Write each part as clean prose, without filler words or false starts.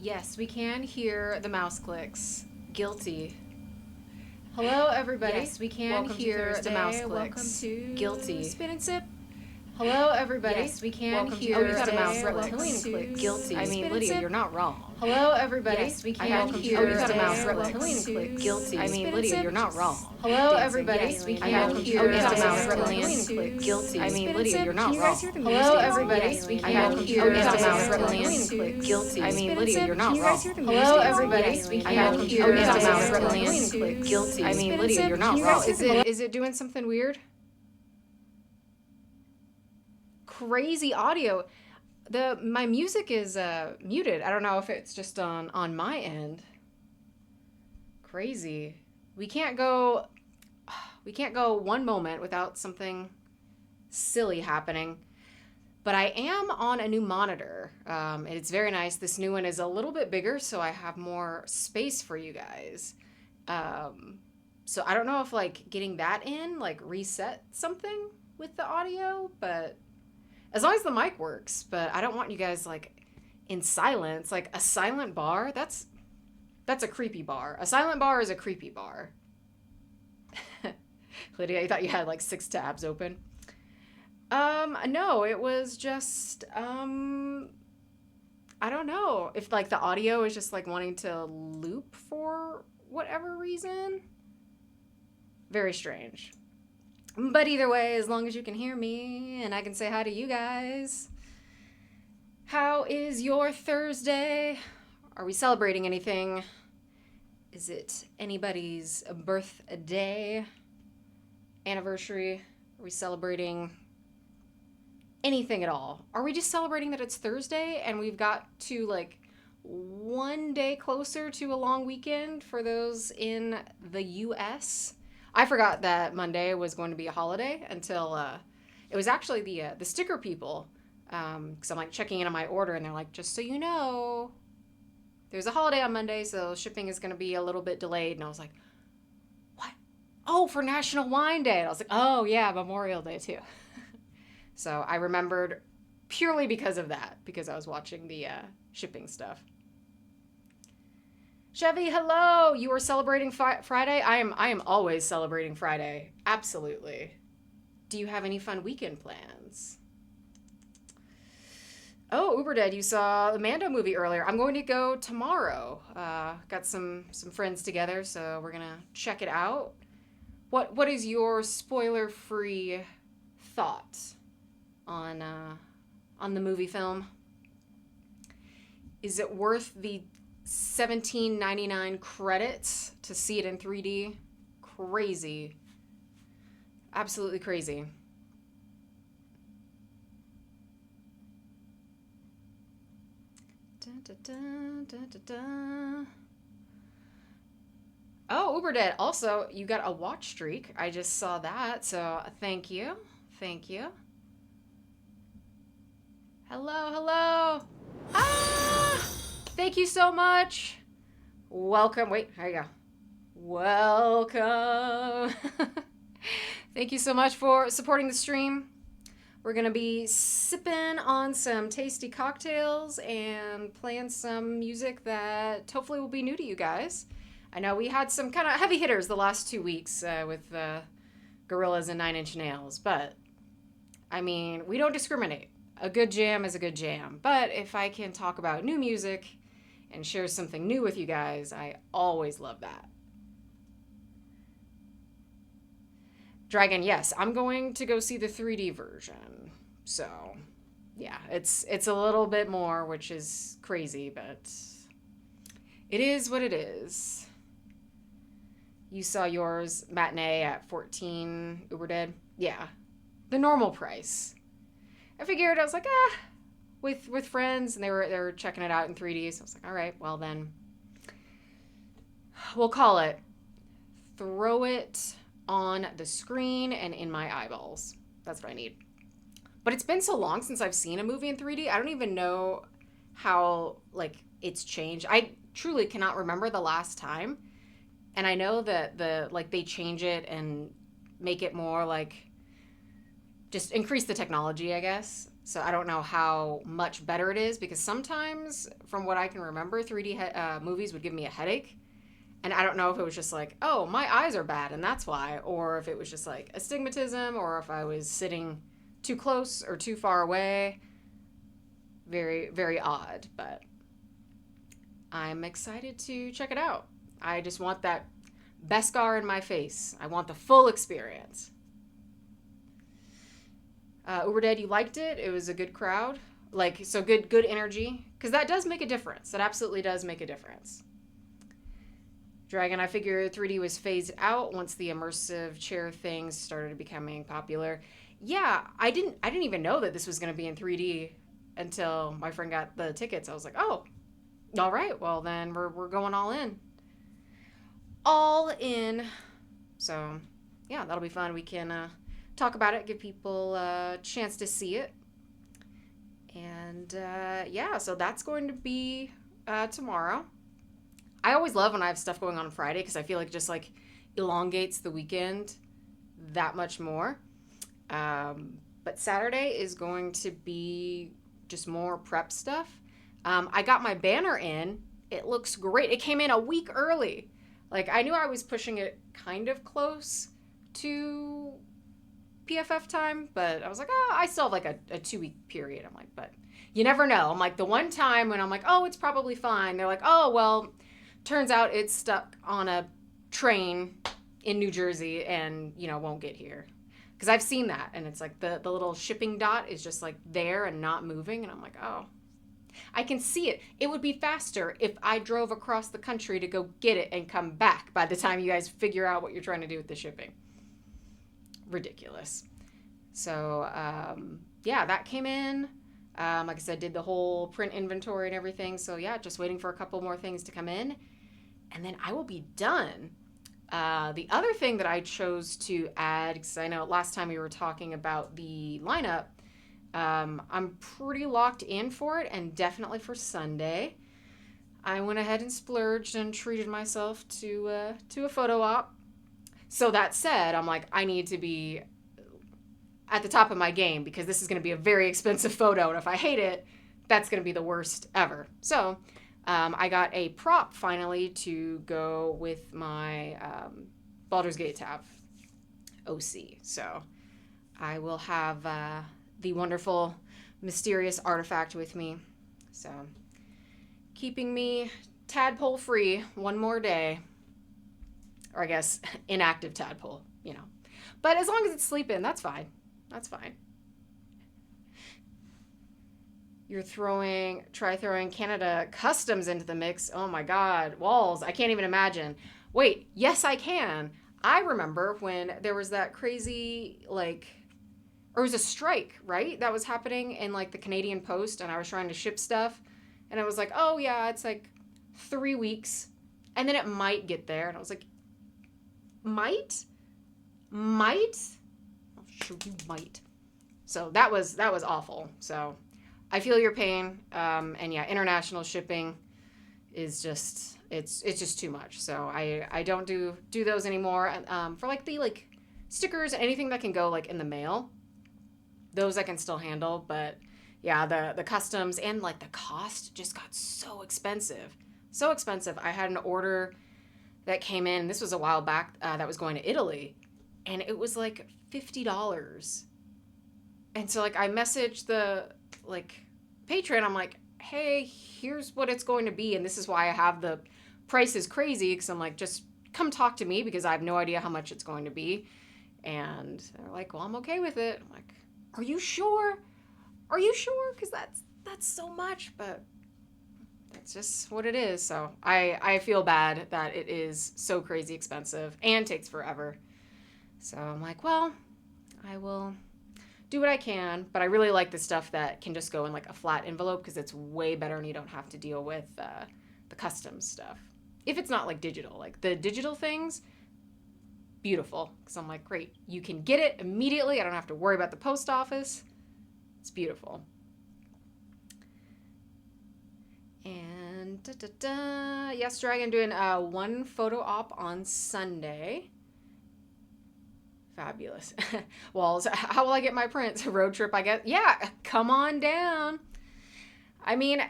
Yes, we can hear the mouse clicks. Guilty. Hello, everybody. Yes, we can Welcome hear to the mouse clicks. Welcome to Guilty. Spin and Sip. Hello, everybody. Yes, we can Welcome hear to the the mouse reptilian clicks. clicks. Guilty. I mean, Spin and Lydia, Sip. you're not wrong. Hello, everybody. Yes, we I can welcome hear to the mouse reptilian clicks. clicks. Guilty. I mean, Spin and Lydia, Sip. you're not wrong. Hello, Dancing. everybody. Yes, we I can welcome hear to the the mouse reptilian clicks. Guilty. I Spin mean, and Lydia, Sip. you're not Can you wrong. guys hear the Hello, music? everybody. Yes, we I can welcome hear to the the mouse reptilian clicks. Guilty. I Spin mean, and Lydia, Sip. you're Can not you guys hear wrong. the Hello, music? everybody. Yes, we I can welcome hear to the the mouse reptilian clicks. Guilty. I Spin mean, and Lydia, Sip. you're Can not you wrong. guys is it doing something weird? Crazy audio. My music is muted. I don't know if it's just on my end. Crazy. We can't go one moment without something silly happening. But I am on a new monitor. And it's very nice. This new one is a little bit bigger, so I have more space for you guys. So I don't know if like getting that in like reset something with the audio, but as long as the mic works. But I don't want you guys like in silence. Like a silent bar, that's a creepy bar. A silent bar is a creepy bar. Lydia, you thought you had like 6 tabs open? No, it was just, I don't know if like the audio is just like wanting to loop for whatever reason. Very strange. But either way, as long as you can hear me and I can say hi to you guys. How is your Thursday? Are we celebrating anything? Is it anybody's birthday, anniversary? Are we celebrating anything at all? Are we just celebrating that it's Thursday and we've got to like one day closer to a long weekend for those in the US? I forgot that Monday was going to be a holiday until it was actually the sticker people, because I'm like checking in on my order and they're like, just so you know, there's a holiday on Monday, so shipping is going to be a little bit delayed. And I was like, what? Oh, for National Wine Day. And I was like, oh yeah, Memorial Day too. So I remembered purely because of that, because I was watching the shipping stuff. Chevy, hello. You are celebrating Friday? I am always celebrating Friday. Absolutely. Do you have any fun weekend plans? Oh, Uber Dead, you saw the Mando movie earlier. I'm going to go tomorrow. Got some friends together, so we're gonna check it out. What is your spoiler-free thought on the movie film? Is it worth the $17.99 credits to see it in 3D? Crazy. Absolutely crazy. Dun, dun, dun, dun, dun. Oh, Uber Dead. Also, you got a watch streak. I just saw that, so thank you. Thank you. Hello. Ah! Thank you so much. Welcome. Wait, here you go. Welcome. Thank you so much for supporting the stream. We're going to be sipping on some tasty cocktails and playing some music that hopefully will be new to you guys. I know we had some kind of heavy hitters the last 2 weeks with Gorillaz and 9 Inch Nails, but I mean, we don't discriminate. A good jam is a good jam. But if I can talk about new music and share something new with you guys, I always love that. Dragon, yes, I'm going to go see the 3D version. So, yeah, it's a little bit more, which is crazy, but it is what it is. You saw yours matinee at 14 Uber Dead? Yeah, the normal price. I figured, I was like, with friends, and they were checking it out in 3D, so I was like, all right, well then, we'll call it throw it on the screen and in my eyeballs. That's what I need. But it's been so long since I've seen a movie in 3D, I don't even know how, like, it's changed. I truly cannot remember the last time, and I know that they change it and make it more, like, just increase the technology, I guess. So I don't know how much better it is because sometimes, from what I can remember, 3D movies would give me a headache. And I don't know if it was just like, oh, my eyes are bad and that's why, or if it was just like astigmatism, or if I was sitting too close or too far away. Very, very odd, but I'm excited to check it out. I just want that Beskar in my face. I want the full experience. Uber Dead, you liked it. It was a good crowd. Like, so good energy. Because that does make a difference. That absolutely does make a difference. Dragon, I figured 3D was phased out once the immersive chair things started becoming popular. Yeah, I didn't even know that this was going to be in 3D until my friend got the tickets. I was like, oh, all right. Well, then we're going all in. All in. So, yeah, that'll be fun. We can talk about it, give people a chance to see it. And yeah, so that's going to be tomorrow. I always love when I have stuff going on Friday because I feel like it just like elongates the weekend that much more. But Saturday is going to be just more prep stuff. I got my banner in. It looks great. It came in a week early. Like, I knew I was pushing it kind of close to PFF time, but I was like, oh, I still have like a 2-week period. I'm like, but you never know. I'm like, the one time when I'm like, oh, it's probably fine. They're like, oh, well, turns out it's stuck on a train in New Jersey and, won't get here. Because I've seen that, and it's like the little shipping dot is just like there and not moving, and I'm like, oh. I can see it. It would be faster if I drove across the country to go get it and come back by the time you guys figure out what you're trying to do with the shipping. Ridiculous. So, yeah, that came in. Like I said, did the whole print inventory and everything. So, yeah, just waiting for a couple more things to come in. And then I will be done. The other thing that I chose to add, because I know last time we were talking about the lineup, I'm pretty locked in for it, and definitely for Sunday. I went ahead and splurged and treated myself to a photo op. So that said, I'm like, I need to be at the top of my game because this is going to be a very expensive photo, and if I hate it, that's going to be the worst ever. So I got a prop finally to go with my Baldur's Gate tab OC. So I will have the wonderful, mysterious artifact with me. So keeping me tadpole free one more day. Or I guess inactive tadpole, But as long as it's sleeping, that's fine. That's fine. Try throwing Canada Customs into the mix. Oh my God, walls. I can't even imagine. Wait, yes, I can. I remember when there was that crazy, or it was a strike, right? That was happening in the Canadian Post, and I was trying to ship stuff. And it was like, oh yeah, it's 3 weeks. And then it might get there. And I was like, might? I'll show you might. So that was awful. So I feel your pain. And yeah, international shipping is just it's just too much. So I don't do those anymore. For the stickers, anything that can go in the mail, those I can still handle. But yeah, the customs and the cost just got so expensive. So expensive. I had an order that came in. This was a while back. That was going to Italy, and it was $50. And so I messaged the patron. I'm like, hey, here's what it's going to be, and this is why I have the prices crazy, because I'm just come talk to me because I have no idea how much it's going to be. And they're like, well, I'm okay with it. I'm like, are you sure? Are you sure? Because that's so much, but that's just what it is. So I feel bad that it is so crazy expensive and takes forever. So I'm like, well, I will do what I can, but I really like the stuff that can just go in a flat envelope because it's way better and you don't have to deal with the custom stuff. If it's not digital, the digital things, beautiful. Because I'm like, great, you can get it immediately. I don't have to worry about the post office. It's beautiful. And yes, Dragon, doing one photo op on Sunday. Fabulous. Well, so how will I get my prints? Road trip, I guess. Yeah, come on down. I mean,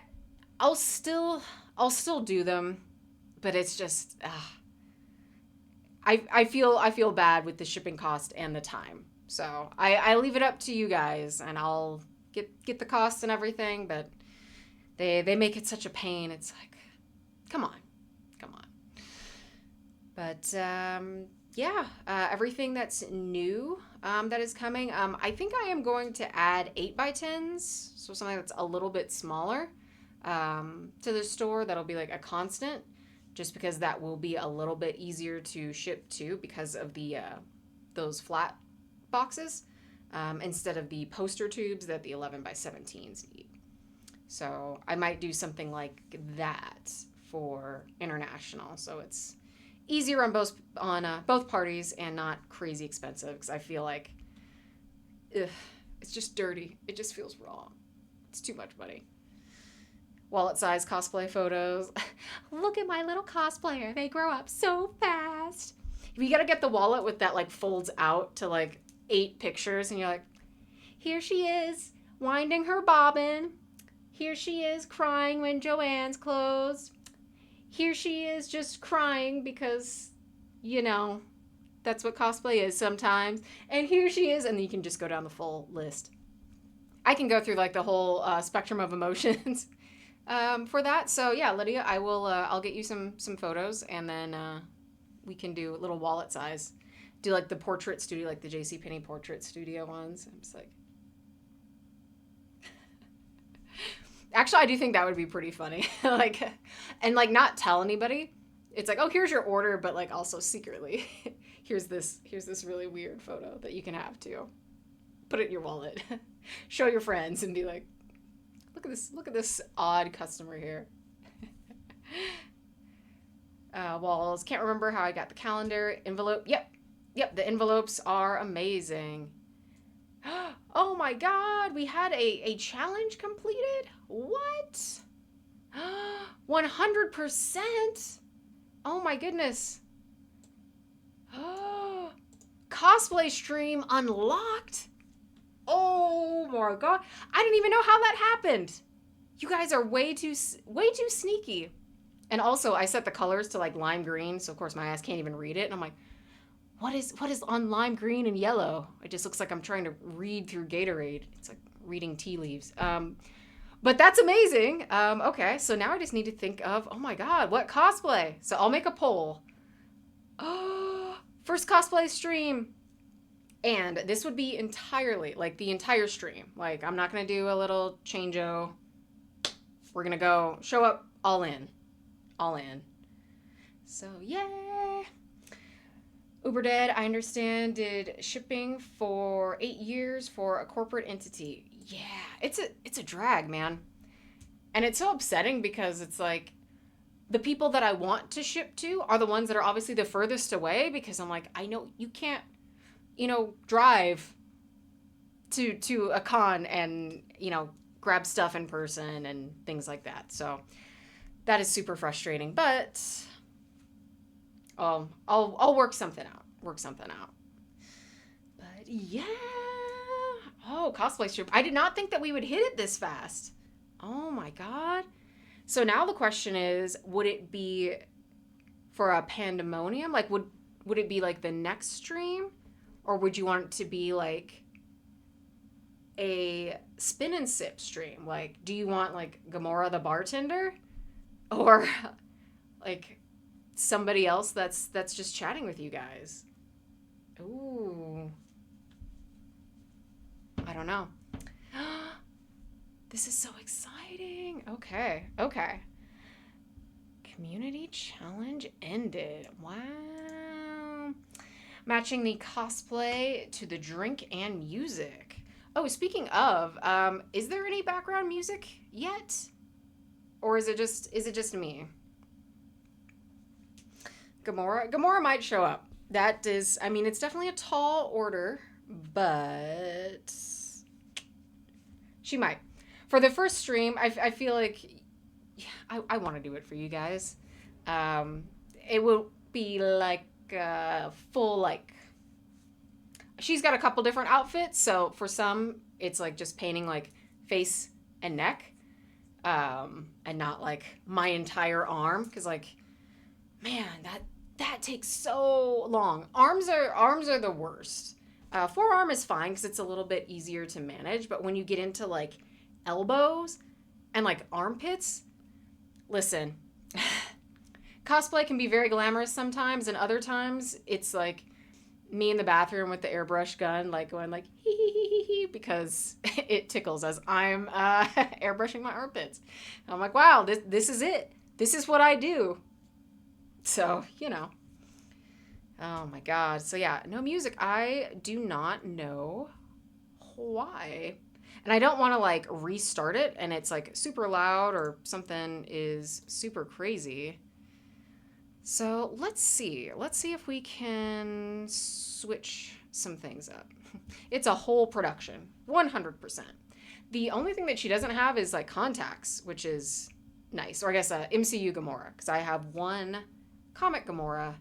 I'll still do them, but it's just I feel bad with the shipping cost and the time. So I leave it up to you guys, and I'll get the costs and everything. But they make it such a pain. It's like, come on. But yeah, everything that's new that is coming. I think I am going to add 8x10s, so something that's a little bit smaller to the store. That'll be like a constant, just because that will be a little bit easier to ship to because of the those flat boxes instead of the poster tubes that the 11x17s need. So I might do something like that for international, so it's easier on both parties and not crazy expensive, because I feel like it's just dirty. It just feels wrong. It's too much money. Wallet size cosplay photos. Look at my little cosplayer. They grow up so fast. You gotta get the wallet with that like folds out to like 8 pictures, and you're like, here she is winding her bobbin. Here she is crying when Joanne's closed. Here she is just crying because, you know, that's what cosplay is sometimes. And here she is, and then you can just go down the full list. I can go through like the whole spectrum of emotions for that. So yeah, Lydia, I'll get you some photos, and then we can do a little wallet size. Do like the portrait studio, like the JCPenney portrait studio ones. I'm just like, actually, I do think that would be pretty funny. Like, and like not tell anybody. It's like, oh, here's your order, but like also secretly, here's this really weird photo that you can have too. Put it in your wallet. Show your friends and be like, look at this odd customer here. Walls. Can't remember how I got the calendar envelope. Yep. The envelopes are amazing. Oh my God, we had a challenge completed? What? 100%? Oh my goodness. Cosplay stream unlocked? Oh my God. I didn't even know how that happened. You guys are way too sneaky. And also, I set the colors to like lime green, so of course my ass can't even read it. And I'm like, what is on lime green and yellow? It just looks like I'm trying to read through Gatorade. It's like reading tea leaves. But that's amazing. Okay, so now I just need to think of, oh my God, what cosplay? So I'll make a poll. Oh, first cosplay stream. And this would be entirely, like the entire stream. Like, I'm not going to do a little change-o. We're going to go show up all in. All in. So, yeah. Uber Dead, I understand, did shipping for 8 years for a corporate entity. Yeah, it's a drag, man. And it's so upsetting because it's like the people that I want to ship to are the ones that are obviously the furthest away, because I'm like, I know you can't, drive to a con and, grab stuff in person and things like that. So that is super frustrating, but I'll work something out. But yeah. Oh, cosplay strip. I did not think that we would hit it this fast. Oh my God. So now the question is, would it be for a pandemonium? Like, would it be like the next stream? Or would you want it to be like a spin and sip stream? Like, do you want like Gamora the bartender? Or like somebody else that's just chatting with you guys? Ooh. I don't know. This is so exciting. Okay. Community challenge ended. Wow. Matching the cosplay to the drink and music. Oh, speaking of, is there any background music yet? Or is it just me? Gamora might show up. That is, I mean, it's definitely a tall order, but she might. For the first stream, I feel like I want to do it for you guys. It will be like a full, like, she's got a couple different outfits. So for some, it's like just painting like face and neck, and not like my entire arm. Because like, man, that takes so long. Arms are the worst. Forearm is fine because it's a little bit easier to manage. But when you get into like elbows and like armpits, listen, cosplay can be very glamorous sometimes, and other times it's like me in the bathroom with the airbrush gun, like going like hee hee hee hee hee, because it tickles as I'm airbrushing my armpits. And I'm like, wow, this is it. This is what I do. So, Oh my God. So yeah, no music. I do not know why. And I don't want to like restart it and it's like super loud or something is super crazy. So let's see. Let's see if we can switch some things up. It's a whole production, 100%. The only thing that she doesn't have is like contacts, which is nice. Or I guess MCU Gamora, because I have one comic Gamora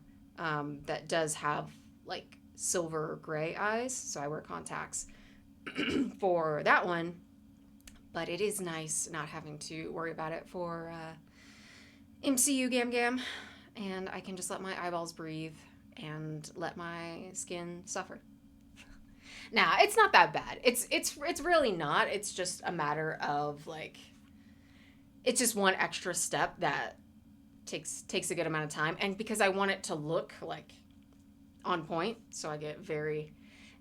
that does have like silver gray eyes. So I wear contacts for that one. But it is nice not having to worry about it for MCU Gam Gam. And I can just let my eyeballs breathe and let my skin suffer. Nah, it's not that bad. It's really not. It's just a matter of like, it's just one extra step that takes a good amount of time, and because I want it to look like on point, so I get very,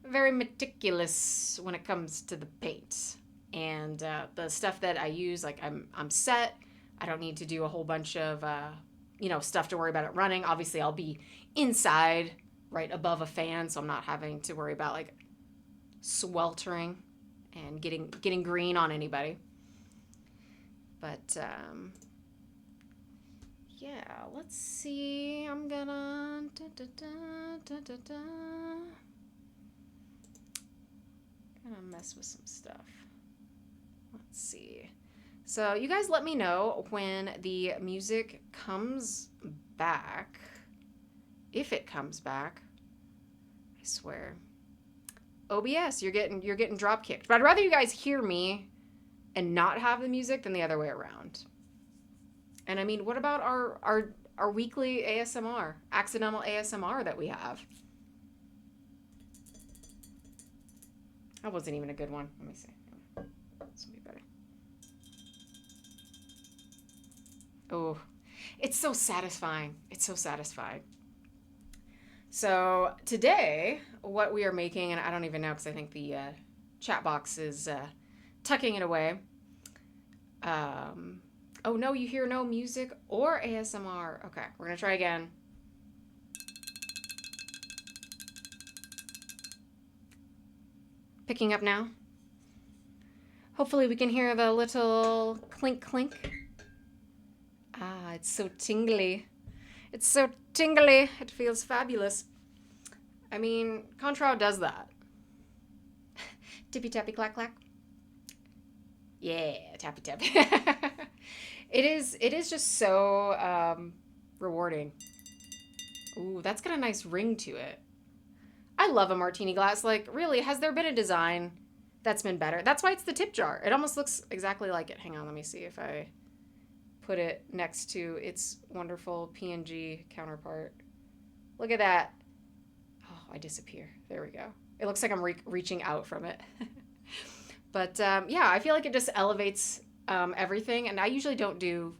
very meticulous when it comes to the paint and the stuff that I use. Like I'm set. I don't need to do a whole bunch of stuff to worry about it running. Obviously, I'll be inside, right above a fan, so I'm not having to worry about like sweltering and getting green on anybody. But yeah, let's see. I'm gonna gonna mess with some stuff. Let's see. So you guys let me know when the music comes back. If it comes back. I swear. OBS, you're getting drop kicked. But I'd rather you guys hear me and not have the music than the other way around. And I mean, what about our weekly ASMR, accidental ASMR that we have? That wasn't even a good one. Let me see. This will be better. Oh, it's so satisfying. It's so satisfying. So today, what we are making, and I don't even know because I think the chat box is tucking it away. Oh no, you hear no music or ASMR. Okay, we're gonna try again. Picking up now. Hopefully we can hear the little clink clink. Ah, it's so tingly. It's so tingly. It feels fabulous. I mean, Contrail does that. Tippy tappy clack clack. Yeah, tappy tappy. It is just so rewarding. Ooh, that's got a nice ring to it. I love a martini glass. Like, really, has there been a design that's been better? That's why it's the tip jar. It almost looks exactly like it. Hang on, let me see if I put it next to its wonderful PNG counterpart. Look at that. Oh, I disappear. There we go. It looks like I'm reaching out from it. But yeah, I feel like it just elevates everything. And I usually don't do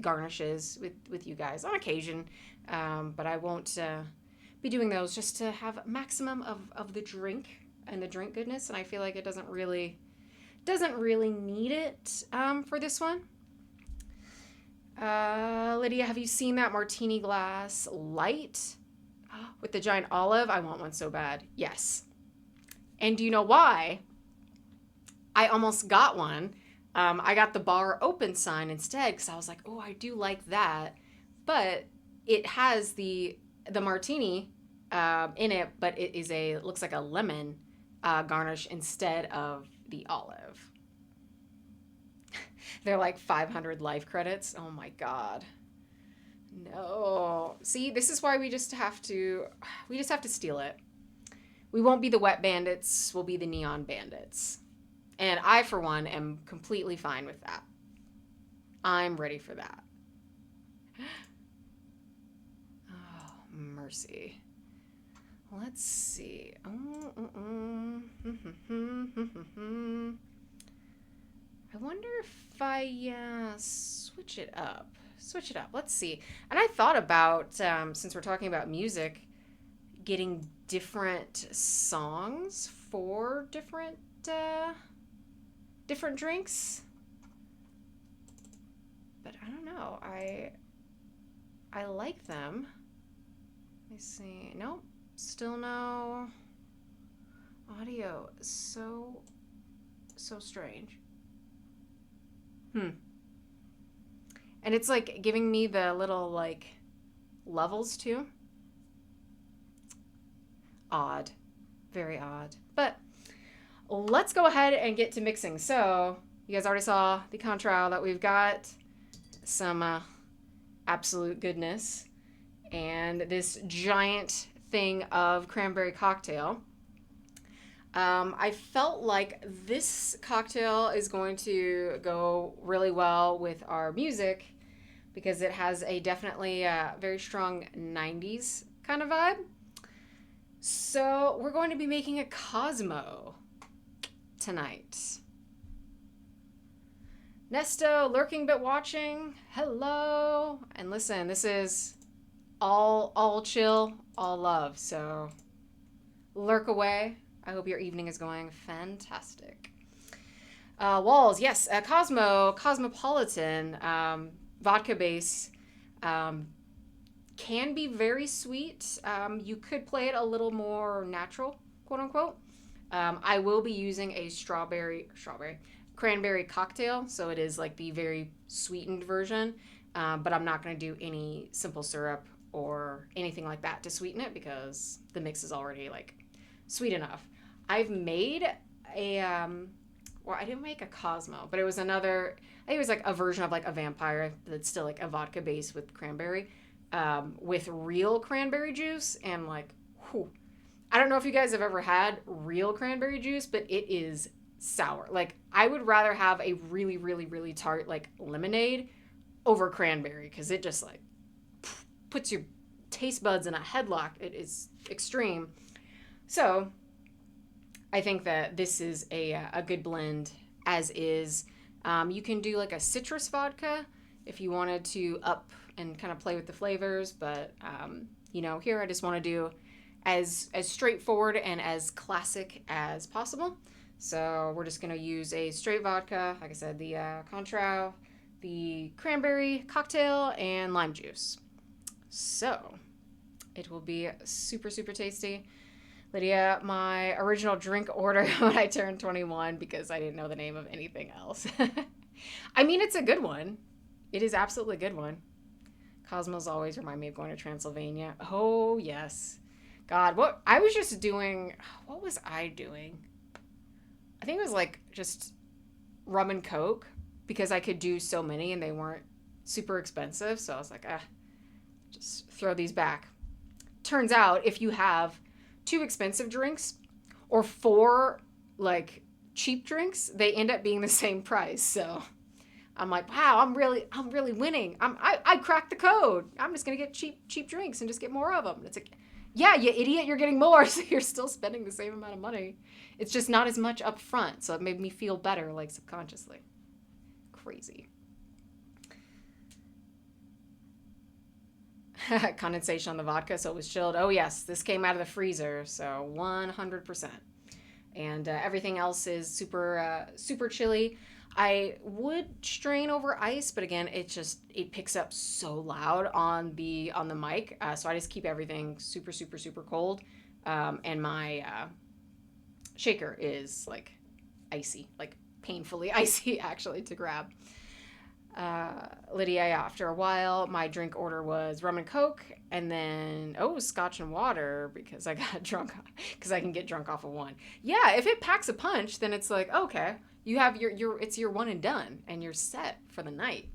garnishes with you guys on occasion, but I won't be doing those just to have maximum of the drink and the drink goodness. And I feel like it doesn't really need it for this one. Lydia, have you seen that martini glass light with the giant olive? I want one so bad. Yes. And do you know why? I almost got one. I got the bar open sign instead because I was like, oh, I do like that. But it has the martini in it, but it looks like a lemon garnish instead of the olive. They're like 500 life credits. Oh my God. No. See, this is why we just have to steal it. We won't be the wet bandits, we'll be the neon bandits. And I, for one, am completely fine with that. I'm ready for that. Oh, mercy. Let's see. I wonder if I switch it up. Switch it up. Let's see. And I thought about, since we're talking about music, getting different songs for different drinks. But I don't know. I like them. Let me see. Nope. Still no audio. So strange. And it's like giving me the little like levels too. Odd. Very odd. But let's go ahead and get to mixing. So you guys already saw the contrail that we've got. Some absolute goodness. And this giant thing of cranberry cocktail. I felt like this cocktail is going to go really well with our music because it has a definitely very strong 90s kind of vibe. So we're going to be making a Cosmo tonight. Nesto, lurking but watching, hello. And listen, this is all chill, all love. So lurk away. I hope your evening is going fantastic. Walls, yes, Cosmopolitan, vodka base, can be very sweet. You could play it a little more natural, quote unquote. I will be using a cranberry cocktail, so it is like the very sweetened version, but I'm not going to do any simple syrup or anything like that to sweeten it because the mix is already like sweet enough. I've made I didn't make a Cosmo, but it was another, I think it was like a version of like a vampire that's still like a vodka base with cranberry, with real cranberry juice and like, whew. I don't know if you guys have ever had real cranberry juice, but it is sour. Like I would rather have a really, really, really tart like lemonade over cranberry because it just like puts your taste buds in a headlock. It is extreme. So I think that this is a good blend as is. You can do like a citrus vodka if you wanted to up and kind of play with the flavors. But, here I just want to do as straightforward and as classic as possible. So we're just going to use a straight vodka. Like I said, the Contrail, the cranberry cocktail, and lime juice. So it will be super, super tasty. Lydia, my original drink order when I turned 21 because I didn't know the name of anything else. I mean, it's a good one. It is absolutely a good one. Cosmos always remind me of going to Transylvania. Oh, yes. God, what was I doing? I think it was like just rum and Coke because I could do so many and they weren't super expensive. So I was like, just throw these back. Turns out if you have 2 expensive drinks or 4 like cheap drinks, they end up being the same price. So I'm like, wow, I'm really winning. I cracked the code. I'm just gonna get cheap drinks and just get more of them. And it's like, yeah, you idiot, you're getting more, so you're still spending the same amount of money. It's just not as much up front, so it made me feel better, like subconsciously. Crazy. Condensation on the vodka, so it was chilled. Oh yes, this came out of the freezer, so 100%. And everything else is super chilly. I would strain over ice, but again, it picks up so loud on the mic, so I just keep everything super cold. And my shaker is like icy, like painfully icy actually to grab. Lydia, after a while, my drink order was rum and Coke, and then scotch and water because I got drunk because I can get drunk off of one. Yeah, if it packs a punch, then it's like, okay, you have it's your one and done, and you're set for the night.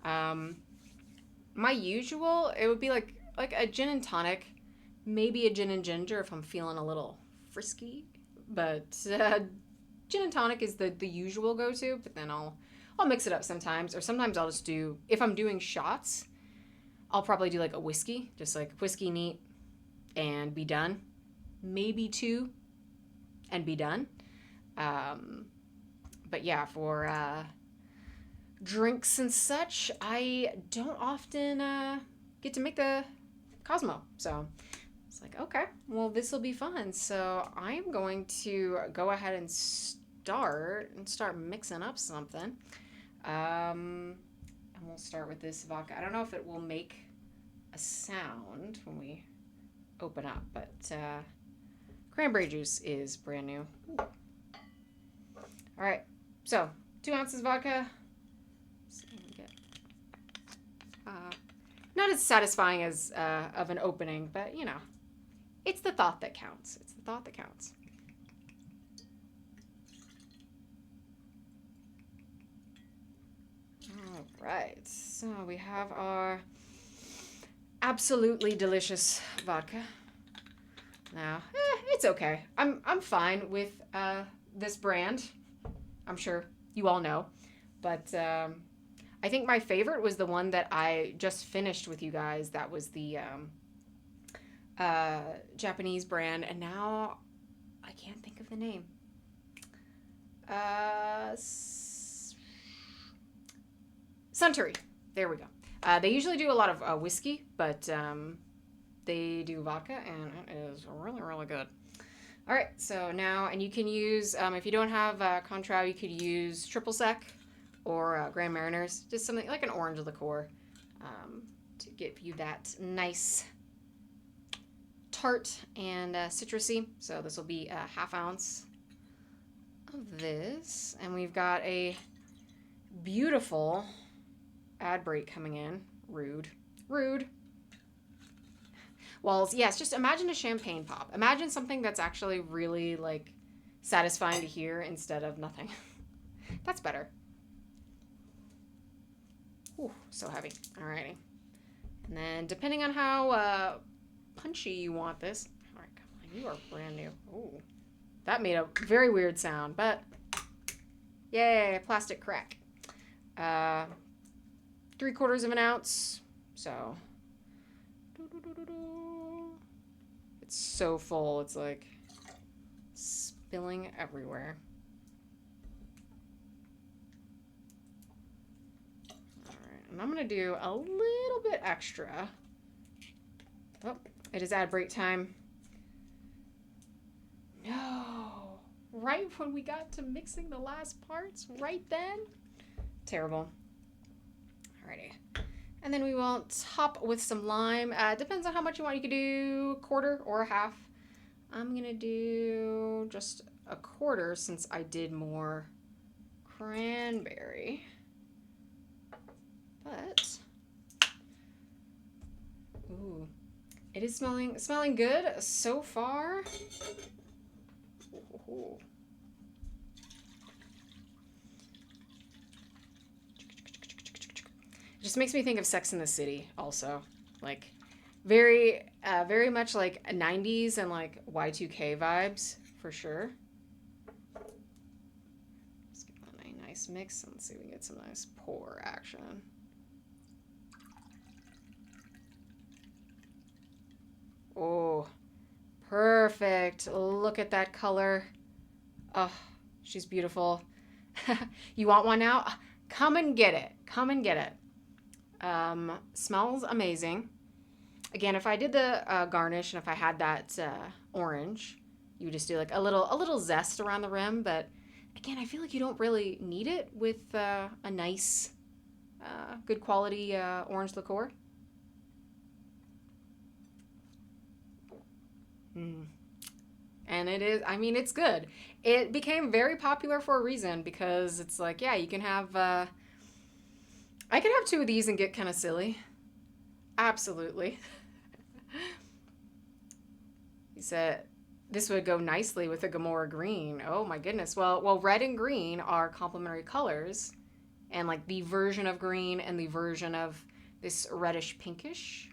My usual, it would be like a gin and tonic Maybe a gin and ginger if I'm feeling a little frisky. But gin and tonic is the usual go-to, but then I'll mix it up sometimes. Or sometimes I'll just do, if I'm doing shots, I'll probably do like a whiskey, just like whiskey neat and be done. Maybe 2 and be done. But yeah, for drinks and such, I don't often get to make the Cosmo. So it's like, okay, well, this will be fun. So I'm going to go ahead and start mixing up something. And we'll start with this vodka. I don't know if it will make a sound when we open up, but cranberry juice is brand new. Ooh. All right, so 2 ounces vodka. Not as satisfying as of an opening, but you know, it's the thought that counts. It's the thought that counts. All right, so we have our absolutely delicious vodka. Now, it's okay. I'm fine with this brand. I'm sure you all know, but I think my favorite was the one that I just finished with you guys. That was the Japanese brand, and now I can't think of the name. Suntory. There we go. They usually do a lot of whiskey, but they do vodka, and it is really, really good. All right, so now, and you can use, if you don't have Contral, you could use Triple Sec or Grand Mariners, just something like an orange liqueur to give you that nice tart and citrusy. So this will be a 1/2 ounce of this, and we've got a beautiful ad break coming in. Rude. Walls, yes, just imagine a champagne pop. Imagine something that's actually really like satisfying to hear instead of nothing. That's better. Ooh, so heavy. Alrighty. And then depending on how punchy you want this. Alright, come on, you are brand new. Ooh. That made a very weird sound, but yay, plastic crack. 3/4 of an ounce. So it's so full, it's like spilling everywhere. Alright, and I'm gonna do a little bit extra. Oh, it is ad break time. No! Right when we got to mixing the last parts, right then? Terrible. Alrighty. And then we will top with some lime. Depends on how much you want. You could do 1/4 or 1/2. I'm going to do just 1/4 since I did more cranberry. But, ooh, it is smelling good so far. Ooh. It just makes me think of Sex and the City also. Like very much like 90s and like Y2K vibes for sure. Let's give that a nice mix and let's see if we can get some nice pour action. Oh, perfect. Look at that color. Oh, she's beautiful. You want one now? Come and get it. Come and get it. Smells amazing. Again, if I did the garnish and if I had that orange, you would just do like a little zest around the rim. But again, I feel like you don't really need it with a nice, good quality orange liqueur. And it is, I mean, it's good. It became very popular for a reason because it's like, yeah, you can have, I could have 2 of these and get kind of silly. Absolutely. He said this would go nicely with a Gamora green. Oh my goodness. Well, red and green are complementary colors, and like the version of green and the version of this reddish pinkish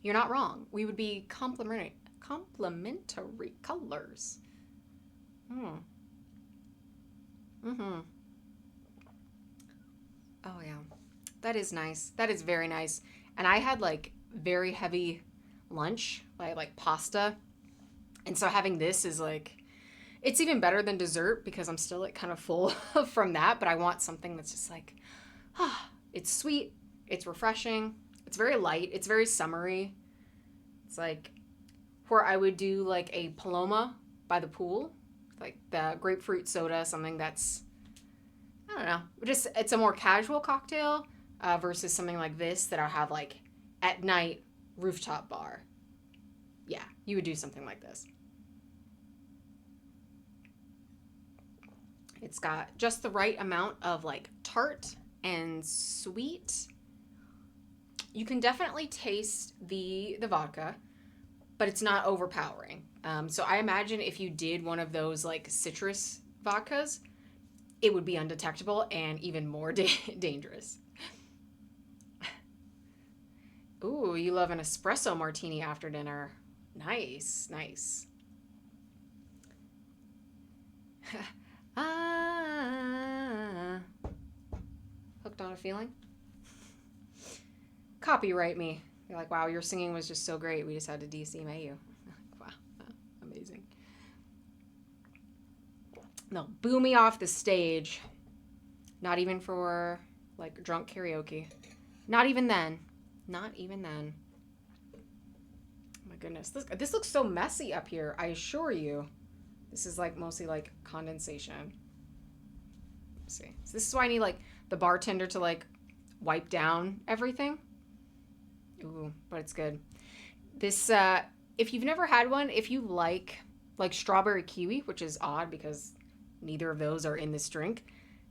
You're not wrong. We would be complementary colors. Hmm. Mm-hmm. Oh yeah. That is nice. That is very nice. And I had like very heavy lunch, like pasta. And so having this is like it's even better than dessert because I'm still like kind of full from that, but I want something that's just like it's sweet, it's refreshing, it's very light, it's very summery. It's like where I would do like a Paloma by the pool, like the grapefruit soda, something that's, I don't know, just it's a more casual cocktail versus something like this that I'll have like at night rooftop bar. Yeah, you would do something like this. It's got just the right amount of like tart and sweet. You can definitely taste the vodka, but it's not overpowering. So I imagine if you did one of those like citrus vodkas, it would be undetectable and even more dangerous. Ooh, you love an espresso martini after dinner. Nice, nice. Ah, hooked on a feeling. Copyright me. You're like, wow, your singing was just so great. We just had to DCMA you. Wow, amazing. No, boo me off the stage. Not even for like drunk karaoke. Not even then. Not even then. Oh my goodness, this looks so messy up here. I assure you, this is like mostly like condensation. Let's see, so this is why I need like the bartender to like wipe down everything. Ooh, but it's good. This, if you've never had one, if you like strawberry kiwi, which is odd because neither of those are in this drink,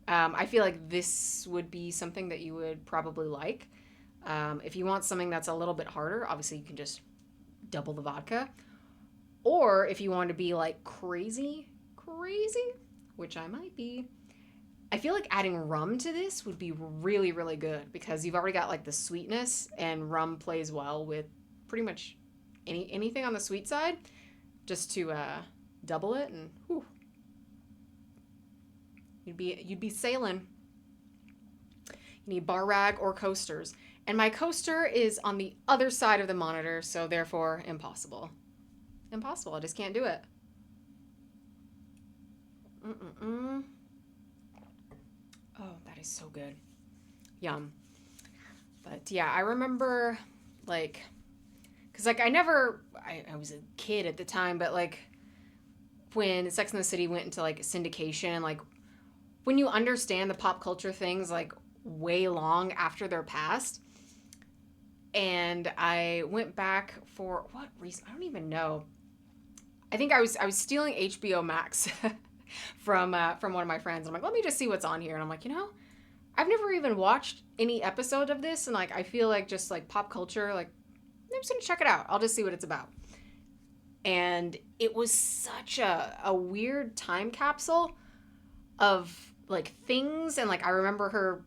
I feel like this would be something that you would probably like. If you want something that's a little bit harder, obviously you can just double the vodka. Or if you want to be like crazy, which I might be, I feel like adding rum to this would be really, really good because you've already got like the sweetness and rum plays well with pretty much anything on the sweet side just to double it and whew, you'd be sailing. You need bar rag or coasters. And my coaster is on the other side of the monitor, so therefore impossible. Impossible. I just can't do it. Oh, that is so good. Yum. But yeah, I remember like, because like I was a kid at the time, but like when Sex and the City went into like syndication and like when you understand the pop culture things like way long after they're past, and I went back for what reason? I don't even know. I think I was stealing HBO Max from one of my friends. I'm like, let me just see what's on here, and I'm like, I've never even watched any episode of this, and like I feel like just like pop culture, like I'm just gonna check it out. I'll just see what it's about. And it was such a weird time capsule of like things, and like I remember her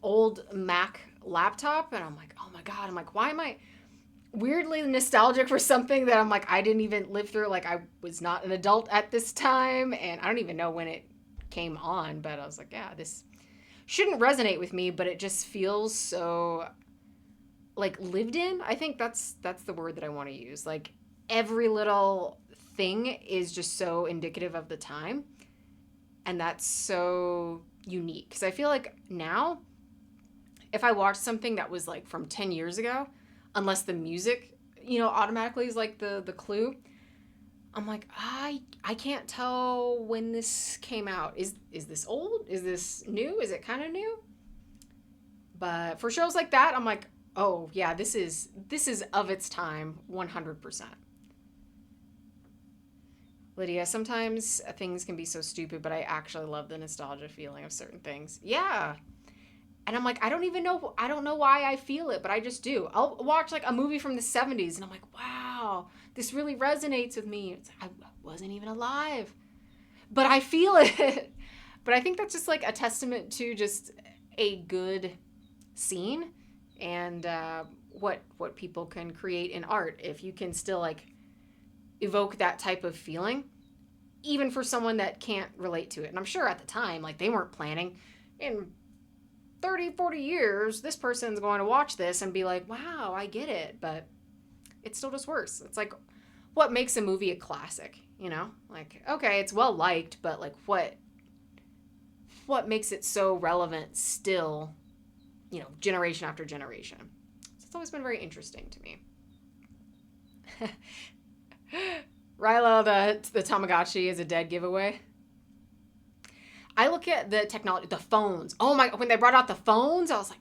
old Mac laptop, and I'm like, oh my god, I'm like, why am I weirdly nostalgic for something that I'm like, I didn't even live through, like I was not an adult at this time, and I don't even know when it came on, but I was like, yeah, this shouldn't resonate with me, but it just feels so like lived in. I think that's the word that I want to use. Like every little thing is just so indicative of the time, and that's so unique because I feel like now if I watch something that was like from 10 years ago, unless the music, automatically is like the clue, I'm like, I can't tell when this came out. Is this old? Is this new? Is it kind of new? But for shows like that, I'm like, oh yeah, this is of its time 100%. Lydia, sometimes things can be so stupid, but I actually love the nostalgia feeling of certain things. Yeah. And I'm like, I don't know why I feel it, but I just do. I'll watch like a movie from the 70s and I'm like, wow, this really resonates with me. I wasn't even alive, but I feel it. But I think that's just like a testament to just a good scene and what people can create in art if you can still like evoke that type of feeling, even for someone that can't relate to it. And I'm sure at the time, like, they weren't planning in 30, 40 years, this person's going to watch this and be like, wow, I get it. But it still just works. It's like, what makes a movie a classic, you know? Like, okay, it's well liked, but like what makes it so relevant still, you know, generation after generation? So it's always been very interesting to me. Ryla, the Tamagotchi is a dead giveaway. I look at the technology, the phones. Oh my, when they brought out the phones, I was like,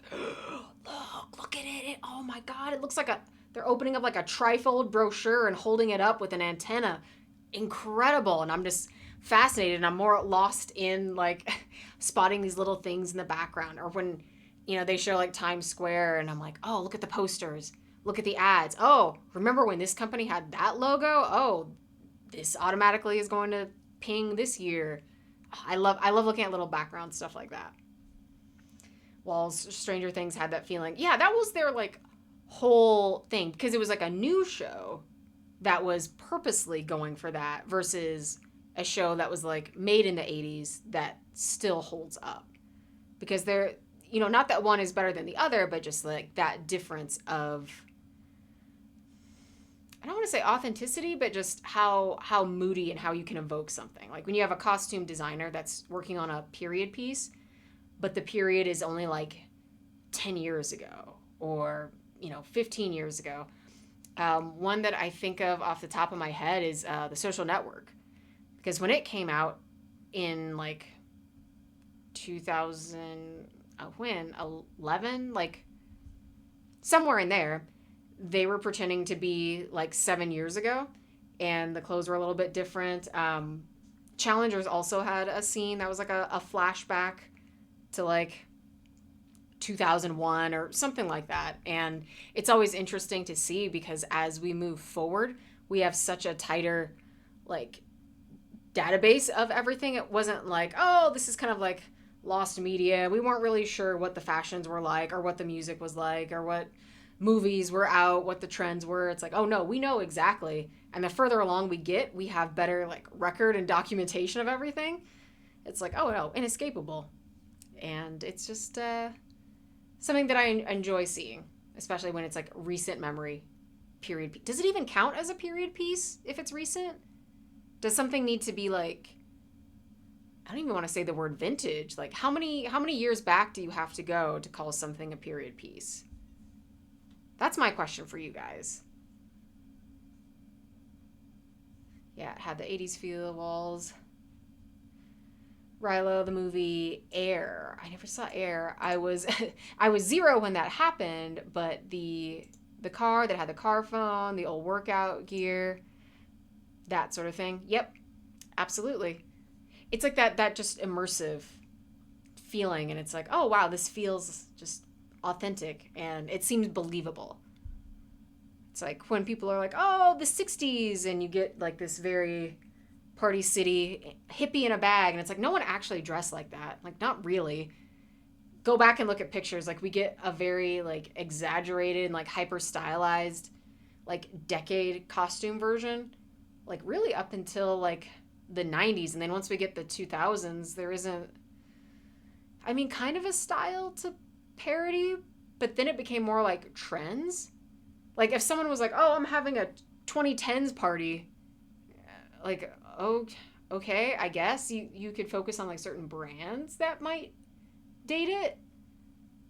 look at it. Oh my God, it looks like they're opening up like a trifold brochure and holding it up with an antenna. Incredible. And I'm just fascinated, and I'm more lost in like spotting these little things in the background, or when, you know, they show like Times Square and I'm like, oh, look at the posters, look at the ads. Oh, remember when this company had that logo? Oh, this automatically is going to ping this year. I love looking at little background stuff like that. While Stranger Things had that feeling. Yeah, that was their like whole thing, because it was like a new show that was purposely going for that versus a show that was like made in the 80s that still holds up. Because they're, you know, not that one is better than the other, but just like that difference of, I don't want to say authenticity, but just how moody and how you can evoke something. Like when you have a costume designer that's working on a period piece, but the period is only like 10 years ago or, you know, 15 years ago. One that I think of off the top of my head is The Social Network. Because when it came out in like 2011, like somewhere in there, they were pretending to be like 7 years ago, and the clothes were a little bit different. Challengers also had a scene that was like a flashback to like 2001 or something like that. And it's always interesting to see, because as we move forward, we have such a tighter like database of everything. It wasn't like, oh, this is kind of like lost media. We weren't really sure what the fashions were like, or what the music was like, or what movies were out, what the trends were. It's like, oh no, we know exactly. And the further along we get, we have better like record and documentation of everything. It's like, oh no, inescapable. And it's just something that I enjoy seeing, especially when it's like recent memory period. Does it even count as a period piece if it's recent? Does something need to be like, I don't even want to say the word vintage. Like how many years back do you have to go to call something a period piece? That's my question for you guys. Yeah, it had the 80s feel, walls. Rilo, the movie Air. I never saw Air. I was I was 0 when that happened, but the car that had the car phone, the old workout gear, that sort of thing. Yep, absolutely. It's like that just immersive feeling, and it's like, oh wow, this feels just authentic, and it seems believable. It's like when people are like, oh, the 60s, and you get like this very Party City hippie in a bag, and it's like, no one actually dressed like that. Like, not really. Go back and look at pictures. Like, we get a very like exaggerated and like hyper stylized like decade costume version, like really up until like the 90s. And then once we get the 2000s, there isn't, I mean, kind of a style to parody, but then it became more like trends. Like if someone was like, oh, I'm having a 2010s party, like, oh, okay, I guess you could focus on like certain brands that might date it.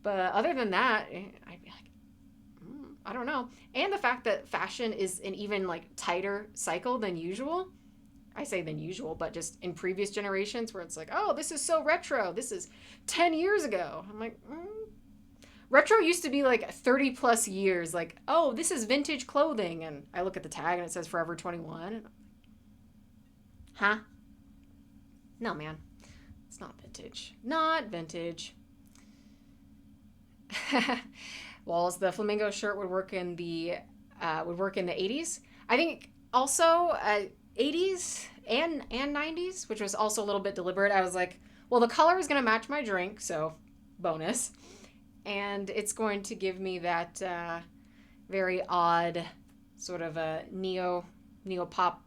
But other than that, I'd be like, I don't know. And the fact that fashion is an even like tighter cycle than usual. I say than usual, but just in previous generations where it's like, oh, this is so retro. This is 10 years ago. I'm like, retro used to be like 30 plus years. Like, oh, this is vintage clothing. And I look at the tag and it says Forever 21. And huh? No, man. It's not vintage. Not vintage. Walls, the flamingo shirt would work in the 80s. I think also 80s and 90s, which was also a little bit deliberate. I was like, well, the color is going to match my drink, so bonus. And it's going to give me that very odd, sort of a neo pop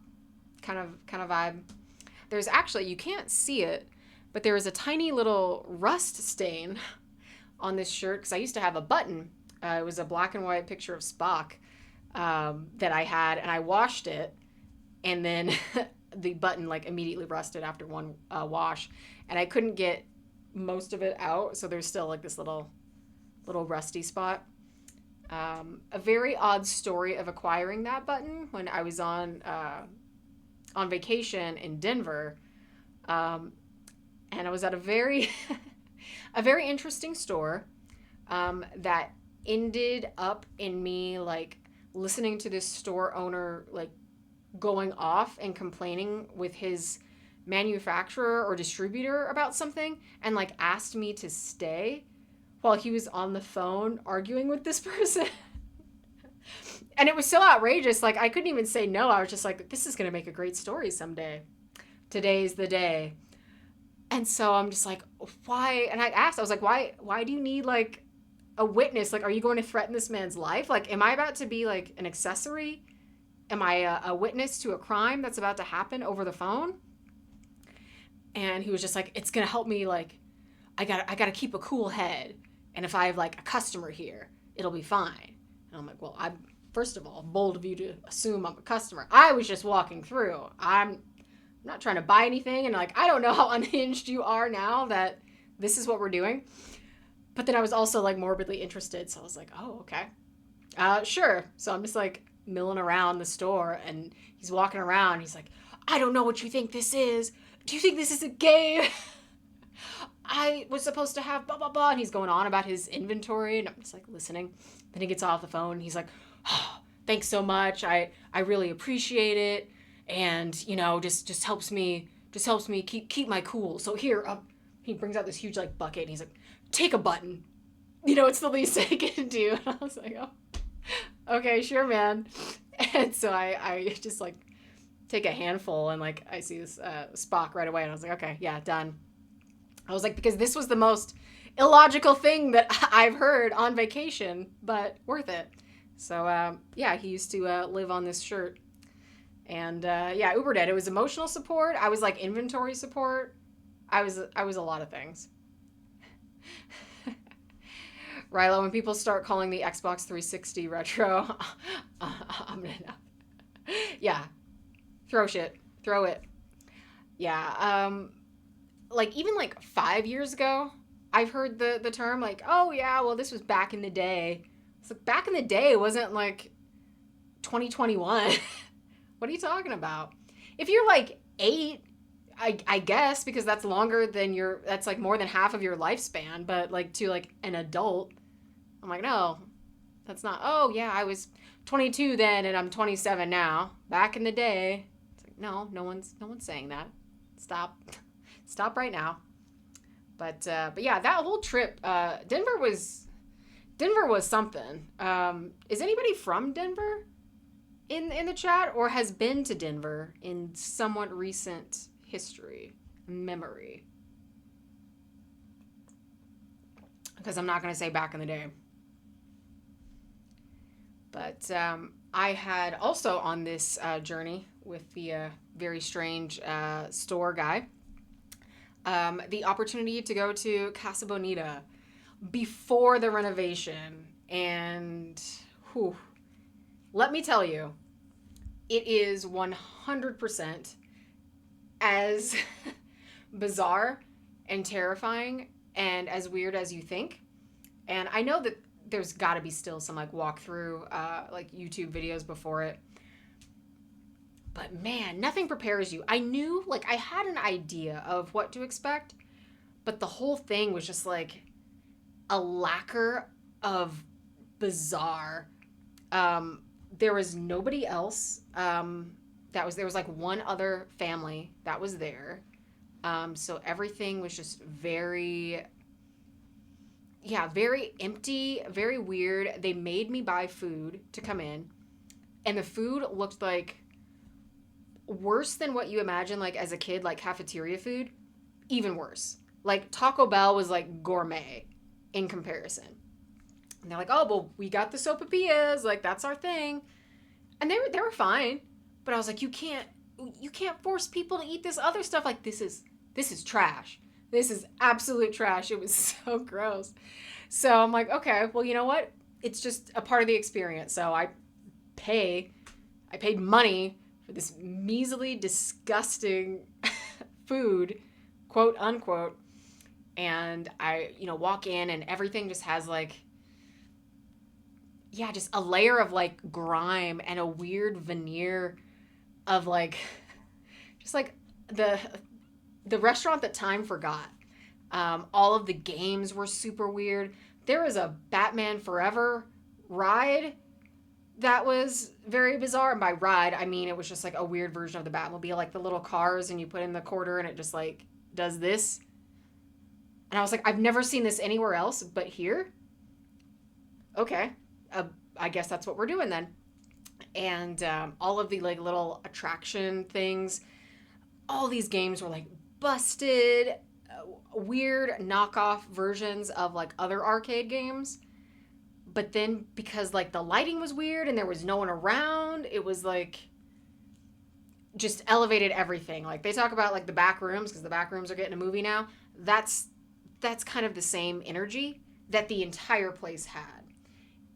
kind of vibe. There's actually, you can't see it, but there is a tiny little rust stain on this shirt because I used to have a button. It was a black and white picture of Spock that I had, and I washed it, and then the button like immediately rusted after one wash, and I couldn't get most of it out, so there's still like this little rusty spot. A very odd story of acquiring that button when I was on vacation in Denver, and I was at a very a very interesting store that ended up in me like listening to this store owner like going off and complaining with his manufacturer or distributor about something, and like asked me to stay while he was on the phone arguing with this person. And it was so outrageous, like I couldn't even say no. I was just like, this is going to make a great story someday. Today's the day. And so I'm just like, why? And I asked, I was like, why do you need like a witness? Like, are you going to threaten this man's life? Like, am I about to be like an accessory? Am I a witness to a crime that's about to happen over the phone? And he was just like, it's going to help me. Like, I gotta keep a cool head. And if I have like a customer here, it'll be fine. And I'm like, well, first of all, bold of you to assume I'm a customer. I was just walking through. I'm not trying to buy anything. And like, I don't know how unhinged you are now that this is what we're doing. But then I was also like morbidly interested. So I was like, oh, okay. Sure. So I'm just like milling around the store, and he's walking around. He's like, I don't know what you think this is. Do you think this is a game? I was supposed to have blah, blah, blah. And he's going on about his inventory, and I'm just like listening. Then he gets off the phone, and he's like, oh, thanks so much. I really appreciate it. And, you know, just helps me keep my cool. So here, he brings out this huge like bucket, and he's like, take a button. You know, it's the least I can do. And I was like, oh, okay, sure, man. And so I just like take a handful, and like I see this Spock right away, and I was like, okay, yeah, done. I was like, because this was the most illogical thing that I've heard on vacation, but worth it. So yeah, he used to live on this shirt. And yeah, Uber did. It was emotional support. I was like inventory support. I was a lot of things. Rilo, when people start calling the Xbox 360 retro, I'm gonna know. Yeah, throw it. Yeah, like even like 5 years ago, I've heard the term like, oh yeah, well this was back in the day. It's like back in the day wasn't like 2021. What are you talking about? If you're like 8, I guess, because that's longer than that's like more than half of your lifespan, but like to like an adult, I'm like, no, that's not, oh yeah, I was 22 then and I'm 27 now. Back in the day. It's like, no one's saying that. Stop right now. But yeah, that whole trip, Denver was something. Is anybody from Denver in the chat, or has been to Denver in somewhat recent history, memory? Because I'm not going to say back in the day. But I had also on this journey with the very strange store guy, the opportunity to go to Casa Bonita before the renovation. And whew, let me tell you, it is 100% as bizarre and terrifying and as weird as you think. And I know that there's got to be still some like walkthrough like YouTube videos before it. But man, nothing prepares you. I knew, like, I had an idea of what to expect, but the whole thing was just like a lacquer of bizarre. There was nobody else. There was like one other family that was there. So everything was just very empty, very weird. They made me buy food to come in, and the food looked like worse than what you imagine, like as a kid, like cafeteria food. Even worse. Like Taco Bell was like gourmet in comparison. And they're like, oh, well, we got the sopapillas. Like, that's our thing. And they were fine. But I was like, you can't force people to eat this other stuff. Like, this is trash. This is absolute trash. It was so gross. So I'm like, okay, well, you know what? It's just a part of the experience. So I paid money for this measly, disgusting food, quote unquote. And I, walk in and everything just has like, yeah, just a layer of like grime and a weird veneer of like, just like the restaurant that time forgot. All of the games were super weird. There was a Batman Forever ride that was very bizarre. And by ride, I mean it was just like a weird version of the Batmobile, like the little cars, and you put in the quarter and it just like does this. And I was like, I've never seen this anywhere else but here. Okay, I guess that's what we're doing then. And all of the like little attraction things, all these games were like busted, weird knockoff versions of like other arcade games. But then because like the lighting was weird and there was no one around, it was like just elevated everything. Like they talk about like the back rooms, because the back rooms are getting a movie now. That's kind of the same energy that the entire place had.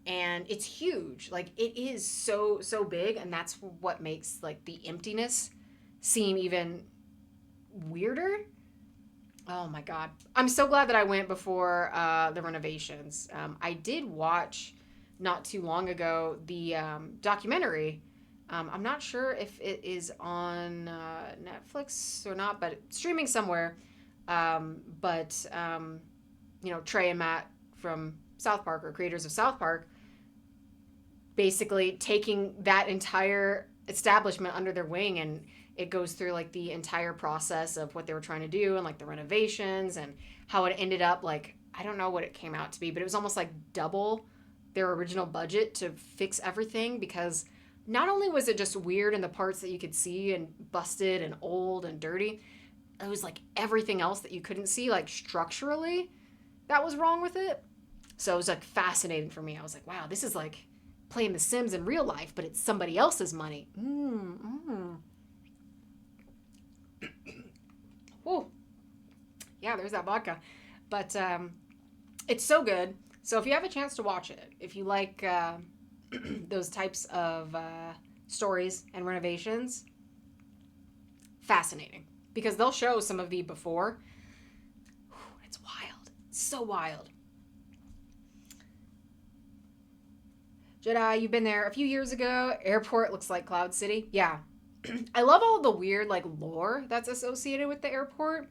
And it's huge. Like it is so big, and that's what makes like the emptiness seem even weirder. Oh my God. I'm so glad that I went before the renovations. I did watch not too long ago the documentary. I'm not sure if it is on Netflix or not, but it's streaming somewhere. Trey and Matt from South Park, or creators of South Park, basically taking that entire establishment under their wing, and it goes through like the entire process of what they were trying to do and like the renovations and how it ended up. Like, I don't know what it came out to be, but it was almost like double their original budget to fix everything, because not only was it just weird in the parts that you could see and busted and old and dirty, it was like everything else that you couldn't see, like structurally, that was wrong with it. So it was like fascinating for me. I was like, wow, this is like playing The Sims in real life, but it's somebody else's money. Ooh. Yeah, there's that vodka. But it's so good. So if you have a chance to watch it, if you like those types of stories and renovations, fascinating. Because they'll show some of the before. It's wild. It's so wild. Jedi, you've been there a few years ago. Airport looks like Cloud City. Yeah. I love all the weird like lore that's associated with the airport,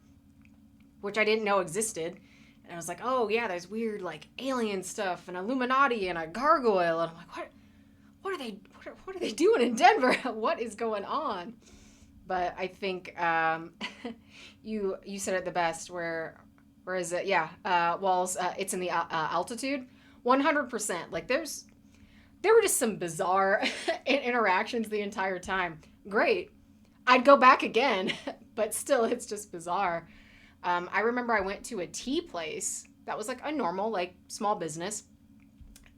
which I didn't know existed. And I was like, oh yeah, there's weird like alien stuff and Illuminati and a gargoyle. And I'm like, what are they doing in Denver? What is going on? But I think you said it the best. Where is it? Yeah, Walls. It's in the altitude. 100%. Like there were just some bizarre interactions the entire time. Great. I'd go back again, but still, it's just bizarre. I remember I went to a tea place that was like a normal, like small business.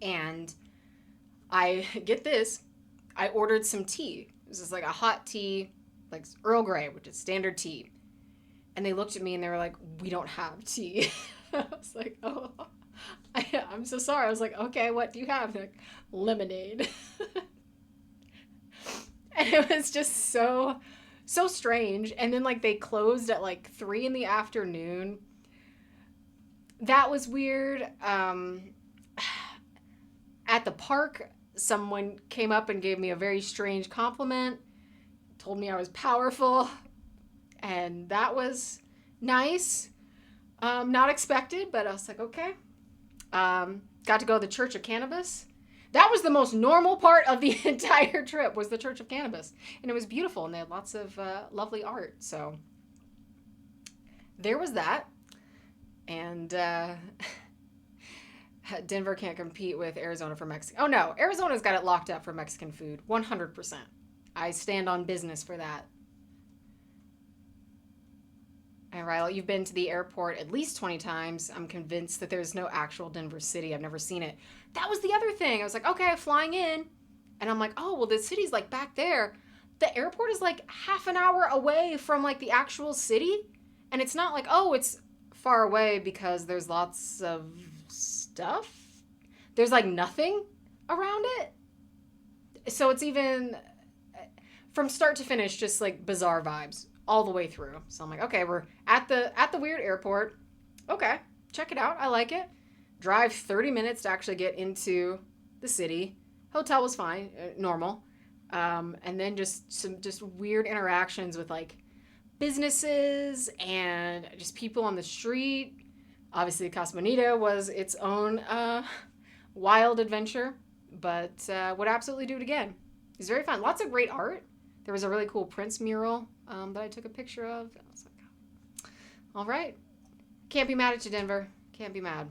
And I ordered some tea. This is like a hot tea, like Earl Grey, which is standard tea. And they looked at me and they were like, we don't have tea. I was like, oh, I'm so sorry. I was like, okay, what do you have? Like, lemonade. And it was just so strange. And then like they closed at like 3 p.m. That was weird. At the park, someone came up and gave me a very strange compliment, told me I was powerful, and that was nice. Not expected, but I was like, okay. Got to go to the Church of Cannabis. That was the most normal part of the entire trip, was the Church of Cannabis. And it was beautiful, and they had lots of lovely art. So there was that. And Denver can't compete with Arizona for Mexican. Oh, no. Arizona's got it locked up for Mexican food. 100%. I stand on business for that. All right, well, you've been to the airport at least 20 times. I'm convinced that there's no actual Denver City. I've never seen it. That was the other thing. I was like, okay, flying in. And I'm like, oh, well, the city's like back there. The airport is like half an hour away from like the actual city. And it's not like, oh, it's far away because there's lots of stuff. There's like nothing around it. So it's even from start to finish, just like bizarre vibes all the way through. So I'm like, okay, we're at the weird airport. Okay, check it out. I like it. Drive 30 minutes to actually get into the city. Hotel was fine, normal. And then just some just weird interactions with like businesses and just people on the street. Obviously, Cosmonita was its own wild adventure, but would absolutely do it again. It's very fun. Lots of great art. There was a really cool Prince mural that I took a picture of. I was like, all right. Can't be mad at you, Denver. Can't be mad.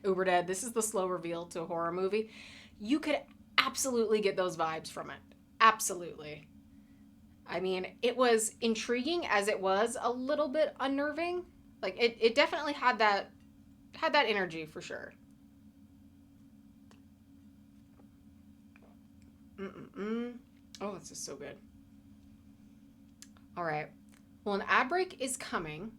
Uber Dead, this is the slow reveal to a horror movie. You could absolutely get those vibes from it. Absolutely. I mean, it was intriguing as it was a little bit unnerving. Like it definitely had that energy for sure. Mm-mm-mm. Oh, this is so good. All right. Well, an ad break is coming.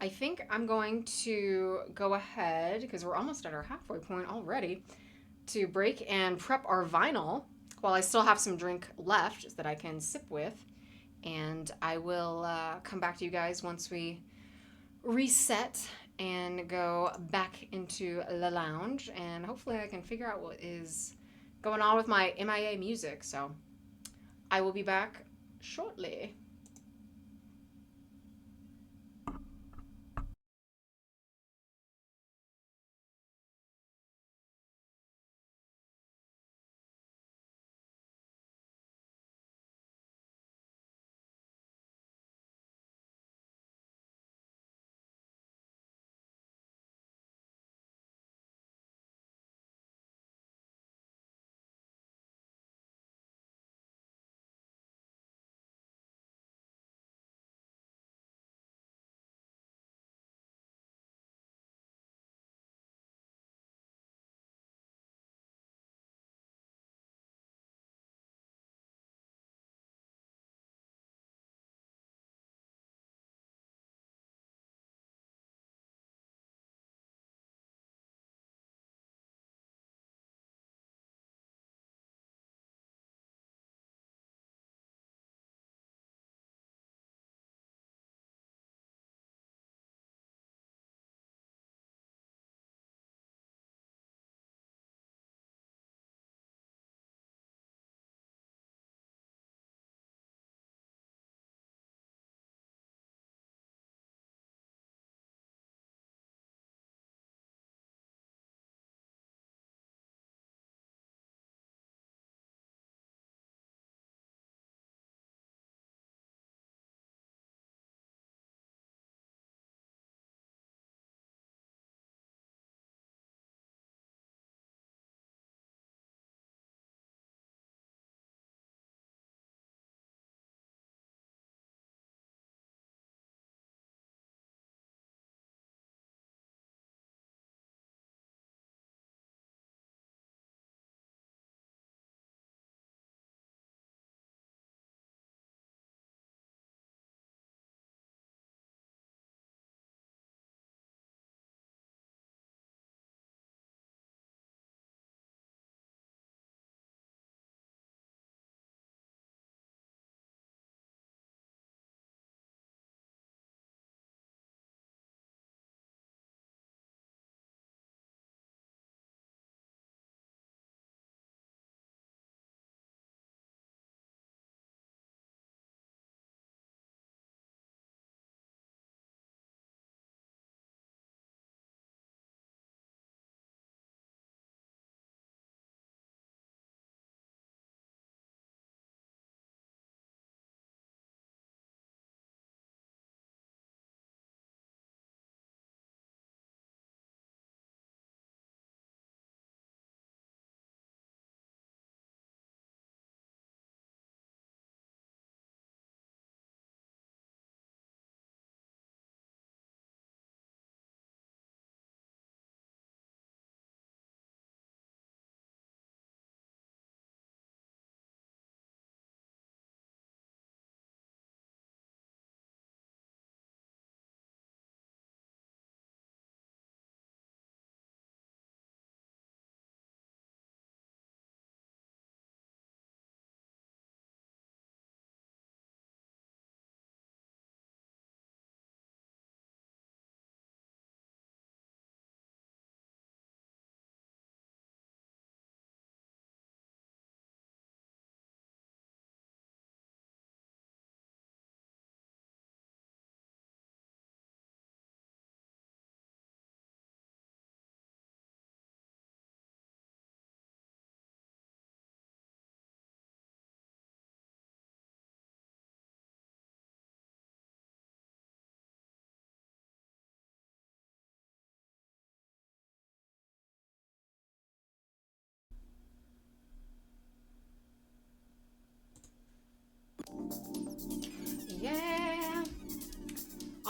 I think I'm going to go ahead because we're almost at our halfway point already to break and prep our vinyl while I still have some drink left that I can sip with. And I will come back to you guys once we reset and go back into the lounge. And hopefully, I can figure out what is going on with my MIA music. So I will be back shortly.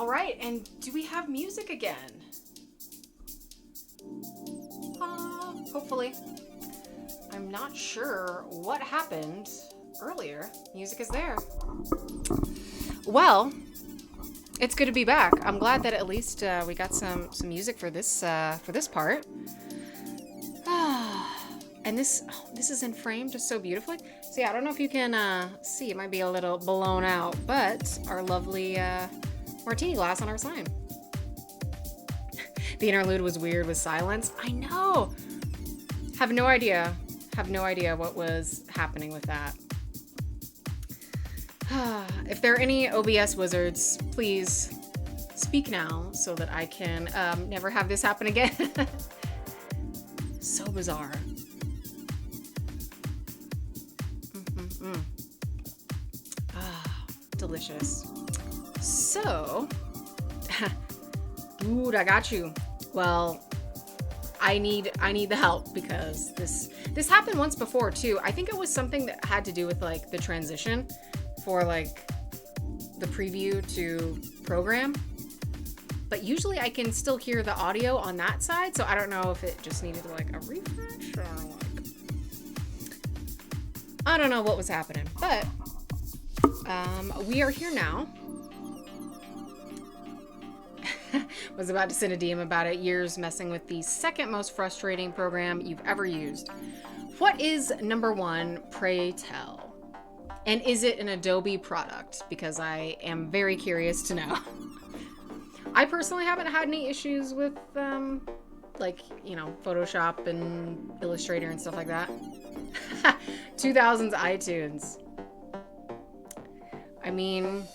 All right, and do we have music again? Hopefully. I'm not sure what happened earlier. Music is there. Well, it's good to be back. I'm glad that at least we got some music for this part. And this is in frame just so beautifully. So yeah, I don't know if you can see. It might be a little blown out, but our lovely martini glass on our sign. The interlude was weird with silence. I know. Have no idea what was happening with that. If there are any OBS wizards, please speak now so that I can never have this happen again. So bizarre. Delicious. So, dude, I got you. Well, I need the help because this happened once before too. I think it was something that had to do with like the transition for like the preview to program. But usually I can still hear the audio on that side, so I don't know if it just needed like a refresh or like I don't know what was happening. But we are here now. Was about to send a DM about it. Years messing with the second most frustrating program you've ever used. What is number one, pray tell? And is it an Adobe product? Because I am very curious to know. I personally haven't had any issues with, like, you know, Photoshop and Illustrator and stuff like that. 2000s iTunes. I mean,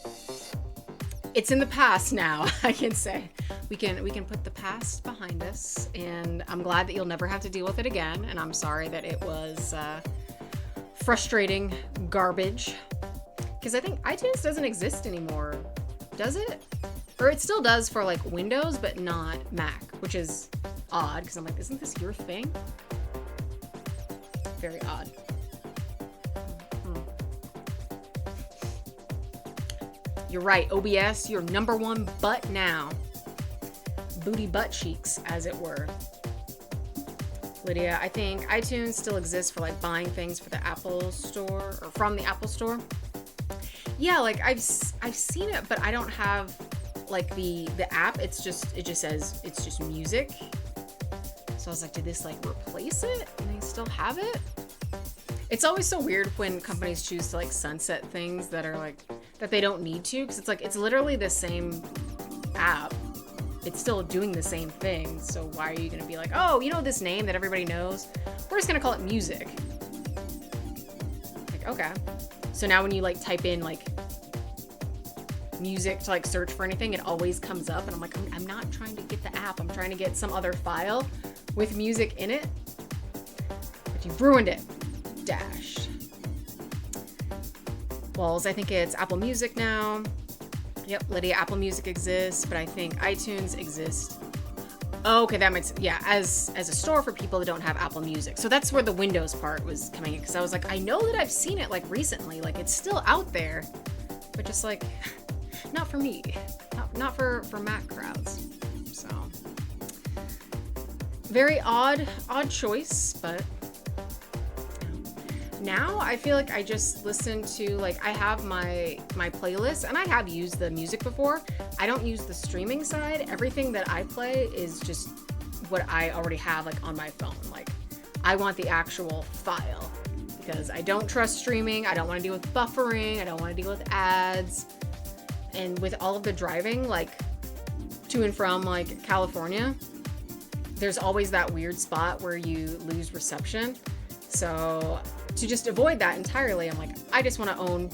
it's in the past now, I can say. We can put the past behind us, and I'm glad that you'll never have to deal with it again, and I'm sorry that it was frustrating garbage. Because I think iTunes doesn't exist anymore, does it? Or it still does for like Windows, but not Mac, which is odd, because I'm like, isn't this your thing? Very odd. You're right, OBS, your number one butt now. Booty butt cheeks, as it were. Lydia, I think iTunes still exists for like buying things for the Apple Store, or from the Apple Store. Yeah, like I've seen it, but I don't have like the app. It just says it's just music. So I was like, did this like replace it? And they still have it? It's always so weird when companies choose to like sunset things that are like that they don't need to, because it's like it's literally the same app. It's still doing the same thing. So why are you gonna be like, oh, you know this name that everybody knows? We're just gonna call it music. Like, okay. So now when you like type in like music to like search for anything, it always comes up, and I'm like, I'm not trying to get the app. I'm trying to get some other file with music in it. But you've ruined it. Dash. Walls, I think it's Apple Music now. Yep, Lydia, Apple Music exists, but I think iTunes exists. Oh, okay, that makes, yeah, as a store for people that don't have Apple Music. So that's where the Windows part was coming in, because I was like, I know that I've seen it like recently, like it's still out there, but just like, not for me, not for Mac crowds. So very odd choice, but now I feel like I just listen to, like, I have my playlist, and I have used the music before. I don't use the streaming side. Everything that I play is just what I already have, like, on my phone. Like, I want the actual file, because I don't trust streaming. I don't want to deal with buffering. I don't want to deal with ads. And with all of the driving, like, to and from, like, California, there's always that weird spot where you lose reception. So to just avoid that entirely, I'm like, I just want to own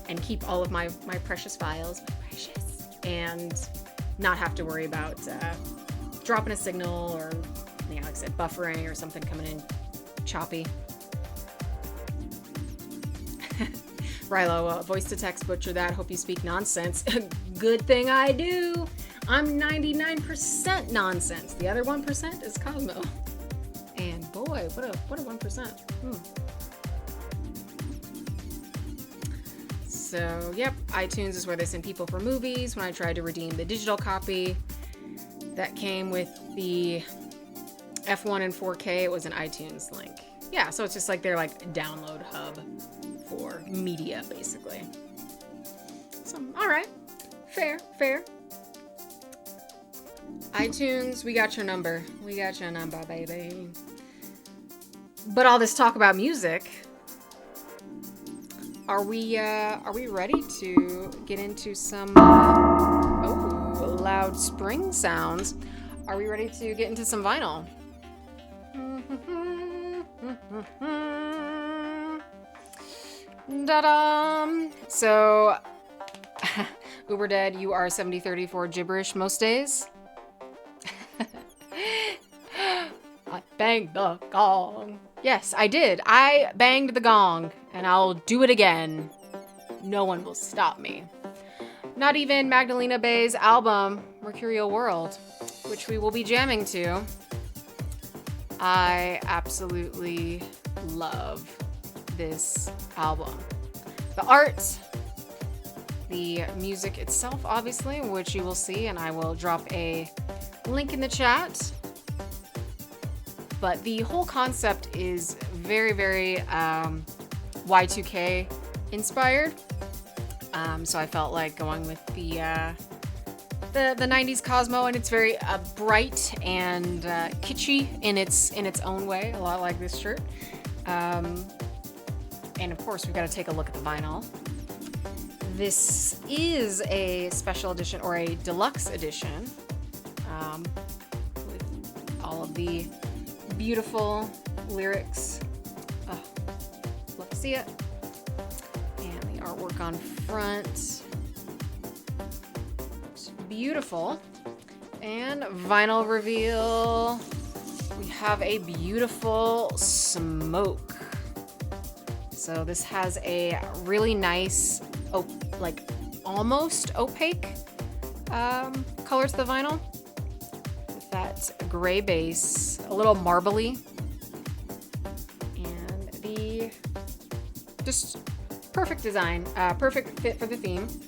and keep all of my precious files, and not have to worry about dropping a signal, or, you know, like I said, buffering or something coming in choppy. Rilo, voice to text, butcher that. Hope you speak nonsense. Good thing I do. I'm 99% nonsense. The other 1% is Cosmo. And boy, what a 1%. So, yep, iTunes is where they send people for movies. When I tried to redeem the digital copy that came with the F1 and 4K, it was an iTunes link. Yeah, so it's just like their like download hub for media, basically. So, all right. Fair. iTunes, we got your number. We got your number, baby. But all this talk about music, are we ready to get into some loud spring sounds? Are we ready to get into some vinyl? Da-da! So, Uber Dead, you are 70-30 for gibberish most days. I banged the gong. Yes, I did. I banged the gong, and I'll do it again. No one will stop me. Not even Magdalena Bay's album, Mercurial World, which we will be jamming to. I absolutely love this album. The art, the music itself, obviously, which you will see, and I will drop a link in the chat. But the whole concept is very, very Y2K inspired. So I felt like going with the 90s Cosmo, and it's very bright and kitschy in its own way, a lot like this shirt. And of course, we've got to take a look at the vinyl. This is a special edition or a deluxe edition with all of the beautiful lyrics. Oh, love to see it. And the artwork on front. It's beautiful. And vinyl reveal. We have a beautiful smoke. So this has a really nice, like almost opaque color to the vinyl. With that gray base, a little marbly. And the just perfect design, perfect fit for the theme. So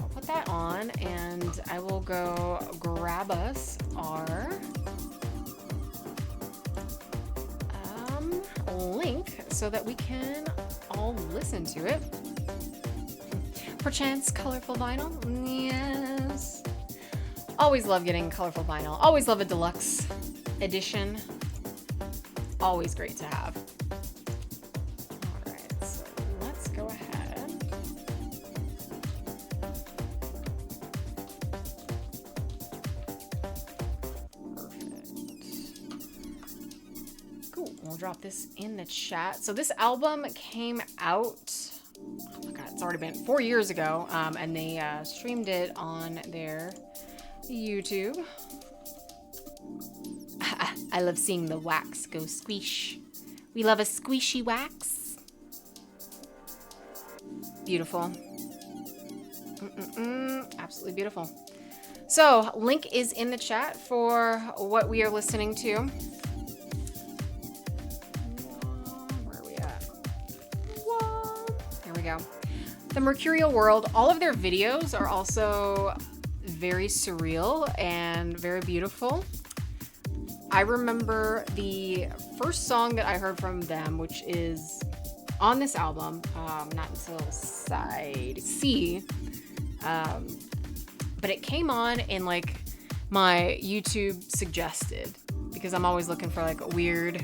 I'll put that on and I will go grab us our link so that we can all listen to it. Perchance colorful vinyl? Yes. Always love getting colorful vinyl. Always love a deluxe edition. Always great to have. Alright, so let's go ahead. Cool. We'll drop this in the chat. So this album came out, oh my god, it's already been 4 years ago, and they streamed it on their YouTube. I love seeing the wax go squish. We love a squishy wax. Beautiful. Absolutely beautiful. So, link is in the chat for what we are listening to. Where are we at? There we go. The Mercurial World, all of their videos are also very surreal and very beautiful. I remember the first song that I heard from them, which is on this album, not until side C, but it came on in like my YouTube suggested, because I'm always looking for like weird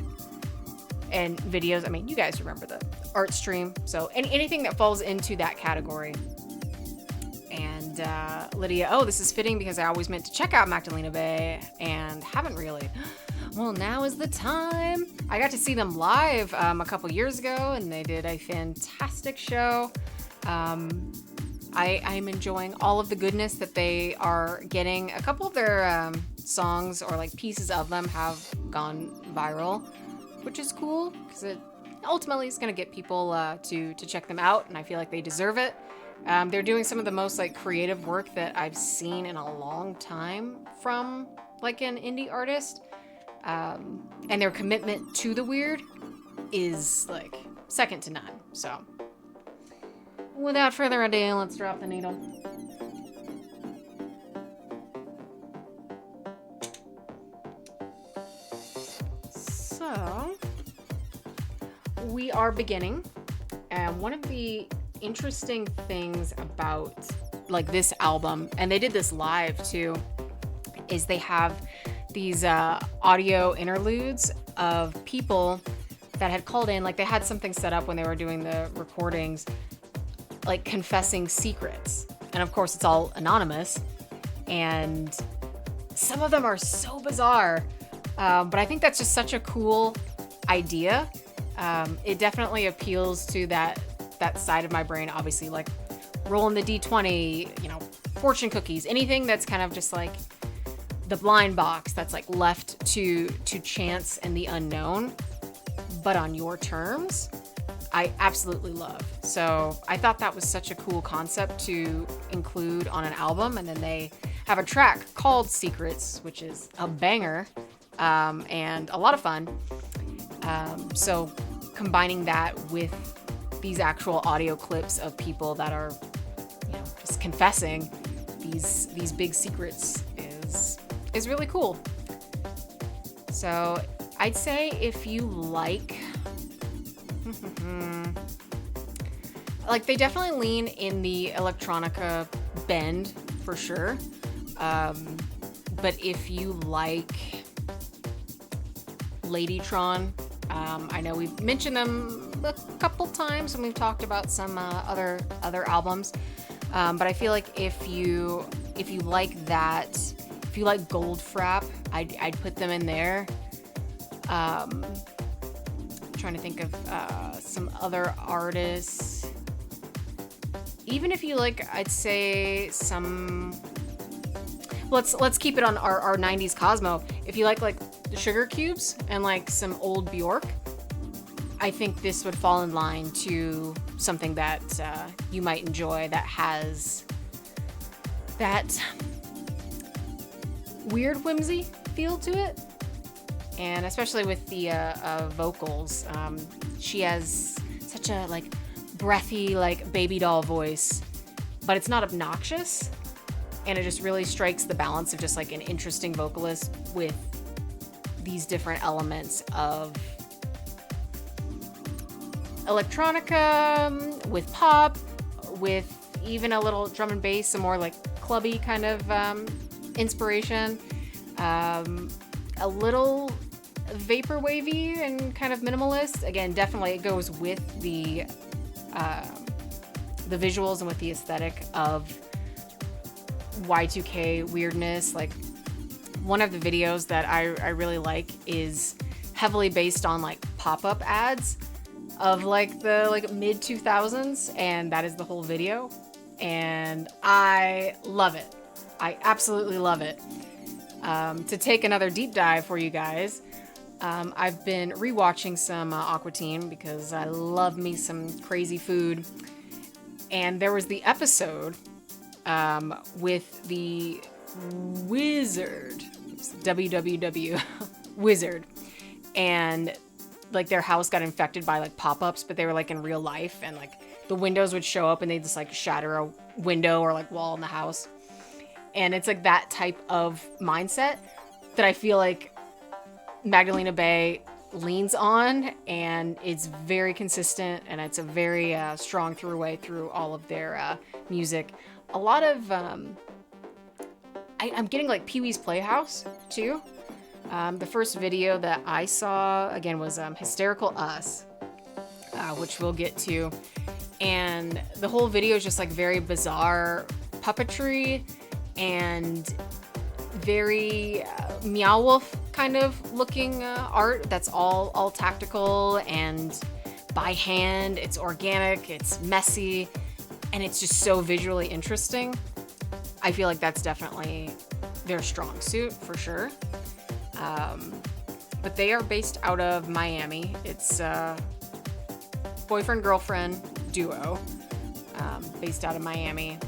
and videos. I mean, you guys remember the art stream, so anything that falls into that category. And Lydia, oh, this is fitting because I always meant to check out Magdalena Bay and haven't really. Well, now is the time. I got to see them live a couple years ago, and they did a fantastic show. I'm enjoying all of the goodness that they are getting. A couple of their songs or like pieces of them have gone viral, which is cool because it ultimately is going to get people to check them out, and I feel like they deserve it. They're doing some of the most like creative work that I've seen in a long time from like an indie artist. And their commitment to the weird is like second to none. So without further ado, let's drop the needle. So, we are beginning, and one of the interesting things about like this album, and they did this live too, is they have these audio interludes of people that had called in, like they had something set up when they were doing the recordings, like confessing secrets. And of course it's all anonymous, and some of them are so bizarre, but I think that's just such a cool idea. It definitely appeals to that side of my brain, obviously, like rolling the D20, you know, fortune cookies, anything that's kind of just like the blind box that's like left to chance and the unknown, but on your terms, I absolutely love. So I thought that was such a cool concept to include on an album. And then they have a track called Secrets, which is a banger, and a lot of fun. So combining that with these actual audio clips of people that are, you know, just confessing these big secrets is really cool. So I'd say if you like they definitely lean in the electronica bend for sure. But if you like Ladytron, I know we've mentioned them a couple times when we've talked about some other albums. But I feel like if you like that, if you like Goldfrapp, I'd put them in there. Trying to think of some other artists. Even if you like, I'd say some. Let's keep it on our 90s Cosmo. If you like the Sugar Cubes and like some old Bjork, I think this would fall in line to something that you might enjoy, that has that weird whimsy feel to it. And especially with the vocals, she has such a like breathy, like baby doll voice, but it's not obnoxious, and it just really strikes the balance of just like an interesting vocalist with these different elements of electronica, with pop, with even a little drum and bass, some more like clubby kind of inspiration, a little vaporwavy and kind of minimalist. Again, definitely it goes with the visuals and with the aesthetic of Y2K weirdness. Like one of the videos that I really like is heavily based on like pop-up ads of like the mid 2000s, and that is the whole video, and I love it. I absolutely love it. To take another deep dive for you guys, I've been rewatching some Aqua Teen because I love me some crazy food. And there was the episode with the Wizard, WWW Wizard, and like their house got infected by like pop-ups, but they were like in real life, and like the windows would show up and they'd just like shatter a window or like wall in the house. And it's like that type of mindset that I feel like Magdalena Bay leans on, and it's very consistent, and it's a very strong throughway through all of their music. A lot of I'm getting like Pee-wee's Playhouse too. The first video that I saw again was Hysterical Us, which we'll get to, and the whole video is just like very bizarre puppetry and very Meow Wolf kind of looking art that's all tactical and by hand. It's organic, it's messy, and it's just so visually interesting. I feel like that's definitely their strong suit for sure. But they are based out of Miami. It's a boyfriend-girlfriend duo based out of Miami.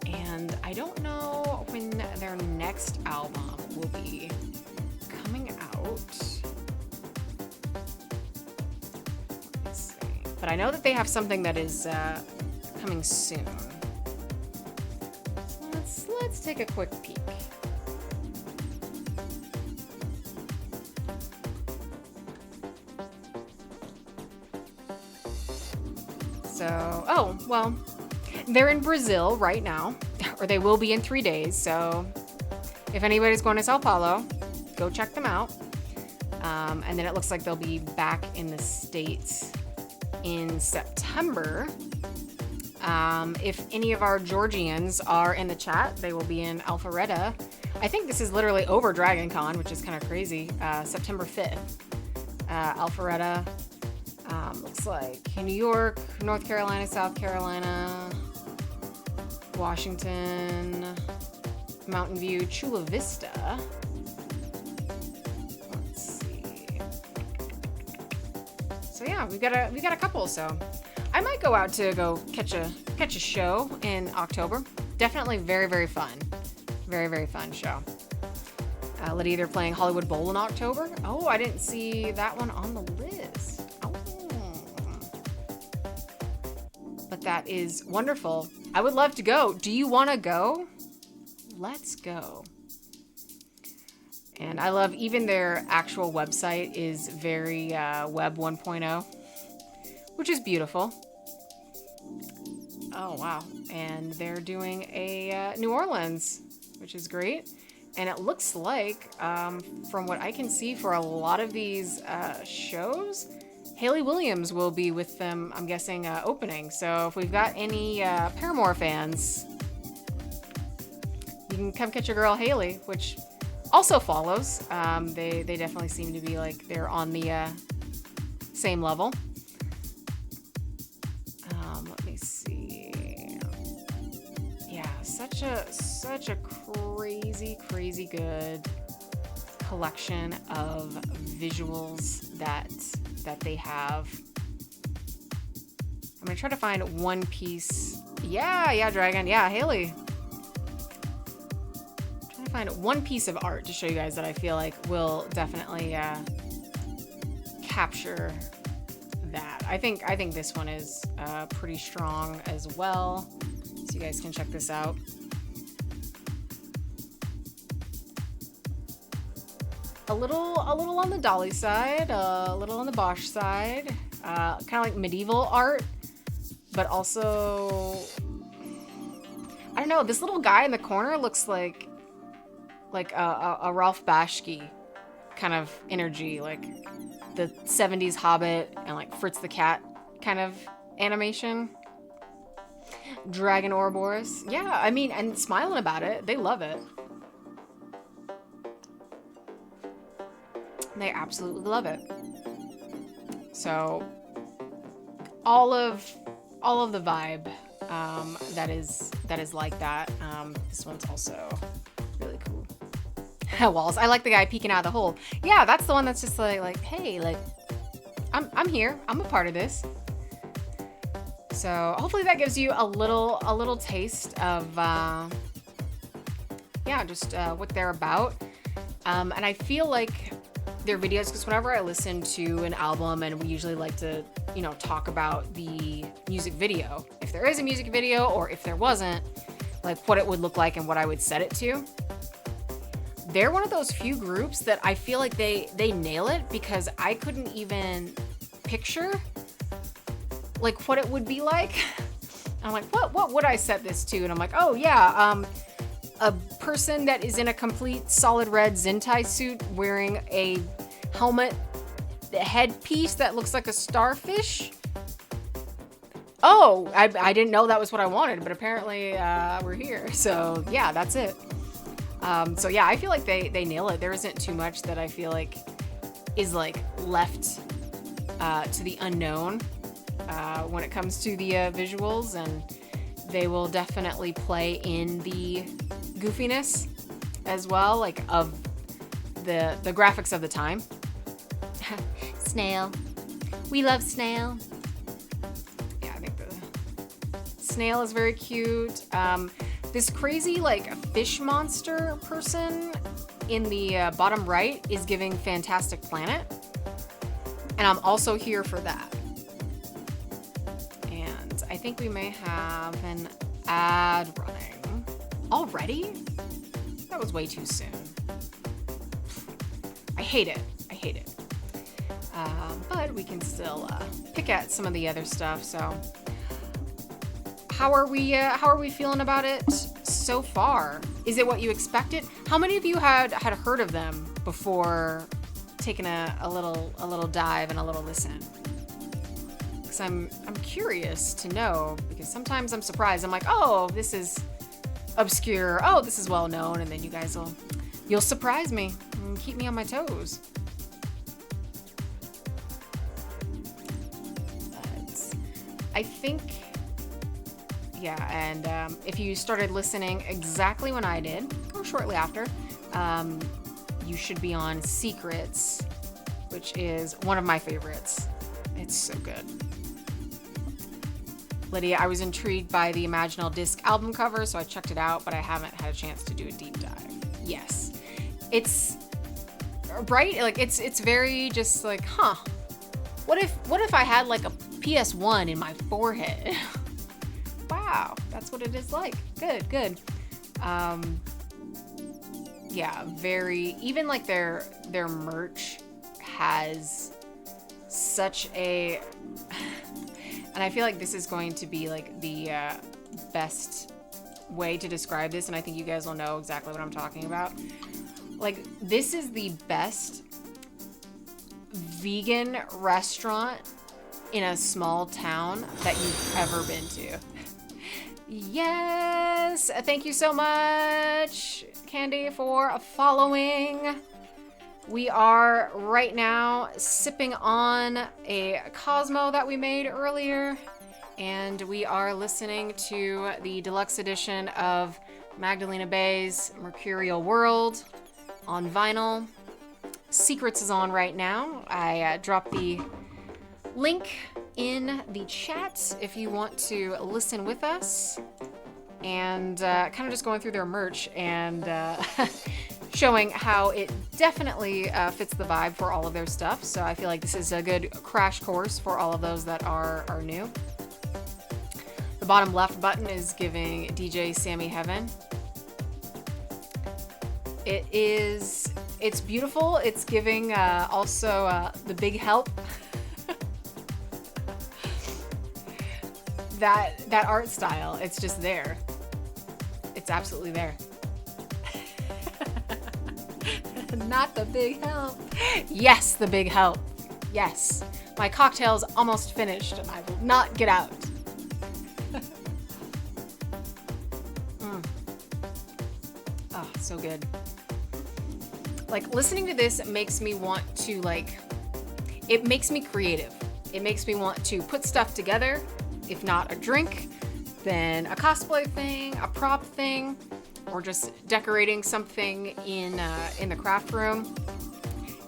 And I don't know when their next album will be coming out. Let's see. but I know that they have something that is coming soon. So let's take a quick peek. So, oh, well, they're in Brazil right now, or they will be in 3 days. So if anybody's going to Sao Paulo, go check them out. And then it looks like they'll be back in the States in September. If any of our Georgians are in the chat, they will be in Alpharetta. I think this is literally over Dragon Con, which is kind of crazy. September 5th. Alpharetta. Looks like New York, North Carolina, South Carolina, Washington, Mountain View, Chula Vista. Let's see. So yeah, we got a couple. So I might go out to go catch a show in October. Definitely very, very fun. Very, very fun show. Lydia, they're playing Hollywood Bowl in October. Oh, I didn't see that one on the list. Oh. But that is wonderful. I would love to go. Do you want to go? Let's go. And I love even their actual website is very Web 1.0, which is beautiful. Oh, wow. And they're doing a New Orleans, which is great. And it looks like, from what I can see for a lot of these shows, Hayley Williams will be with them, I'm guessing, opening. So if we've got any Paramore fans, you can come catch your girl Hayley, which also follows. They definitely seem to be like they're on the same level. Let me see. Yeah, such a crazy good collection of visuals that they have. I'm gonna try to find one piece. Yeah, Dragon. Yeah, Hayley. I'm trying to find one piece of art to show you guys that I feel like will definitely capture that. I think this one is pretty strong as well. So you guys can check this out. A little on the Dolly side, a little on the Bosch side, kind of like medieval art, but also, I don't know, this little guy in the corner looks like a Ralph Bashki kind of energy, like the 70s Hobbit and like Fritz the Cat kind of animation. Dragon Ouroboros. Yeah, I mean, and smiling about it. They love it. They absolutely love it. So all of the vibe that is like that. This one's also really cool. Walls. I like the guy peeking out of the hole. Yeah, that's the one that's just like, hey, like I'm here. I'm a part of this. So hopefully that gives you a little taste of just what they're about. And I feel like their videos, because whenever I listen to an album, and we usually like to, talk about the music video, if there is a music video or if there wasn't, like what it would look like and what I would set it to. They're one of those few groups that I feel like they nail it, because I couldn't even picture like what it would be like. I'm like, what would I set this to? And I'm like, oh yeah, a person that is in a complete solid red Zentai suit wearing a helmet headpiece that looks like a starfish. Oh, I didn't know that was what I wanted, but apparently we're here. So yeah, that's it. So yeah, I feel like they nail it. There isn't too much that I feel like is like left to the unknown when it comes to the visuals, and they will definitely play in the goofiness as well, like of the graphics of the time. Snail. We love Snail. Yeah, I think the Snail is very cute. This crazy like fish monster person in the bottom right is giving Fantastic Planet, and I'm also here for that. think we may have an ad running. Already? That was way too soon. I hate it. I hate it. But we can still pick at some of the other stuff. So, how are we feeling about it so far? Is it what you expected? How many of you had heard of them before taking a little dive and a little listen? Because I'm curious to know, because sometimes I'm surprised. I'm like, oh, this is obscure. Oh, this is well known, and then you guys you'll surprise me and keep me on my toes. But I think, yeah, and if you started listening exactly when I did, or shortly after, you should be on Secrets, which is one of my favorites. It's so good. Lydia, I was intrigued by the Imaginal Disc album cover, so I checked it out, but I haven't had a chance to do a deep dive. Yes. It's right, like it's very just like, huh. What if I had like a PS1 in my forehead? Wow, that's what it is like. Good. Yeah, very, even like their merch has such a, and I feel like this is going to be like the best way to describe this, and I think you guys will know exactly what I'm talking about. Like, this is the best vegan restaurant in a small town that you've ever been to. Yes! Thank you so much, Candy, for following. We are right now sipping on a Cosmo that we made earlier, and we are listening to the deluxe edition of Magdalena Bay's Mercurial World on vinyl. Secrets is on right now. I dropped the link in the chat if you want to listen with us, and kind of just going through their merch and showing how it definitely fits the vibe for all of their stuff. So I feel like this is a good crash course for all of those that are new. The bottom left button is giving DJ Sammy Heaven. It's beautiful. It's giving also the big help. that art style, it's just there. It's absolutely there. Not the big help. Yes, the big help. Yes. My cocktail's almost finished and I will not get out. Oh, so good. Like, listening to this makes me want to, like, it makes me creative. It makes me want to put stuff together. If not a drink, then a cosplay thing, a prop thing, or just decorating something in the craft room.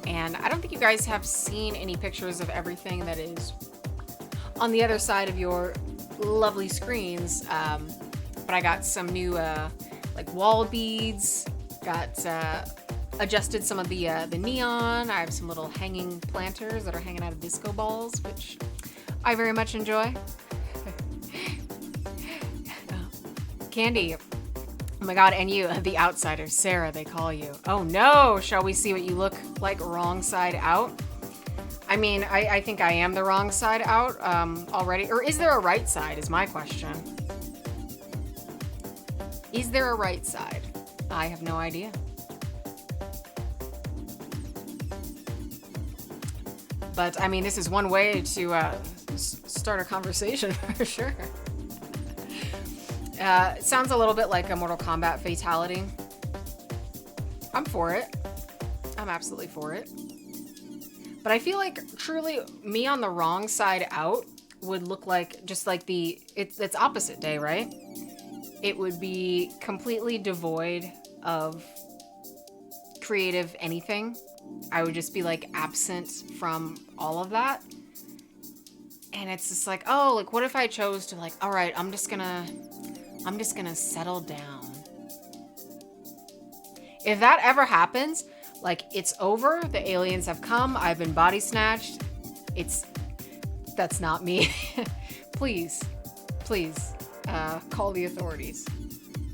And I don't think you guys have seen any pictures of everything that is on the other side of your lovely screens. But I got some new like wall beads, got adjusted some of the neon. I have some little hanging planters that are hanging out of disco balls, which I very much enjoy. Candy. Oh my god, and you, the outsider, Sarah, they call you. Oh no, shall we see what you look like wrong side out? I mean, I think I am the wrong side out already. Or is there a right side, is my question. Is there a right side? I have no idea. But, I mean, this is one way to start a conversation for sure. It sounds a little bit like a Mortal Kombat fatality. I'm for it. I'm absolutely for it. But I feel like truly me on the wrong side out would look like just like it's opposite day, right? It would be completely devoid of creative anything. I would just be like absent from all of that. And it's just like, oh, like what if I chose to like, all right, I'm just gonna settle down. If that ever happens, like it's over, the aliens have come, I've been body snatched. That's not me. Please please call the authorities.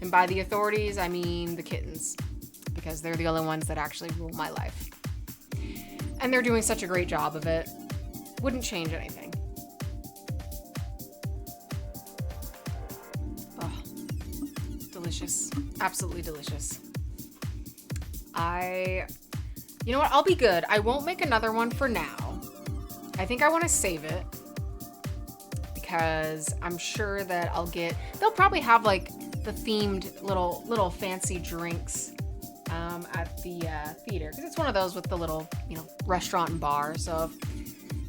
And by the authorities, I mean the kittens, because they're the only ones that actually rule my life. And they're doing such a great job of it. Wouldn't change anything. Oh, delicious. Absolutely delicious. You know what? I'll be good. I won't make another one for now. I think I want to save it because I'm sure that they'll probably have like the themed little fancy drinks at the theater, because it's one of those with the little, restaurant and bar. So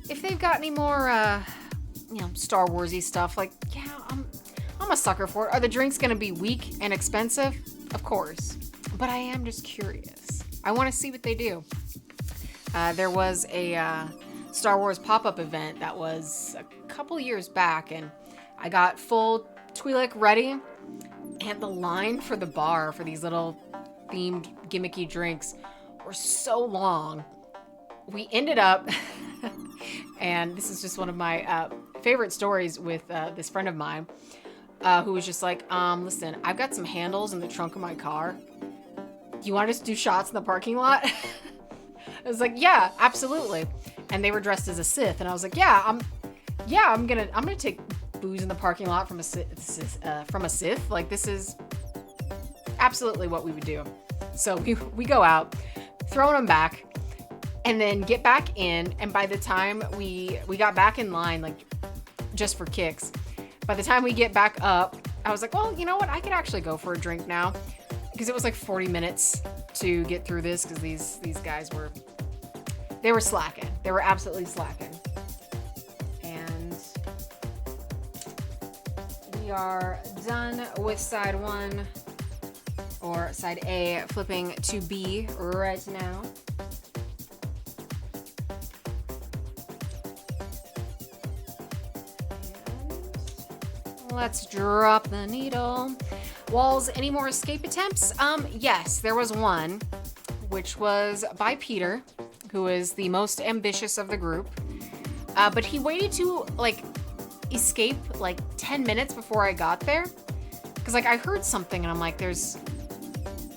if they've got any more, Star Warsy stuff, like, yeah, I'm a sucker for it. Are the drinks going to be weak and expensive? Of course. But I am just curious. I want to see what they do. There was a Star Wars pop-up event that was a couple years back, and I got full Twi'lek ready, and the line for the bar for these little themed gimmicky drinks were so long. We ended up, and this is just one of my favorite stories with this friend of mine, who was just like, listen, I've got some handles in the trunk of my car. Do you want us to do shots in the parking lot? I was like, yeah, absolutely. And they were dressed as a Sith, and I was like, I'm gonna take booze in the parking lot from a Sith. Like, this is absolutely what we would do. So we go out, throwing them back, and then get back in. And by the time we got back in line, like, just for kicks, by the time we get back up, I was like, well, you know what? I could actually go for a drink now, because it was like 40 minutes to get through this, because these guys were slacking. They were absolutely slacking. And we are done with side 1, or side A, flipping to B right now. And let's drop the needle. Walls, any more escape attempts? Yes, there was one, which was by Peter, who is the most ambitious of the group. But he waited to, escape, 10 minutes before I got there. Because, I heard something, and I'm like, there's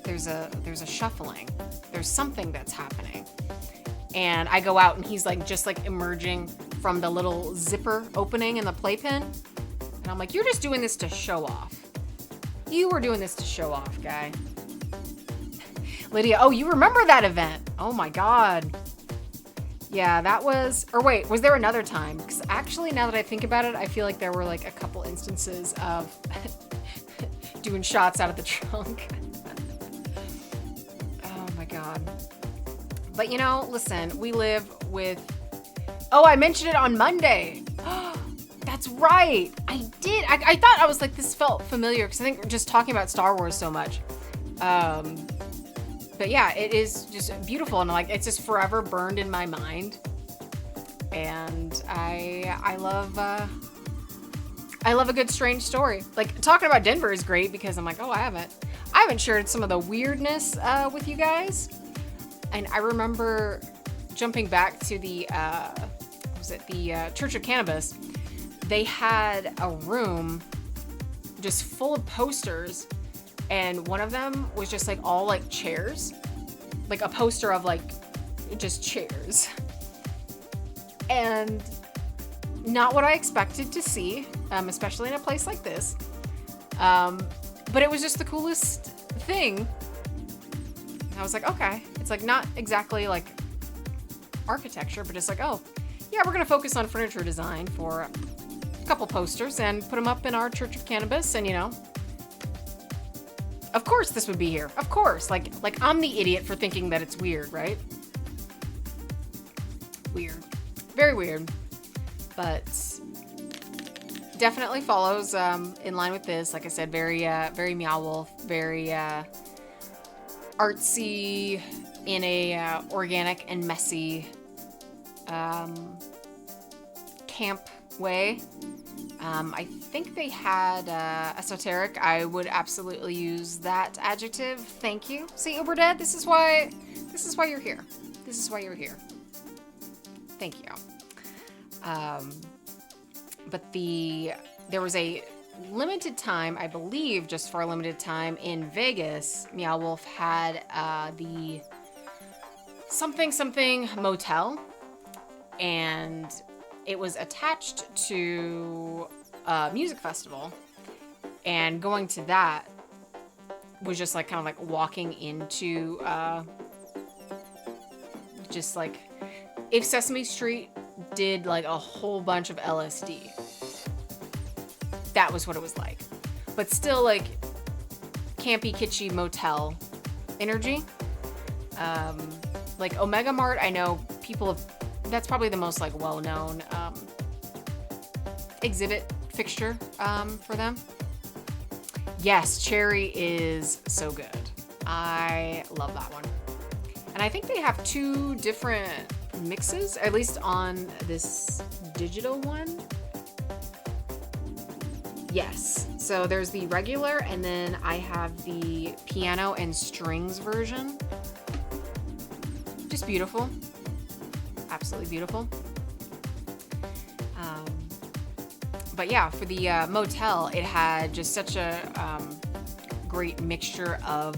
a shuffling. There's something that's happening. And I go out, and he's, just emerging from the little zipper opening in the playpen. And I'm like, you're just doing this to show off. You were doing this to show off, guy. Lydia, oh, you remember that event? Oh my God. Yeah, that was, or wait, was there another time? Because actually, now that I think about it, I feel like there were a couple instances of doing shots out of the trunk. Oh my God. But listen, we live with, oh, I mentioned it on Monday. That's right. I did. I thought, I was like, this felt familiar, because I think we're just talking about Star Wars so much. But yeah, it is just beautiful, and it's just forever burned in my mind. And I love a good strange story. Talking about Denver is great, because I'm like, oh, I haven't shared some of the weirdness with you guys. And I remember jumping back to the Church of Cannabis. They had a room just full of posters, and one of them was just all chairs, a poster of just chairs, and not what I expected to see, especially in a place like this, but it was just the coolest thing. I was like, okay, it's not exactly architecture, but it's oh yeah, we're gonna focus on furniture design for a couple posters and put them up in our Church of Cannabis, and of course this would be here. Of course. I'm the idiot for thinking that it's weird, right? Weird. Very weird. But definitely follows in line with this. Like I said, very Meow Wolf, very artsy in a organic and messy camp way. I think they had esoteric. I would absolutely use that adjective. Thank you. See, Uber Dad, this is why you're here. This is why you're here. Thank you. But there was a limited time, I believe just for a limited time in Vegas, Meow Wolf had the something motel, and it was attached to a music festival, and going to that was just like kind of like walking into just like if Sesame Street did like a whole bunch of LSD. That was what it was like. But still like campy, kitschy motel energy. Like Omega Mart, I know people have, that's probably the most like well-known exhibit fixture for them. Yes, Cherry is so good. I love that one. And I think they have 2 different mixes, at least on this digital one. Yes, so there's the regular, and then I have the piano and strings version. Just beautiful. Absolutely beautiful. But yeah, for the motel, it had just such a great mixture of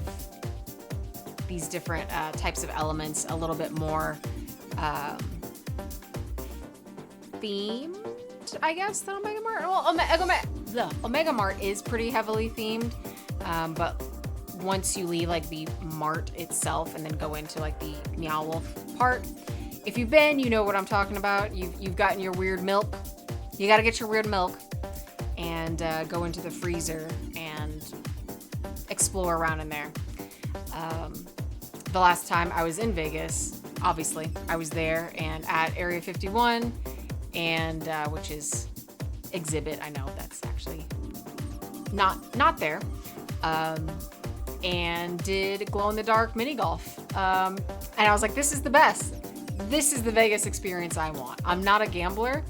these different types of elements, a little bit more themed, I guess, than Omega Mart. Well, Omega Mart is pretty heavily themed, but once you leave like the mart itself and then go into like the Meow Wolf part, if you've been, you know what I'm talking about. You've gotten your weird milk. You got to get your weird milk and go into the freezer and explore around in there. The last time I was in Vegas, obviously, I was there and at Area 51, and which is exhibit. I know that's actually not there. And did glow in the dark mini golf. And I was like, this is the best. This is the Vegas experience I want. I'm not a gambler.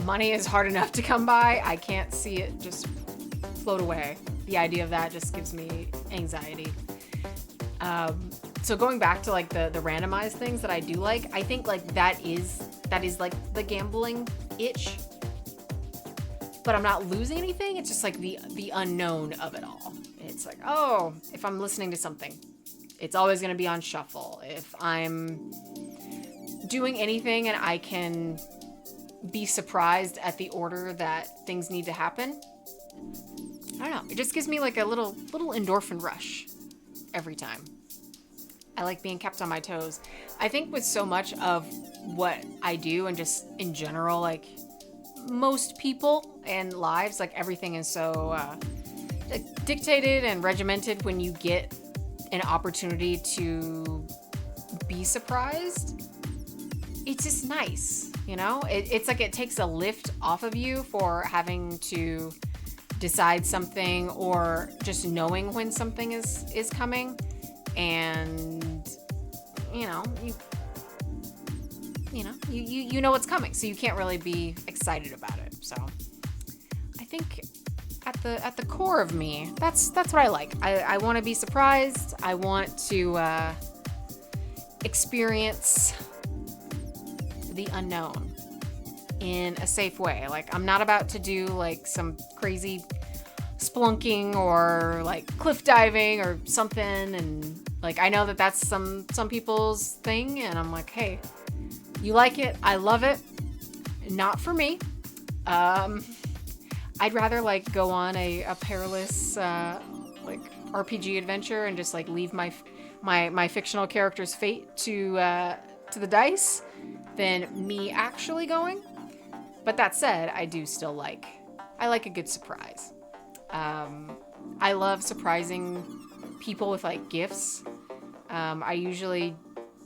Money is hard enough to come by. I can't see it just float away. The idea of that just gives me anxiety. So going back to like the randomized things that I do like, I think like that is like the gambling itch. But I'm not losing anything. It's just like the unknown of it all. It's like, oh, if I'm listening to something, it's always going to be on shuffle. If I'm doing anything and I can be surprised at the order that things need to happen, I don't know. It just gives me like a little endorphin rush every time. I like being kept on my toes. I think with so much of what I do and just in general, like most people and lives, like everything is so dictated and regimented. When you get an opportunity to be surprised, it's just nice, you know? It's like it takes a lift off of you for having to decide something or just knowing when something is coming. And, you know what's coming, so you can't really be excited about it. So I think at the core of me, that's what I like. I want to be surprised. I want to experience the unknown in a safe way. Like, I'm not about to do like some crazy splunking or like cliff diving or something, and like I know that that's some people's thing, and I'm like, hey, you like it, I love it. Not for me. I'd rather like go on a perilous like RPG adventure and just like leave my fictional character's fate to the dice than me actually going. But that said, I do still like a good surprise. I love surprising people with like gifts. I usually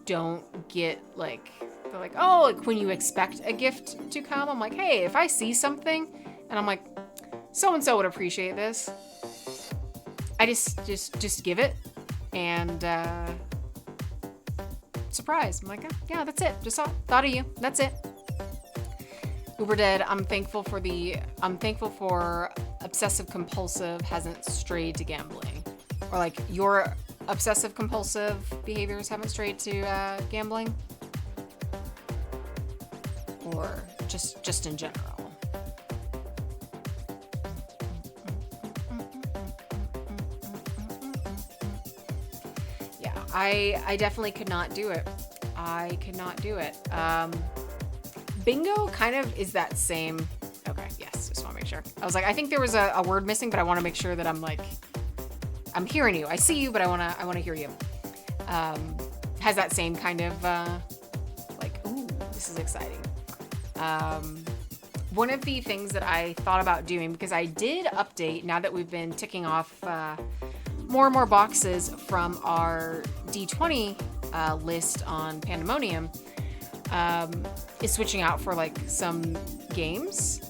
don't get like, they're like, oh, like when you expect a gift to come, I'm like, hey, if I see something and I'm like, so-and-so would appreciate this, I just give it and surprise. I'm like, yeah, that's it. Just thought of you. That's it. Uber Dead, I'm thankful for obsessive compulsive hasn't strayed to gambling, or like your obsessive compulsive behaviors haven't strayed to gambling, or just in general. I definitely could not do it. I could not do it. Bingo kind of is that same. Okay, yes, just want to make sure. I was like, I think there was a word missing, but I want to make sure that I'm hearing you. I see you, but I want to hear you. Has that same kind of like, ooh, this is exciting. One of the things that I thought about doing, because I did update now that we've been ticking off more and more boxes from our D20 list on Pandemonium, is switching out for like some games.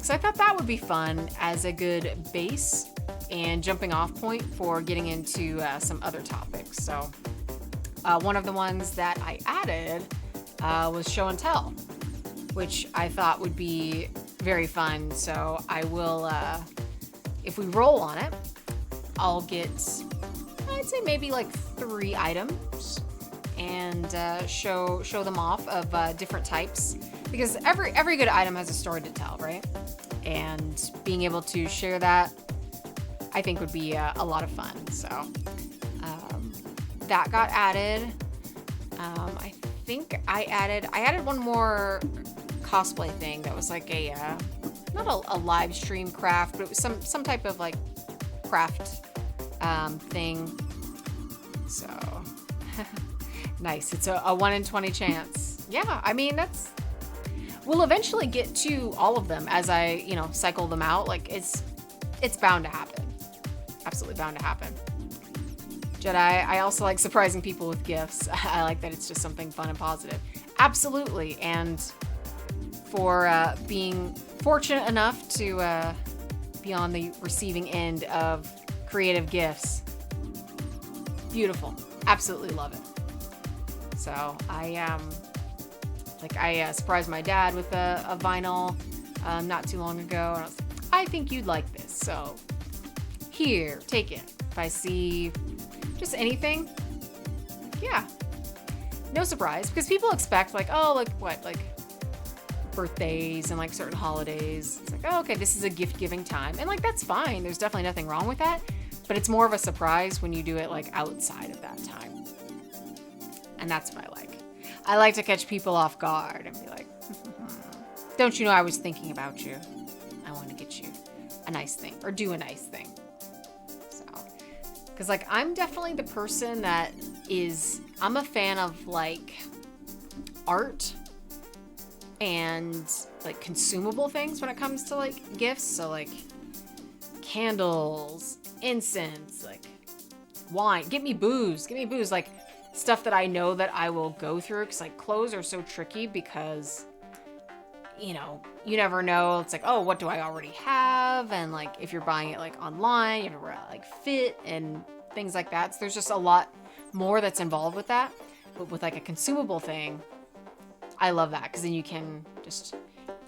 So I thought that would be fun as a good base and jumping off point for getting into some other topics. So one of the ones that I added was show and tell, which I thought would be very fun. So I will, if we roll on it, I'll get, I'd say maybe like 3 items and show them off of different types, because every good item has a story to tell, right? And being able to share that, I think would be a lot of fun. So that got added. I think I added one more cosplay thing that was like a not a live stream craft, but it was some type of like craft thing. So nice. It's a 1 in 20 chance. Yeah, I mean we'll eventually get to all of them as I cycle them out. Like it's bound to happen. Absolutely bound to happen. Jedi, I also like surprising people with gifts. I like that it's just something fun and positive. Absolutely. And for being fortunate enough to be on the receiving end of creative gifts. Beautiful. Absolutely love it. So I surprised my dad with a vinyl not too long ago. And I think you'd like this. So here, take it. If I see just anything, yeah, no surprise, because people expect like, oh, like what, like birthdays and like certain holidays. It's like, oh, okay, this is a gift giving time, and like that's fine. There's definitely nothing wrong with that, but it's more of a surprise when you do it like outside of that time, and that's what I like. I like to catch people off guard and be like, don't you know I was thinking about you? I want to get you a nice thing or do a nice thing. Because, like, I'm definitely the person that I'm a fan of, like, art and, like, consumable things when it comes to, like, gifts. So, like, candles, incense, like, wine. Get me booze. Like, stuff that I know that I will go through. Because, like, clothes are so tricky because, you never know. It's like, oh, what do I already have? And like, if you're buying it like online, you have to like fit and things like that. So there's just a lot more that's involved with that. But with like a consumable thing, I love that because then you can just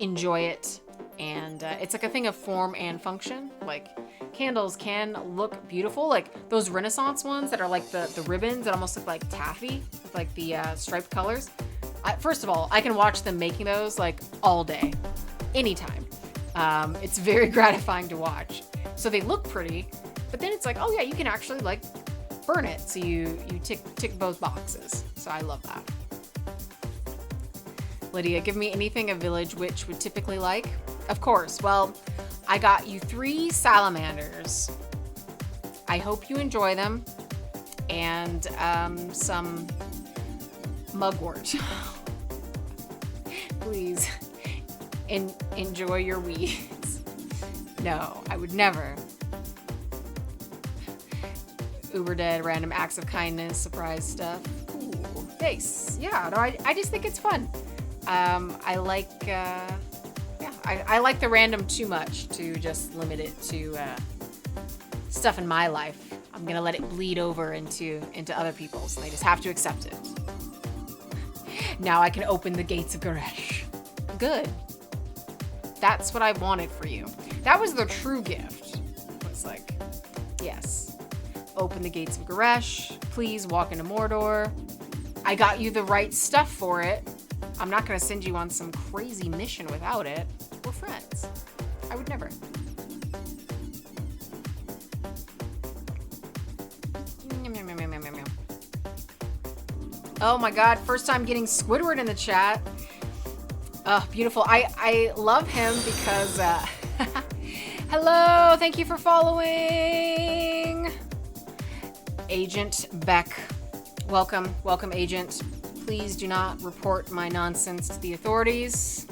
enjoy it. And it's like a thing of form and function. Like candles can look beautiful. Like those Renaissance ones that are like the ribbons that almost look like taffy with like the striped colors. First of all, I can watch them making those like all day, anytime. It's very gratifying to watch. So they look pretty, but then it's like, oh yeah, you can actually like burn it. So you tick both boxes. So I love that. Lydia, give me anything a village witch would typically like. Of course. Well, I got you 3 salamanders. I hope you enjoy them. And some mugwort. Please enjoy your weeds. No, I would never. Uber dead, random acts of kindness, surprise stuff. Ooh, nice. Yeah, no, I just think it's fun. I like I like the random too much to just limit it to stuff in my life. I'm gonna let it bleed over into other people's. They just have to accept it. Now I can open the gates of Garesh. Good. That's what I wanted for you. That was the true gift. It was like, yes. Open the gates of Garesh. Please walk into Mordor. I got you the right stuff for it. I'm not going to send you on some crazy mission without it. We're friends. I would never. Oh my God, first time getting Squidward in the chat. Oh, beautiful. I love him because, hello, thank you for following. Agent Beck. Welcome, welcome, Agent. Please do not report my nonsense to the authorities,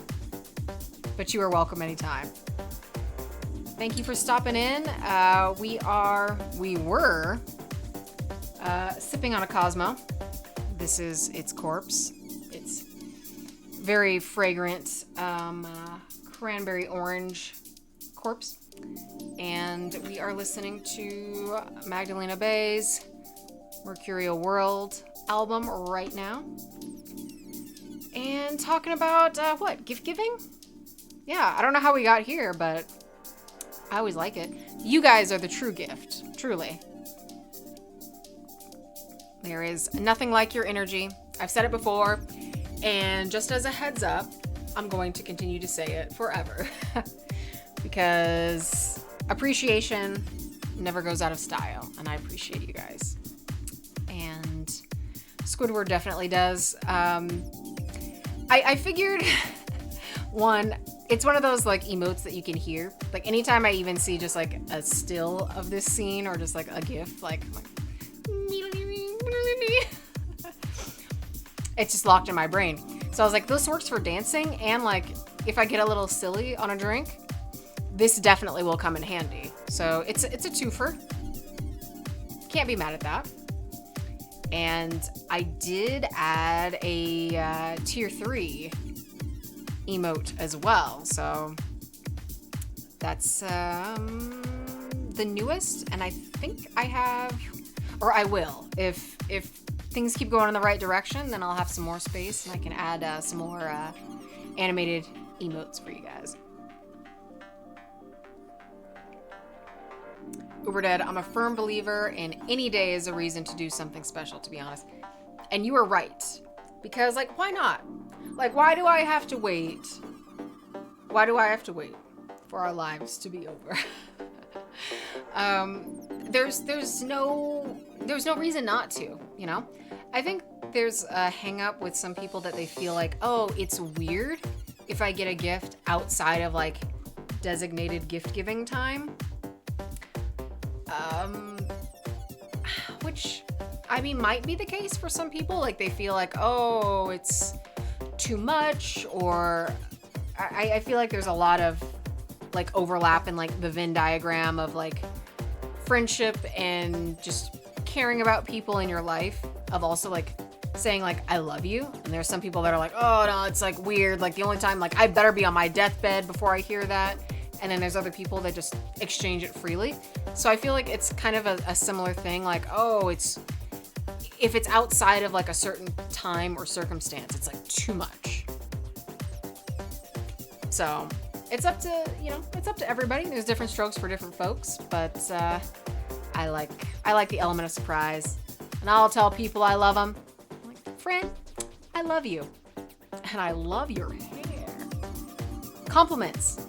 but you are welcome anytime. Thank you for stopping in. We were sipping on a Cosmo. This is its corpse. It's very fragrant, cranberry orange corpse. And we are listening to Magdalena Bay's Mercurial World album right now. And talking about, what, gift giving? Yeah, I don't know how we got here, but I always like it. You guys are the true gift, truly. There is nothing like your energy. I've said it before, and just as a heads up, I'm going to continue to say it forever. Because appreciation never goes out of style, and I appreciate you guys. And Squidward definitely does. I figured, one, it's one of those like emotes that you can hear. Like anytime I even see just like a still of this scene or just like a gif, like it's just locked in my brain. So I was like, this works for dancing, and like if I get a little silly on a drink, this definitely will come in handy. So it's a twofer. Can't be mad at that. And I did add a tier 3 emote as well. So that's the newest, and I think I have, or I will, if things keep going in the right direction, then I'll have some more space and I can add some more animated emotes for you guys. Uberdead, I'm a firm believer in any day is a reason to do something special, to be honest. And you are right. Because, like, why not? Like, why do I have to wait? Why do I have to wait for our lives to be over? There's no reason not to, you know? I think there's a hang up with some people that they feel like, oh, it's weird if I get a gift outside of like designated gift giving time. Which, I mean, might be the case for some people. Like they feel like, oh, it's too much, or I feel like there's a lot of like overlap in like the Venn diagram of like friendship and just caring about people in your life, of also like saying like I love you. And there's some people that are like, oh no, it's like weird, like the only time, like I better be on my deathbed before I hear that. And then there's other people that just exchange it freely. So I feel like it's kind of a similar thing, like, oh, it's, if it's outside of like a certain time or circumstance, it's like too much. So it's up to, you know, it's up to everybody. There's different strokes for different folks, but I like the element of surprise. And I'll tell people I love them. I'm like, friend, I love you. And I love your hair. Compliments.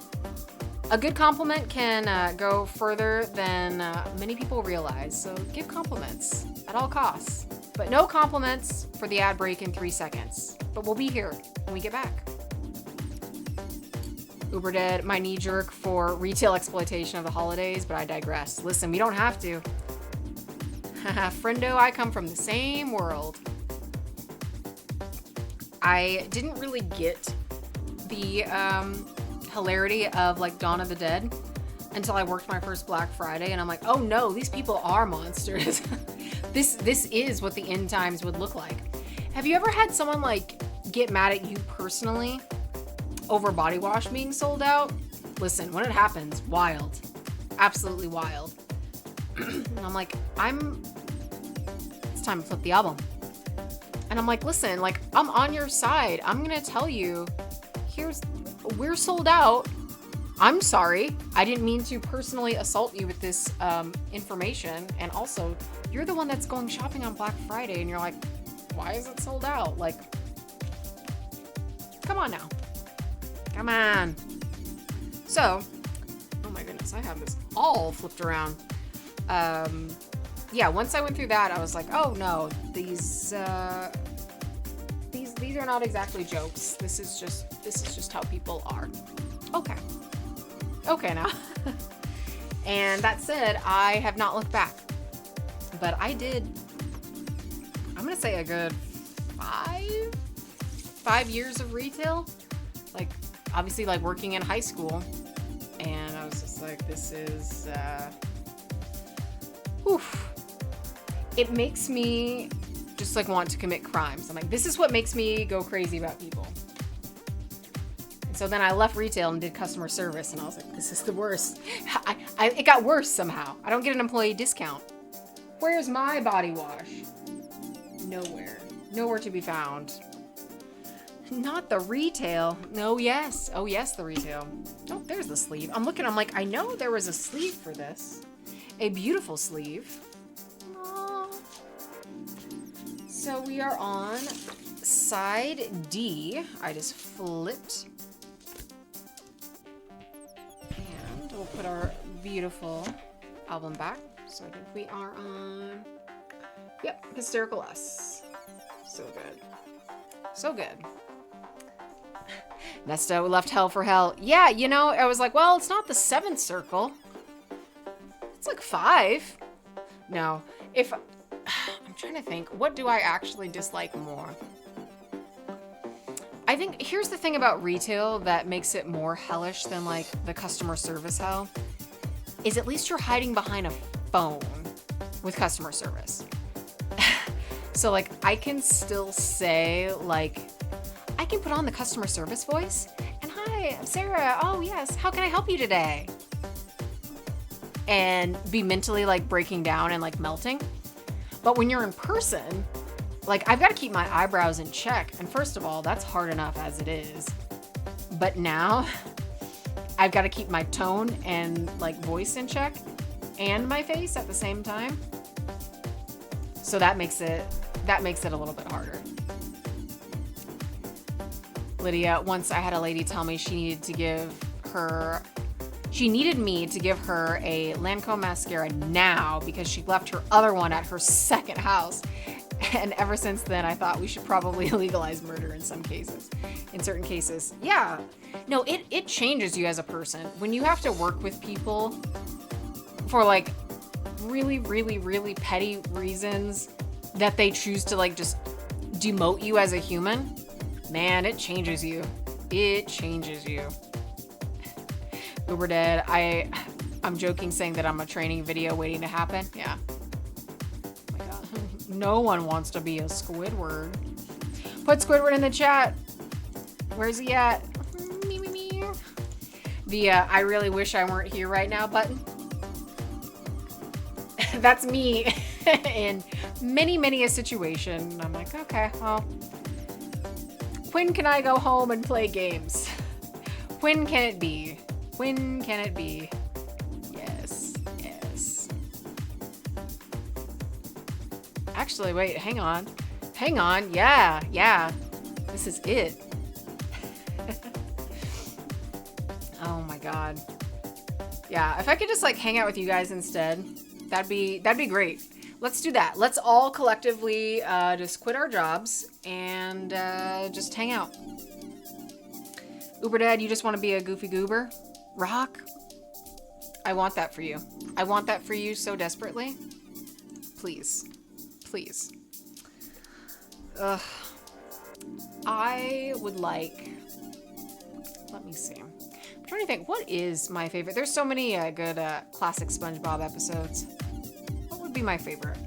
A good compliment can go further than many people realize. So give compliments at all costs. But no compliments for the ad break in 3 seconds. But we'll be here when we get back. Uberdead, my knee jerk for retail exploitation of the holidays, but I digress. Listen, we don't have to. Friendo, I come from the same world. I didn't really get the hilarity of like Dawn of the Dead until I worked my first Black Friday, and I'm like, oh no, these people are monsters. This is what the end times would look like. Have you ever had someone like get mad at you personally over body wash being sold out? Listen, when it happens, wild. Absolutely wild. And I'm like, it's time to flip the album. And I'm like, listen, like, I'm on your side. I'm gonna tell you, we're sold out. I'm sorry. I didn't mean to personally assault you with this information. And also, you're the one that's going shopping on Black Friday, and you're like, why is it sold out? Like, come on now. Come on. So, oh my goodness, I have this all flipped around. Yeah, once I went through that, I was like, oh no, these these are not exactly jokes. This is just how people are. Okay now. And that said, I have not looked back, but I did, I'm gonna say a good 5 years of retail. Like, obviously, like working in high school, and I was just like, this is it makes me just like want to commit crimes. I'm like, this is what makes me go crazy about people. And so then I left retail and did customer service, and I was like, this is the worst. It got worse somehow. I don't get an employee discount. Where's my body wash? Nowhere to be found. Not the retail. No, yes. Oh, yes, the retail. Oh, there's the sleeve. I'm looking, I'm like, I know there was a sleeve for this. A beautiful sleeve. Aww. So we are on side D. I just flipped. And we'll put our beautiful album back. So I think we are on, yep, Hysterical S. So good. So good. Nesto left Hell for Hell. Yeah, you know, I was like, well, it's not the 7th circle. It's like 5. No, I'm trying to think, what do I actually dislike more? I think here's the thing about retail that makes it more hellish than like the customer service hell, is at least you're hiding behind a phone with customer service. So like I can still say, like, I can put on the customer service voice and, hi, I'm Sarah. Oh yes, how can I help you today? And be mentally like breaking down and like melting. But when you're in person, like I've got to keep my eyebrows in check. And first of all, that's hard enough as it is. But now I've got to keep my tone and like voice in check and my face at the same time. So that makes it a little bit harder. Lydia, once I had a lady tell me she needed me to give her a Lancome mascara now because she left her other one at her second house. And ever since then, I thought we should probably legalize murder in some cases. In certain cases. Yeah. No, it changes you as a person. When you have to work with people for like really, really, really petty reasons that they choose to like just demote you as a human, man, it changes you. It changes you. Uber dead. I'm joking saying that I'm a training video waiting to happen. Yeah. Oh my God. No one wants to be a Squidward. Put Squidward in the chat. Where's he at? Me. The I really wish I weren't here right now button. That's me in many a situation. I'm like, okay, well, when can I go home and play games? When can it be? When can it be? Yes. Actually, wait, hang on. Yeah. This is it. Oh my God. Yeah, if I could just like hang out with you guys instead, that'd be great. Let's do that. Let's all collectively just quit our jobs and just hang out. Uber Dad, you just want to be a goofy goober? Rock? I want that for you. I want that for you so desperately. Please. Ugh. I would like... Let me see. I'm trying to think. What is my favorite? There's so many good classic SpongeBob episodes. What would be my favorite?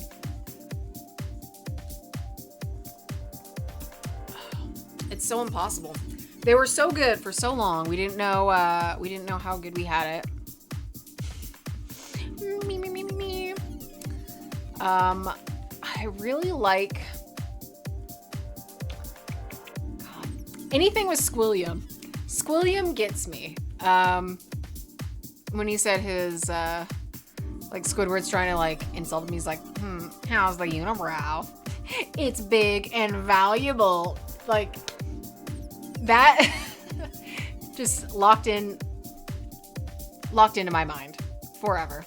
It's so impossible. They were so good for so long. We didn't know how good we had it. Me. I really like anything with Squilliam. Squilliam gets me. When he said his like Squidward's trying to like insult him, he's like, how's the unibrow? It's big and valuable. Like that just locked into my mind forever.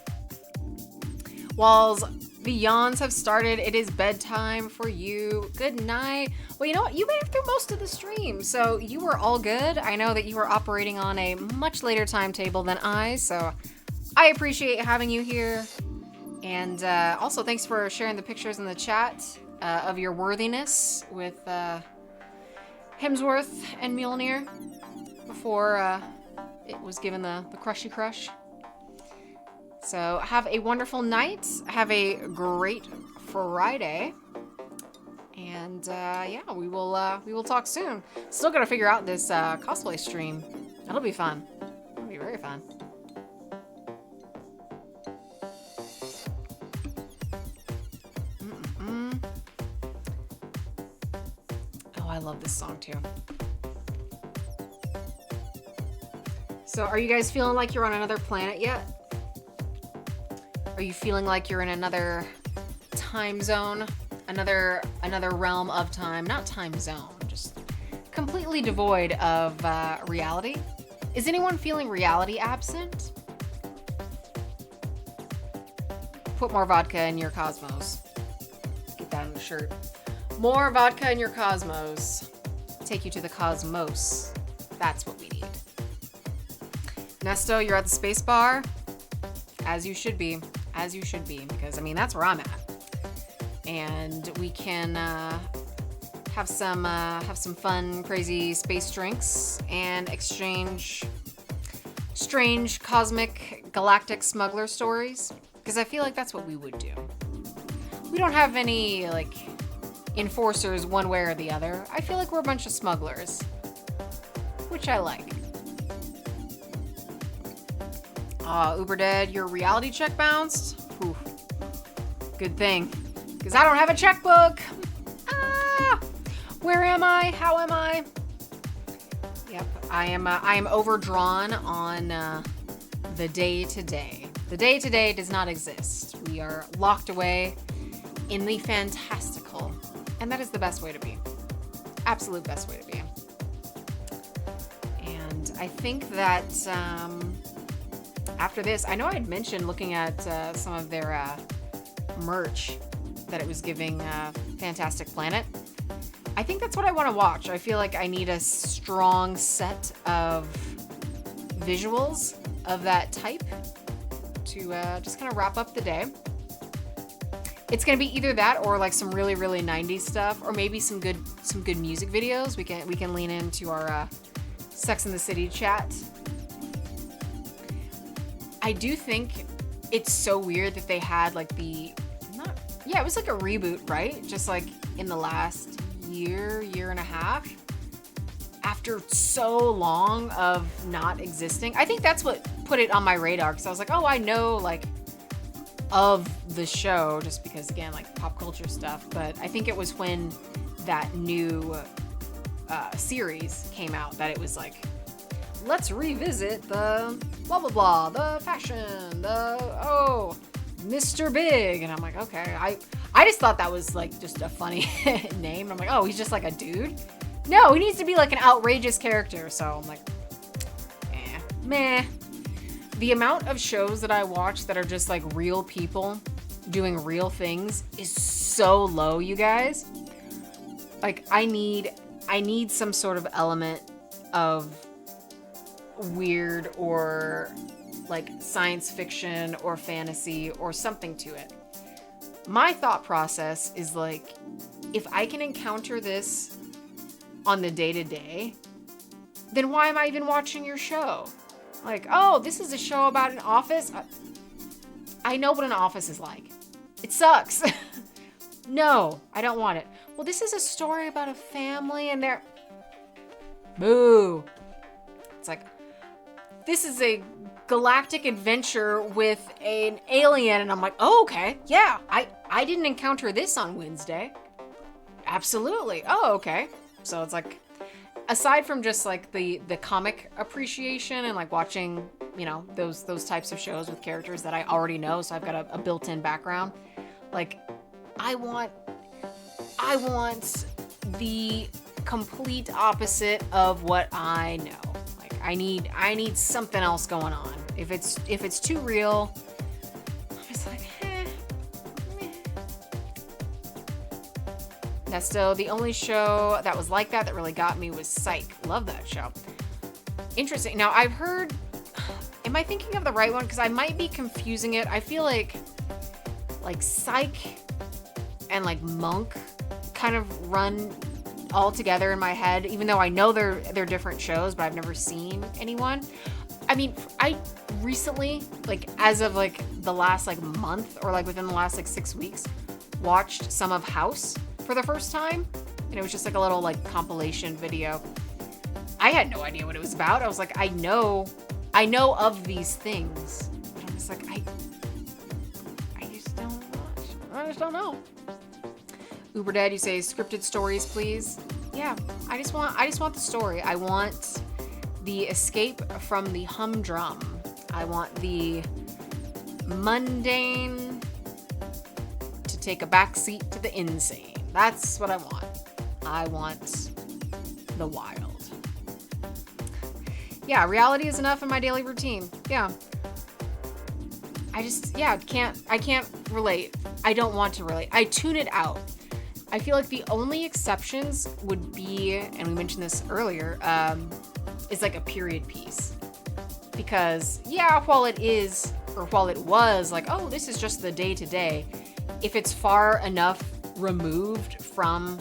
Walls, The yawns have started. It is bedtime for you. Good night. Well, you know what? You made it through most of the stream, so you were all good. I know that you were operating on a much later timetable than I, so I appreciate having you here. And also, thanks for sharing the pictures in the chat of your worthiness with Hemsworth and Mjolnir before it was given the crushy crush. So have a wonderful night. Have a great Friday. And yeah, we will talk soon. Still gotta figure out this cosplay stream. That'll be fun. It'll be very fun. Oh, I love this song too. So are you guys feeling like you're on another planet yet? Are you feeling like you're in another time zone? Another realm of time? Not time zone, just completely devoid of reality? Is anyone feeling reality absent? Put more vodka in your cosmos. Get that on the shirt. More vodka in your cosmos. Take you to the cosmos. That's what we need. Nesto, you're at the space bar. As you should be. As you should be, because I mean that's where I'm at, and we can have some fun, crazy space drinks and exchange strange cosmic galactic smuggler stories. Because I feel like that's what we would do. We don't have any like enforcers one way or the other. I feel like we're a bunch of smugglers, which I like. Uber Dead, your reality check bounced? Whew. Good thing. Because I don't have a checkbook. Where am I? How am I? Yep, I am overdrawn on the day-to-day. The day-to-day does not exist. We are locked away in the fantastical. And that is the best way to be. Absolute best way to be. And I think that... after this, I know I had mentioned looking at some of their merch that it was giving Fantastic Planet. I think that's what I want to watch. I feel like I need a strong set of visuals of that type to just kind of wrap up the day. It's gonna be either that or like some really 90s stuff, or maybe some good music videos. We can lean into our Sex and the City chat. I do think it's so weird that they had like it was like a reboot, right? Just like in the last year and a half, after so long of not existing. I think that's what put it on my radar, because I was like, oh, I know like of the show, just because again, like pop culture stuff. But I think it was when that new series came out that it was like, let's revisit the blah blah blah, the fashion, Mr. Big. And I'm like, okay. I just thought that was like just a funny name. I'm like, oh, he's just like a dude? No, he needs to be like an outrageous character. So I'm like, meh. The amount of shows that I watch that are just like real people doing real things is so low, you guys. Like I need some sort of element of weird or like science fiction or fantasy or something to it. My thought process is like, if I can encounter this on the day-to-day, then why am I even watching your show? Like, oh, this is a show about an office. I know what an office is like. It sucks. No, I don't want it. Well, this is a story about a family and they're... Boo. It's like, this is a galactic adventure with an alien. And I'm like, oh, okay. Yeah, I didn't encounter this on Wednesday. Absolutely. Oh, okay. So it's like, aside from just like the comic appreciation and like watching, you know, those types of shows with characters that I already know, so I've got a built-in background. Like, I want the complete opposite of what I know. Like, I need something else going on. If it's too real, I'm just like, Nesto, the only show that was like that really got me was Psych. Love that show. Interesting. Now, I've heard... Am I thinking of the right one? Because I might be confusing it. I feel like Psych and like Monk kind of run all together in my head, even though I know they're different shows, but I've never seen anyone. I mean, I recently, like as of like the last like month or like within the last like 6 weeks, watched some of House for the first time, and it was just like a little like compilation video. I had no idea what it was about. I was like, I know of these things, but I'm just like, I just don't know. Uber Dad, you say scripted stories, please. Yeah, I just want the story. I want the escape from the humdrum. I want the mundane to take a backseat to the insane. That's what I want. I want the wild. Yeah, reality is enough in my daily routine. Yeah. I can't relate. I don't want to relate. I tune it out. I feel like the only exceptions would be, and we mentioned this earlier, is like a period piece. Because, yeah, while it was like, oh, this is just the day-to-day, if it's far enough removed from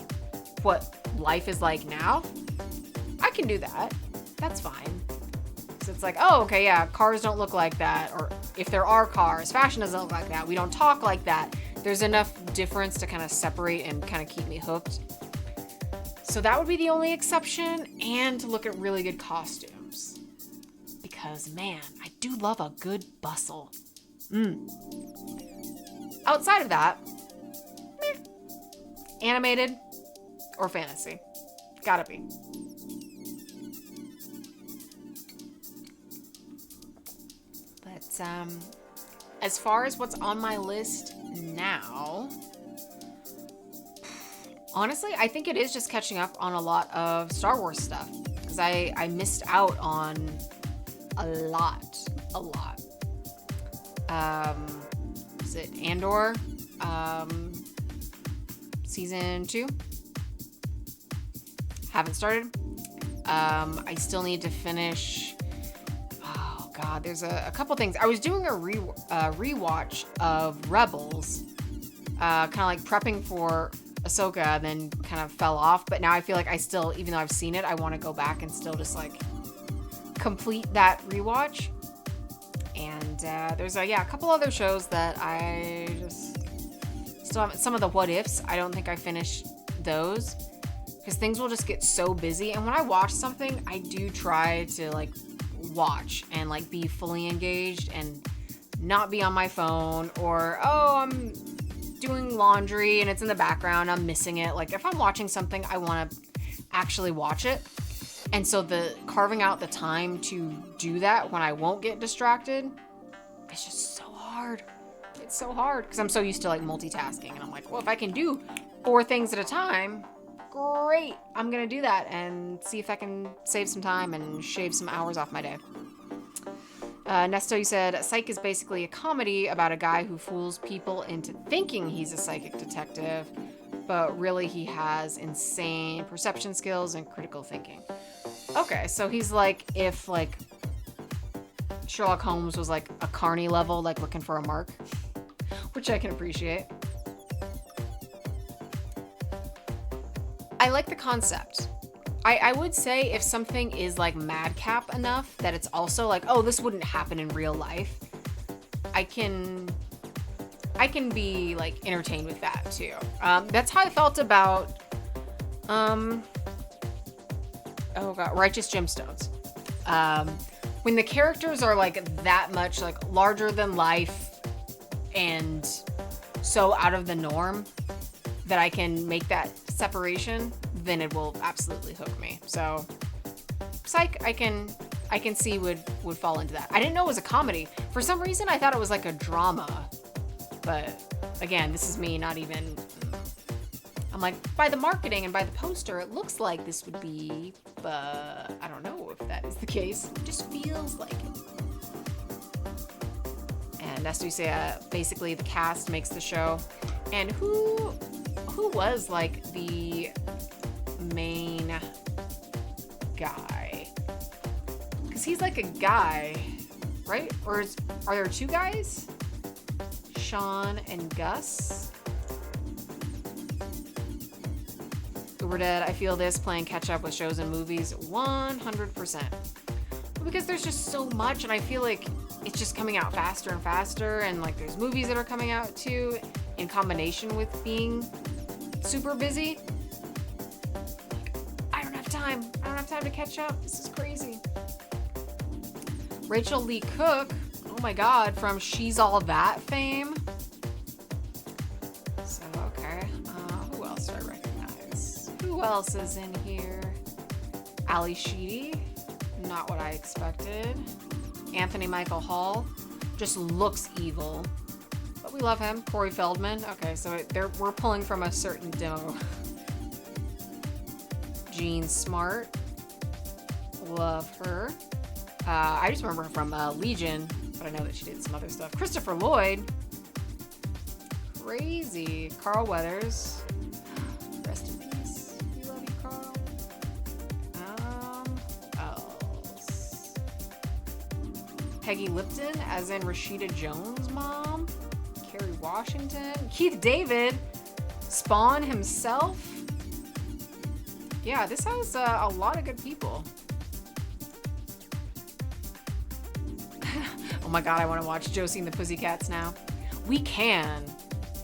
what life is like now, I can do that. That's fine. So it's like, oh, okay, yeah, cars don't look like that. Or if there are cars, fashion doesn't look like that. We don't talk like that. There's enough difference to kind of separate and kind of keep me hooked. So that would be the only exception, and to look at really good costumes. Because, man, I do love a good bustle. Outside of that, animated or fantasy. Gotta be. But, as far as what's on my list now, honestly, I think it is just catching up on a lot of Star Wars stuff. Because I missed out on a lot. Is it Andor? Season 2? Haven't started. I still need to finish... Oh, God. There's a couple things. I was doing a rewatch of Rebels. Kind of like prepping for Ahsoka, then kind of fell off. But now I feel like I still, even though I've seen it, I want to go back and still just like complete that rewatch. And there's a couple other shows that I just still haven't. Some of the what ifs, I don't think I finished those because things will just get so busy. And when I watch something, I do try to like watch and like be fully engaged and not be on my phone, or I'm doing laundry and it's in the background, I'm missing it. Like if I'm watching something, I want to actually watch it. And so the carving out the time to do that when I won't get distracted, it's just so hard. It's so hard because I'm so used to like multitasking, and I'm like, well, if I can do 4 things at a time, great. I'm going to do that and see if I can save some time and shave some hours off my day. Nesto, you said, Psych is basically a comedy about a guy who fools people into thinking he's a psychic detective, but really he has insane perception skills and critical thinking. Okay, so he's like if like Sherlock Holmes was like a carny level, like looking for a mark, which I can appreciate. I like the concept. I would say if something is like madcap enough that it's also like, oh, this wouldn't happen in real life, I can be like entertained with that too. That's how I felt about Righteous Gemstones. When the characters are like that much like larger than life and so out of the norm that I can make that separation, then it will absolutely hook me. So Psych, I can see would fall into that. I didn't know it was a comedy. For some reason, I thought it was like a drama. But again, this is me not even... I'm like, by the marketing and by the poster, it looks like this would be, but I don't know if that is the case. It just feels like it. And as we say, basically the cast makes the show. And who who was like the main guy? Because he's like a guy, right? Or are there two guys? Sean and Gus. Uber Dead, I feel this playing catch up with shows and movies 100%. Because there's just so much, and I feel like it's just coming out faster and faster, and like there's movies that are coming out too in combination with being super busy. Like, I don't have time to catch up. This is crazy. Rachel Lee Cook, oh my god, from She's All That fame. So okay, who else do I recognize? Who else is in here? Ali Sheedy, not what I expected. Anthony Michael Hall, just looks evil, but we love him. Corey Feldman, okay, so we're pulling from a certain demo. Jean Smart, love her. I just remember her from Legion, but I know that she did some other stuff. Christopher Lloyd, crazy. Carl Weathers, rest in peace. We love you, Carl. Else? Peggy Lipton, as in Rashida Jones' mom. Kerry Washington, Keith David, Spawn himself. Yeah, this has a lot of good people. Oh my god, I want to watch Josie and the Pussycats now. We can.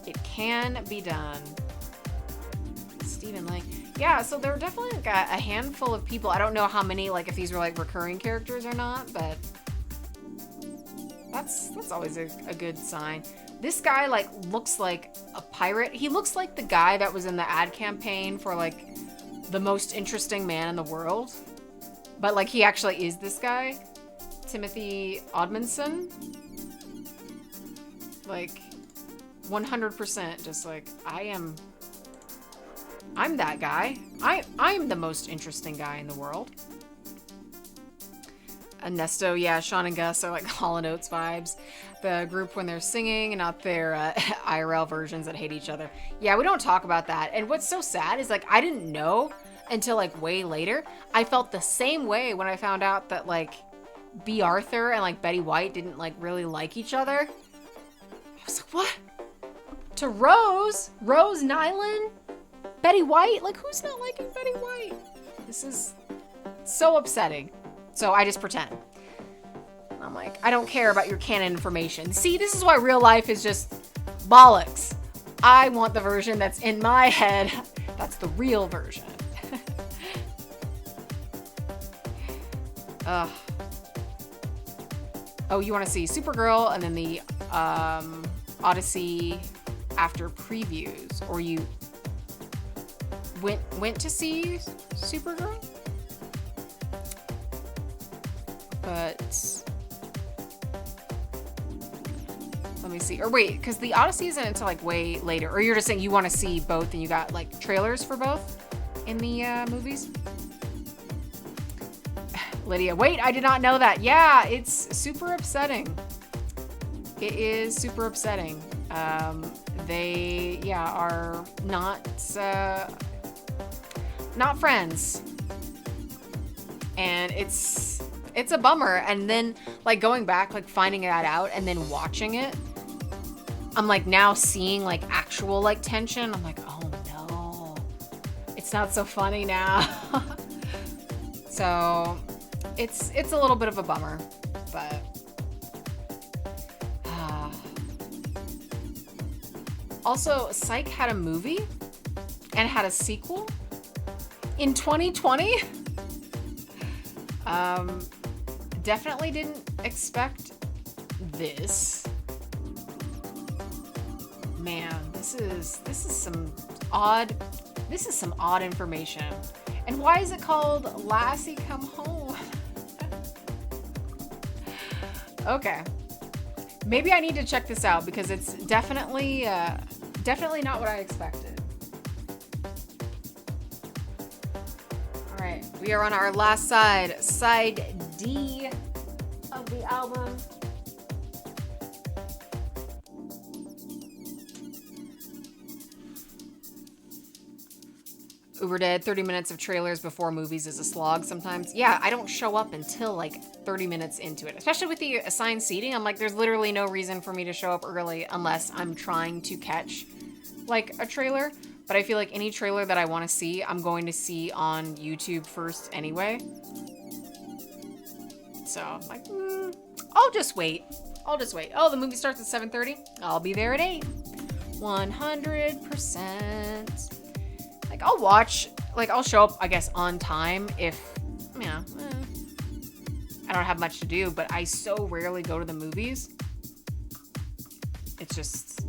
It can be done. Stephen Lake. Yeah, so there were definitely like a handful of people. I don't know how many, like if these were like recurring characters or not, but that's always a good sign. This guy like looks like a pirate. He looks like the guy that was in the ad campaign for like the most interesting man in the world. But like he actually is this guy. Timothy Odmanson. Like 100% just like I'm that guy. I'm the most interesting guy in the world. Ernesto, yeah, Sean and Gus are like Hall & Oates vibes. The group when they're singing and not their IRL versions that hate each other. Yeah, we don't talk about that. And what's so sad is like I didn't know until like way later. I felt the same way when I found out that like B. Arthur and like Betty White didn't like really like each other. I was like, what? To Rose Nyland, Betty White? Like who's not liking Betty White? This is so upsetting. So I just pretend. I'm like, I don't care about your canon information. See, this is why real life is just bollocks. I want the version that's in my head. That's the real version. Oh, you want to see Supergirl and then the Odyssey after previews, or you went to see Supergirl? But let me see. Or wait, because the Odyssey isn't until like way later. Or you're just saying you want to see both and you got like trailers for both in the movies? Lydia, wait, I did not know that. Yeah, it's super upsetting. It is super upsetting. They, yeah, are not friends. And it's a bummer. And then like going back, like finding that out and then watching it, I'm like now seeing like actual like tension. I'm like, oh no, it's not so funny now. So it's a little bit of a bummer, but also Psych had a movie and had a sequel in 2020. Definitely didn't expect this. Man, this is some odd information. And why is it called Lassie Come Home? Okay. Maybe I need to check this out because it's definitely not what I expected. All right, we are on our last side, side D of the album. Uber Dead, 30 minutes of trailers before movies is a slog sometimes. Yeah, I don't show up until like 30 minutes into it. Especially with the assigned seating, I'm like, there's literally no reason for me to show up early unless I'm trying to catch like a trailer. But I feel like any trailer that I want to see, I'm going to see on YouTube first anyway. So I'm like, I'll just wait. I'll just wait. Oh, the movie starts at 7:30. I'll be there at 8. 100%. Like, I'll watch, like, I'll show up, I guess, on time if, you know, I don't have much to do, but I so rarely go to the movies. It's just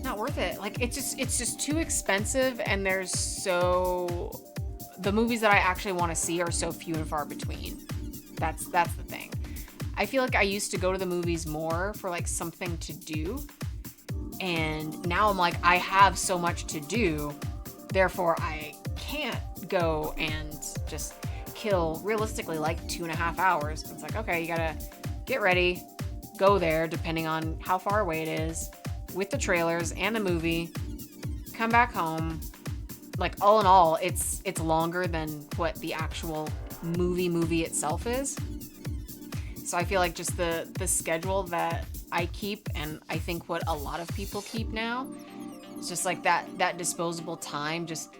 not worth it. Like, it's just too expensive, and the movies that I actually want to see are so few and far between. That's the thing. I feel like I used to go to the movies more for, like, something to do, and now I'm like, I have so much to do, therefore I can't go and just kill, realistically, like 2.5 hours. It's like, okay, you gotta get ready, go there, depending on how far away it is, with the trailers and the movie, come back home. Like, all in all, it's longer than what the actual movie itself is. So I feel like just the schedule that I keep, and I think what a lot of people keep now, it's just like that disposable time just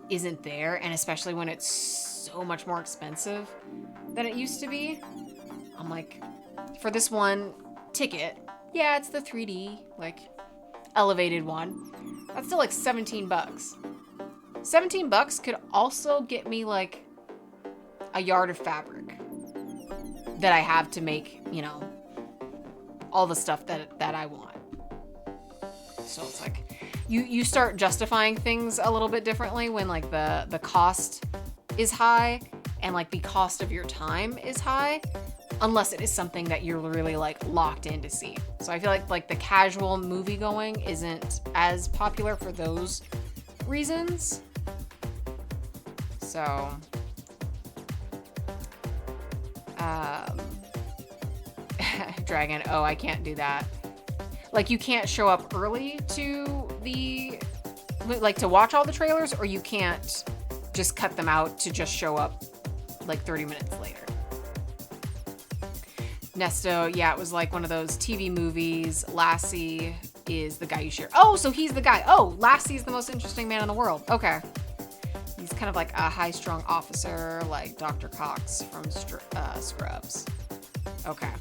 isn't there. And especially when it's so much more expensive than it used to be. I'm like, for this one ticket, yeah, it's the 3D, like, elevated one. That's still like $17. $17 could also get me like a yard of fabric that I have to make, you know, all the stuff that I want. So it's like, you start justifying things a little bit differently when like the cost is high and like the cost of your time is high, unless it is something that you're really like locked in to see. So I feel like the casual movie going isn't as popular for those reasons. So Dragon, oh, I can't do that. Like, you can't show up early to to watch all the trailers, or you can't just cut them out to just show up like 30 minutes later. Nesto, yeah, it was like one of those TV movies. Lassie is the guy you share. Oh, so he's the guy. Oh, Lassie's the most interesting man in the world. Okay. He's kind of like a high-strung officer, like Dr. Cox from Scrubs. Okay.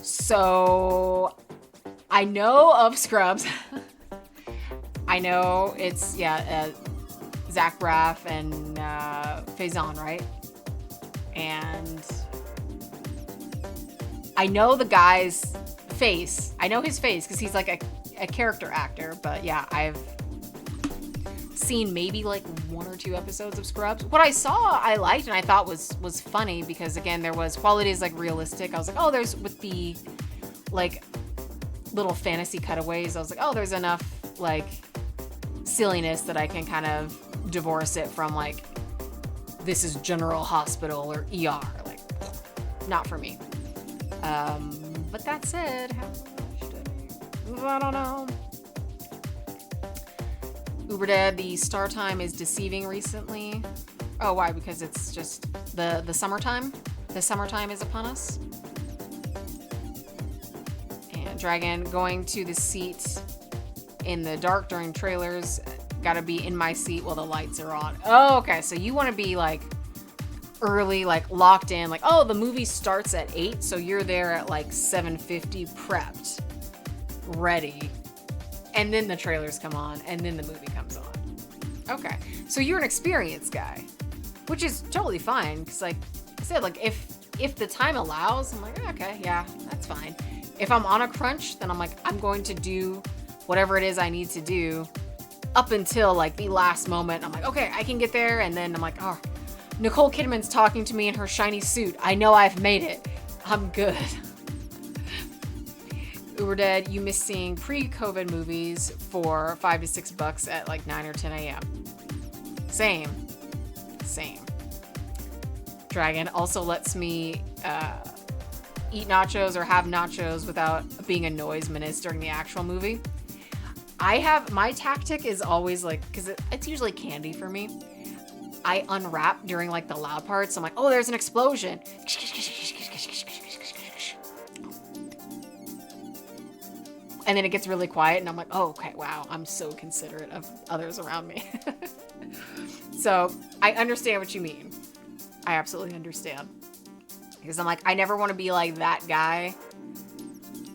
So, I know of Scrubs. I know it's, Zach Braff and Faison, right? And I know the guy's face. I know his face because he's like a character actor. But yeah, I've seen maybe like 1 or 2 episodes of Scrubs. What I saw, I liked and I thought was funny because, again, there was qualities like realistic. I was like, oh, there's with the like little fantasy cutaways. I was like, oh, there's enough like silliness that I can kind of divorce it from like, this is General Hospital or ER. Like, not for me. But that said, how much I don't know. Uber Dead, the star time is deceiving recently. Oh, why? Because it's just the summertime. The summertime is upon us. And Dragon, going to the seat in the dark during trailers. Gotta be in my seat while the lights are on. Oh, okay. So you want to be like early, like locked in, like, oh, the movie starts at 8, so you're there at like 7:50 prepped, ready, and then the trailers come on, and then the movie comes on. Okay, so you're an experienced guy, which is totally fine, because like I said, like if the time allows, I'm like, okay, yeah, that's fine. If I'm on a crunch, then I'm like, I'm going to do whatever it is I need to do up until like the last moment. I'm like, okay, I can get there, and then I'm like, oh, Nicole Kidman's talking to me in her shiny suit. I know I've made it. I'm good. Uber Dead, you miss seeing pre-COVID movies for $5 to $6 at like 9 or 10 a.m. Same. Dragon also lets me eat nachos or have nachos without being a noise menace during the actual movie. my tactic is always like, because it's usually candy for me. I unwrap during like the loud parts. I'm like, oh, there's an explosion. And then it gets really quiet and I'm like, oh, okay, wow, I'm so considerate of others around me. So I understand what you mean. I absolutely understand. Because I'm like, I never want to be like that guy.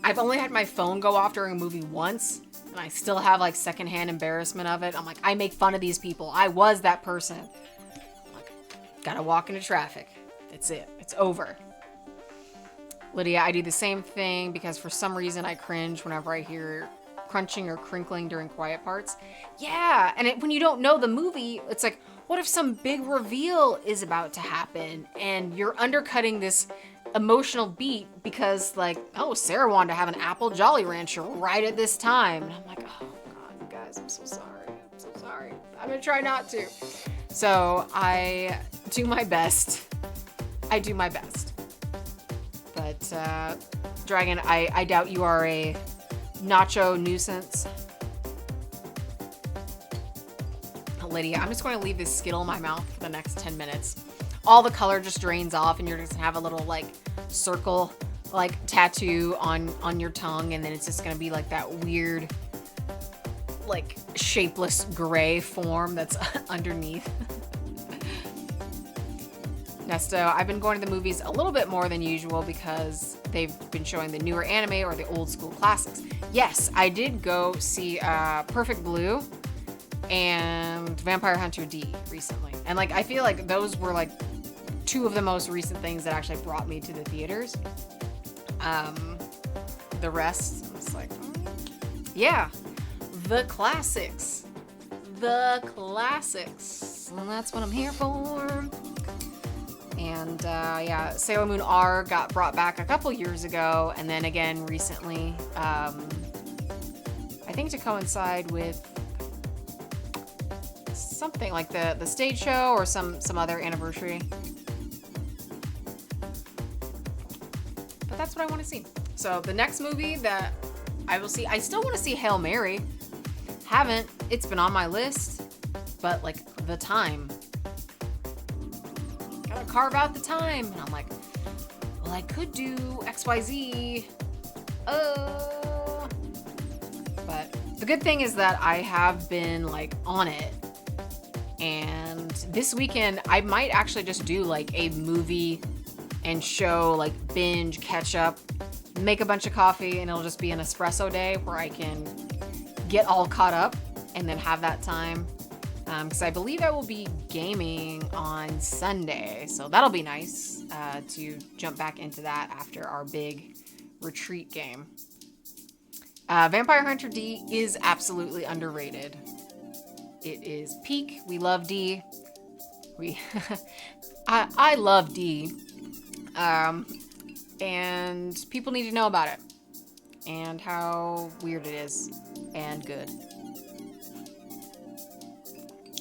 I've only had my phone go off during a movie once, and I still have like secondhand embarrassment of it. I'm like, I make fun of these people. I was that person. I'm like, gotta walk into traffic. That's it. It's over. Lydia, I do the same thing because for some reason I cringe whenever I hear crunching or crinkling during quiet parts. Yeah, and when you don't know the movie, it's like, what if some big reveal is about to happen and you're undercutting this emotional beat because like, oh, Sarah wanted to have an apple Jolly Rancher right at this time. And I'm like, oh God, you guys, I'm so sorry. I'm so sorry. I'm gonna try not to. So I do my best. I do my best. But Dragon, I doubt you are a nacho nuisance. Lydia, I'm just going to leave this Skittle in my mouth for the next 10 minutes. All the color just drains off and you're just gonna have a little like circle like tattoo on your tongue, and then it's just gonna be like that weird like shapeless gray form that's underneath. Nesto, I've been going to the movies a little bit more than usual because they've been showing the newer anime or the old school classics. Yes, I did go see Perfect Blue and Vampire Hunter D recently. And like, I feel like those were like two of the most recent things that actually brought me to the theaters. The rest, I was like, yeah, the classics. The classics. And that's what I'm here for. And yeah, Sailor Moon R got brought back a couple years ago, and then again recently. I think to coincide with something like the stage show or some other anniversary. But that's what I want to see. So the next movie that I will see, I still want to see Hail Mary. Haven't. It's been on my list, but like the time. Gotta carve out the time. And I'm like, well, I could do XYZ. But the good thing is that I have been like on it. And this weekend, I might actually just do like a movie and show, like binge, catch up, make a bunch of coffee, and it'll just be an espresso day where I can get all caught up and then have that time. Because I believe I will be gaming on Sunday. So that'll be nice to jump back into that after our big retreat game. Vampire Hunter D is absolutely underrated. It is peak. We love D. I love D. And people need to know about it. And how weird it is. And good.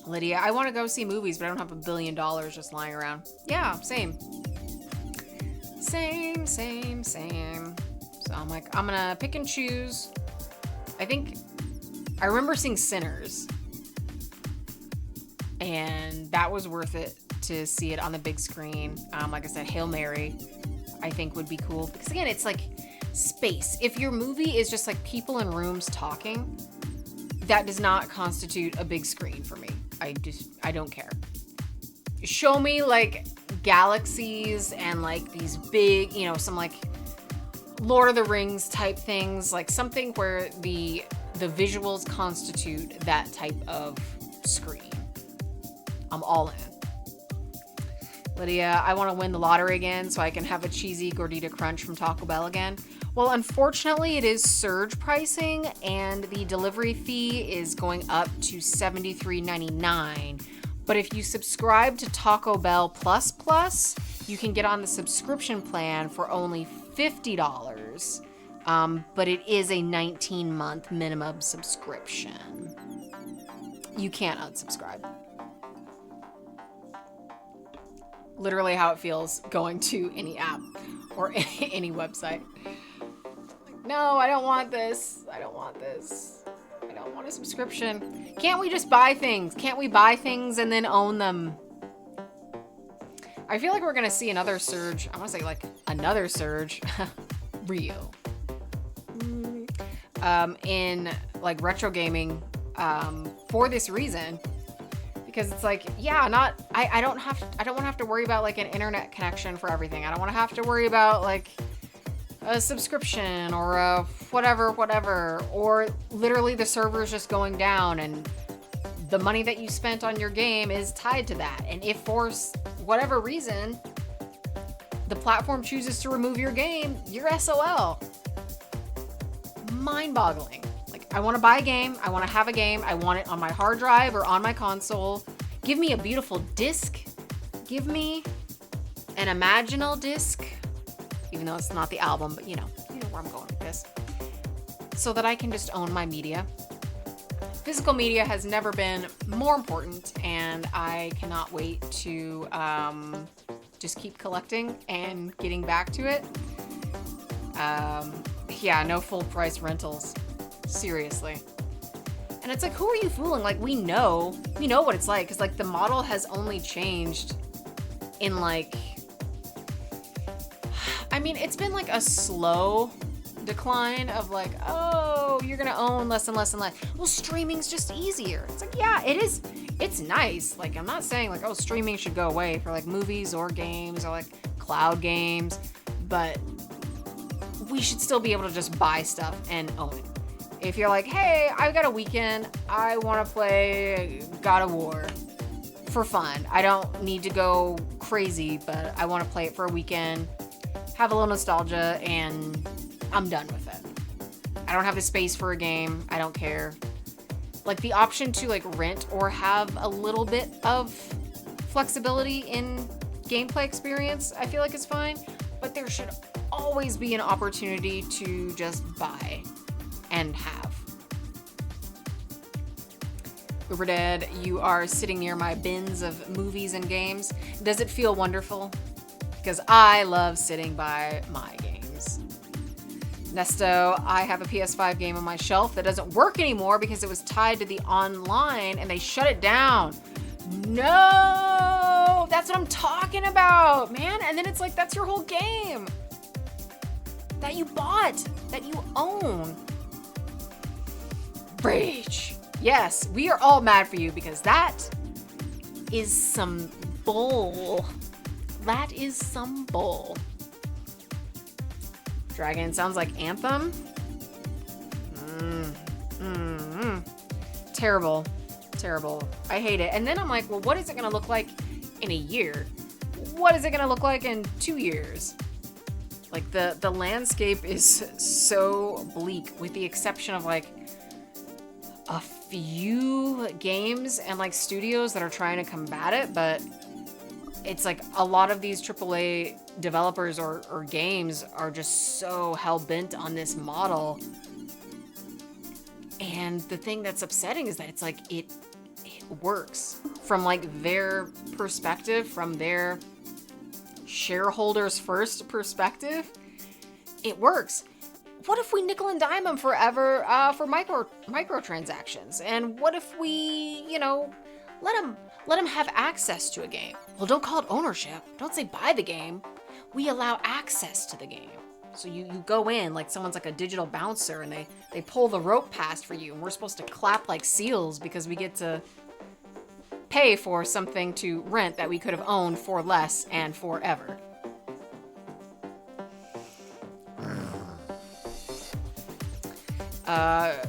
Lydia, I want to go see movies, but I don't have $1 billion just lying around. Yeah, same. Same. So I'm like, I'm gonna pick and choose. I remember seeing Sinners. And that was worth it to see it on the big screen. Like I said, Hail Mary, I think would be cool. Because again, it's like space. If your movie is just like people in rooms talking, that does not constitute a big screen for me. I don't care. Show me like galaxies and like these big, some like Lord of the Rings type things, like something where the visuals constitute that type of screen. I'm all in. Lydia, I want to win the lottery again so I can have a cheesy gordita crunch from Taco Bell again. Well, unfortunately, it is surge pricing, and the delivery fee is going up to $73.99. But if you subscribe to Taco Bell Plus, you can get on the subscription plan for only $50. But it is a 19-month minimum subscription. You can't unsubscribe. Literally how it feels going to any app or any website. No, I don't want this. I don't want this. I don't don't want a subscription. Can't we just buy things? Can't we buy things and then own them? I feel like we're going to see another surge. I want to say like another surge. Real. In like retro gaming for this reason. Because it's like, yeah, I don't want to have to worry about like an internet connection for everything. I don't want to have to worry about like a subscription or a whatever, or literally the server's just going down and the money that you spent on your game is tied to that. And if for whatever reason the platform chooses to remove your game, you're SOL. Mind-boggling. Like, I want to buy a game, I want to have a game, I want it on my hard drive or on my console. Give me a beautiful disc. Give me an imaginal disc, even though it's not the album, but you know where I'm going with this. So that I can just own my media. Physical media has never been more important, and I cannot wait to just keep collecting and getting back to it. Yeah, no full price rentals. Seriously. And it's like, who are you fooling? Like, we know what it's like, because like the model has only changed in like, I mean, it's been like a slow decline of like, oh, you're gonna own less and less and less. Well, streaming's just easier. It's like, yeah, it is. It's nice. Like, I'm not saying like, oh, streaming should go away for like movies or games or like cloud games, but we should still be able to just buy stuff and own it. If you're like, hey, I've got a weekend, I want to play God of War for fun. I don't need to go crazy, but I want to play it for a weekend, have a little nostalgia, and I'm done with it. I don't have the space for a game. I don't care. Like, the option to like rent or have a little bit of flexibility in gameplay experience, I feel like is fine, but there should always be an opportunity to just buy and have. Uber Dead, you are sitting near my bins of movies and games. Does it feel wonderful? Because I love sitting by my games. Nesto, I have a PS5 game on my shelf that doesn't work anymore because it was tied to the online and they shut it down. No! That's what I'm talking about, man. And then it's like, that's your whole game that you bought, that you own. Rage. Yes, we are all mad for you because that is some bull. That is some bull. Dragon sounds like Anthem. Terrible. Terrible. I hate it. And then I'm like, well, what is it going to look like in a year? What is it going to look like in 2 years? Like, the landscape is so bleak, with the exception of like a few games and like studios that are trying to combat it, but it's like a lot of these AAA developers or games are just so hell-bent on this model. And the thing that's upsetting is that it's like it works from like their perspective, from their shareholders first perspective. It works. What if we nickel and dime them forever for microtransactions? And what if we, let them have access to a game? Well, don't call it ownership. Don't say buy the game. We allow access to the game. So you go in like someone's like a digital bouncer and they pull the rope past for you, and we're supposed to clap like seals because we get to pay for something to rent that we could have owned for less and forever.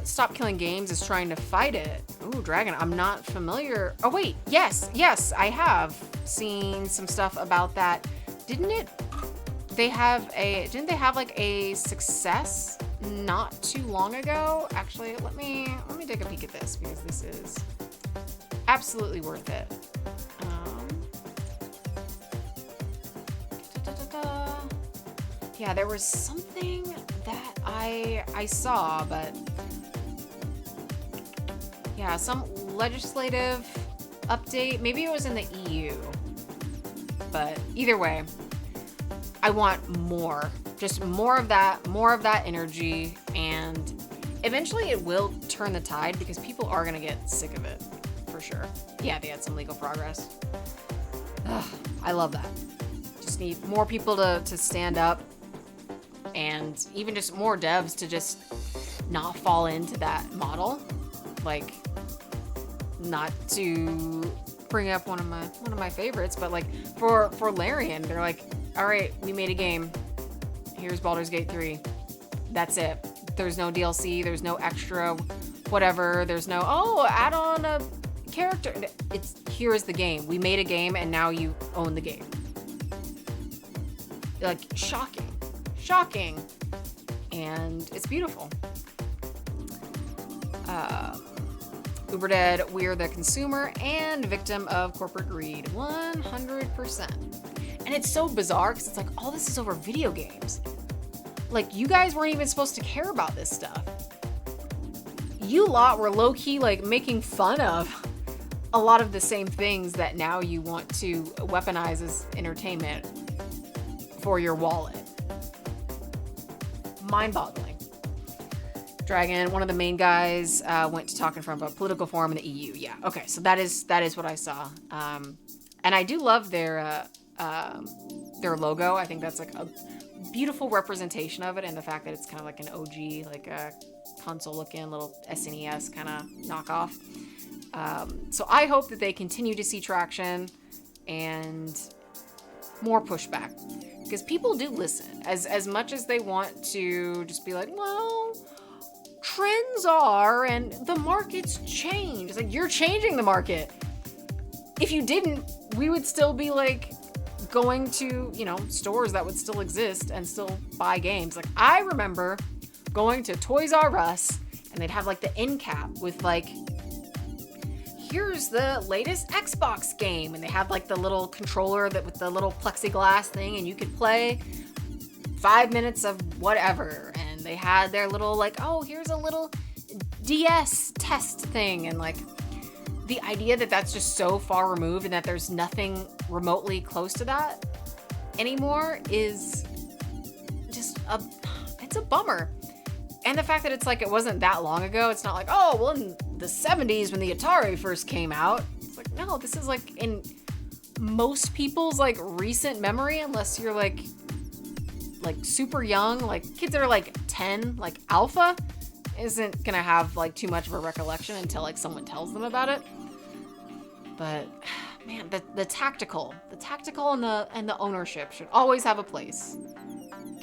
Stop Killing Games is trying to fight it. Ooh, Dragon, I'm not familiar. Oh wait, yes, I have seen some stuff about that. Didn't they have like a success not too long ago? Actually, let me take a peek at this because this is absolutely worth it. Yeah, there was something that I saw, but yeah, some legislative update. Maybe it was in the EU, but either way, I want more, just more of that energy, and eventually it will turn the tide because people are gonna get sick of it, for sure. Yeah, they had some legal progress. Ugh, I love that. Just need more people to stand up, and even just more devs to just not fall into that model. Like, not to bring up one of my favorites, but like for Larian, they're like, all right, we made a game. Here's Baldur's Gate 3. That's it. There's no DLC. There's no extra whatever. There's no, oh, add on a character. Here is the game. We made a game and now you own the game. Like, shocking. And it's beautiful. Uber Dead, we're the consumer and victim of corporate greed. 100%. And it's so bizarre because it's like, all this is over video games. Like, you guys weren't even supposed to care about this stuff. You lot were low-key, like, making fun of a lot of the same things that now you want to weaponize as entertainment for your wallet. Mind-boggling. Dragon, one of the main guys, went to talk in front of a political forum in the EU. Yeah, okay, so that is what I saw. And I do love their logo. I think that's like a beautiful representation of it, and the fact that it's kind of like an OG, like a console-looking little SNES kind of knockoff. So I hope that they continue to see traction and more pushback, because people do listen. As much as they want to just be like, well, trends are, and the market's changed. It's like, you're changing the market. If you didn't, we would still be like going to, stores that would still exist and still buy games. Like, I remember going to Toys R Us and they'd have like the end cap with like, here's the latest Xbox game, and they had like the little controller that with the little plexiglass thing, and you could play 5 minutes of whatever, and they had their little like, oh, here's a little DS test thing, and like the idea that that's just so far removed and that there's nothing remotely close to that anymore is just it's a bummer. And the fact that it's like, it wasn't that long ago. It's not like, oh, well, in the 70s when the Atari first came out. It's like, no, this is like in most people's like recent memory, unless you're like super young, like kids that are like 10, like Alpha isn't gonna have like too much of a recollection until like someone tells them about it. But man, the tactical and the ownership should always have a place.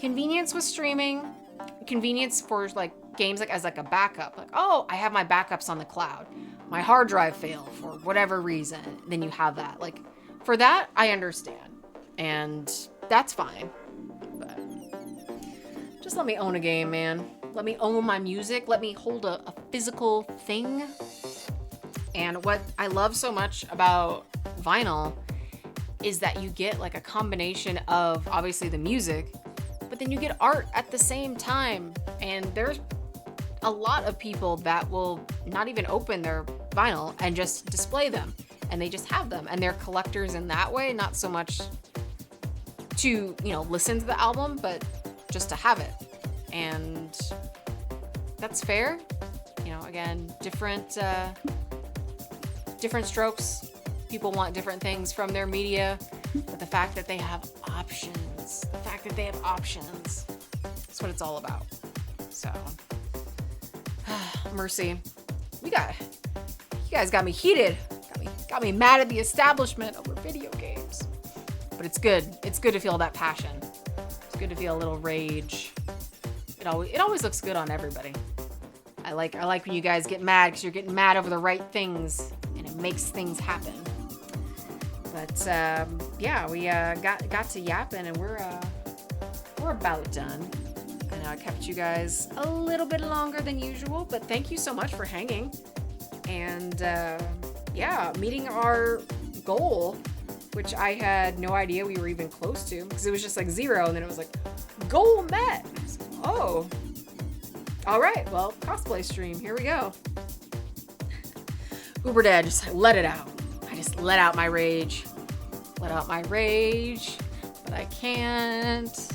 Convenience with streaming, convenience for like games like as like a backup. Like, oh, I have my backups on the cloud. My hard drive failed for whatever reason. Then you have that. Like, for that, I understand. And that's fine. But just let me own a game, man. Let me own my music. Let me hold a physical thing. And what I love so much about vinyl is that you get like a combination of obviously the music, but then you get art at the same time. And there's a lot of people that will not even open their vinyl and just display them. And they just have them. And they're collectors in that way, not so much to, listen to the album, but just to have it. And that's fair. Again, different strokes. People want different things from their media. But the fact that they have options, that's what it's all about. So, mercy. You guys got me heated. Got me mad at the establishment over video games. But it's good. It's good to feel that passion. It's good to feel a little rage. It always looks good on everybody. I like when you guys get mad because you're getting mad over the right things and it makes things happen. But yeah, we got to yapping and we're about done. I know I kept you guys a little bit longer than usual, but thank you so much for hanging. And yeah, meeting our goal, which I had no idea we were even close to, because it was just like 0, and then it was like, goal met. I was like, oh, all right, well, cosplay stream, here we go. Uber Dead, just let it out. I just let out my rage. But I can't.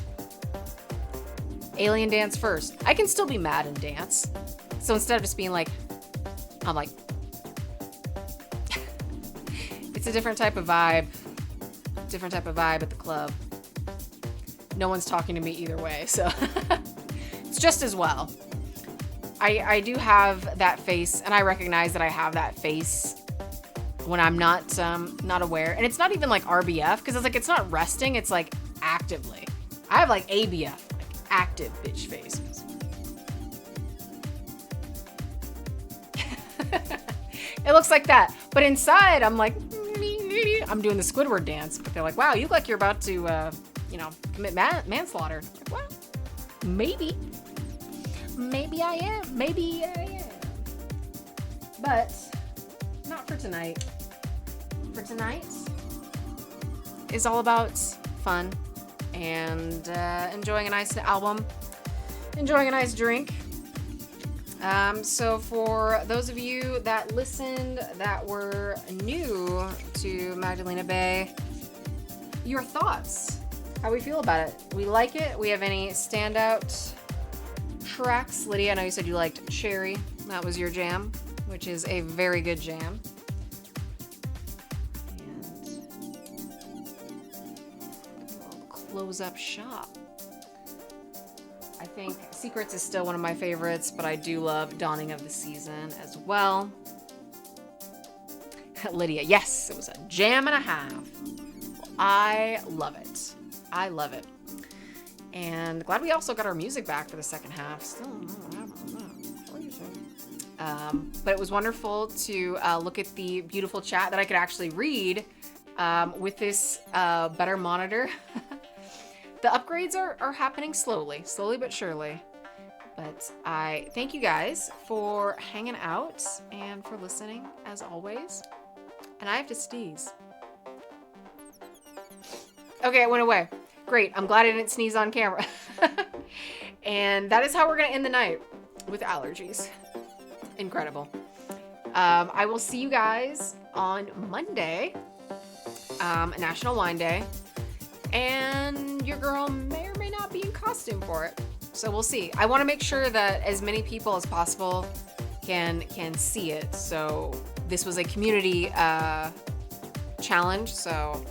Alien dance first. I can still be mad and dance. So instead of just being like, I'm like, it's a different type of vibe. Different type of vibe at the club. No one's talking to me either way, so it's just as well. I do have that face, and I recognize that I have that face when I'm not aware. And it's not even like RBF, because it's like, it's not resting, it's like actively. I have like ABF, like active bitch faces. It looks like that. But inside, I'm like, I'm doing the Squidward dance. But they're like, wow, you look like you're about to, commit manslaughter. Like, well, maybe. Maybe I am. Maybe I am. But not for tonight. For tonight is all about fun and enjoying a nice album, enjoying a nice drink. So for those of you that listened that were new to Magdalena Bay, your thoughts, how we feel about it. We like it. We have any standout tracks? Lydia, I know you said you liked Cherry. That was your jam, which is a very good jam. And close up shop. I think Secrets is still one of my favorites, but I do love Dawning of the Season as well. Lydia, yes, it was a jam and a half. I love it. I love it. And glad we also got our music back for the second half. Still don't know what happened with that. But it was wonderful to look at the beautiful chat that I could actually read with this better monitor. The upgrades are happening slowly but surely. But I thank you guys for hanging out and for listening, as always. And I have to sneeze. Okay, it went away. Great. I'm glad I didn't sneeze on camera. And that is how we're going to end the night, with allergies. Incredible. I will see you guys on Monday, National Wine Day. And your girl may or may not be in costume for it. So we'll see. I want to make sure that as many people as possible can see it. So this was a community challenge. So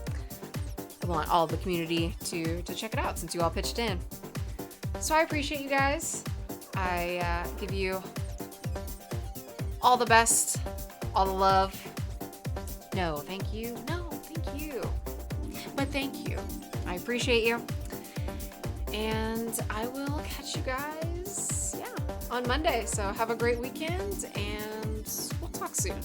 I want all the community to check it out since you all pitched in. So I appreciate you guys. I give you all the best, all the love. No, thank you. No, thank you. But thank you. I appreciate you. And I will catch you guys, on Monday. So have a great weekend, and we'll talk soon.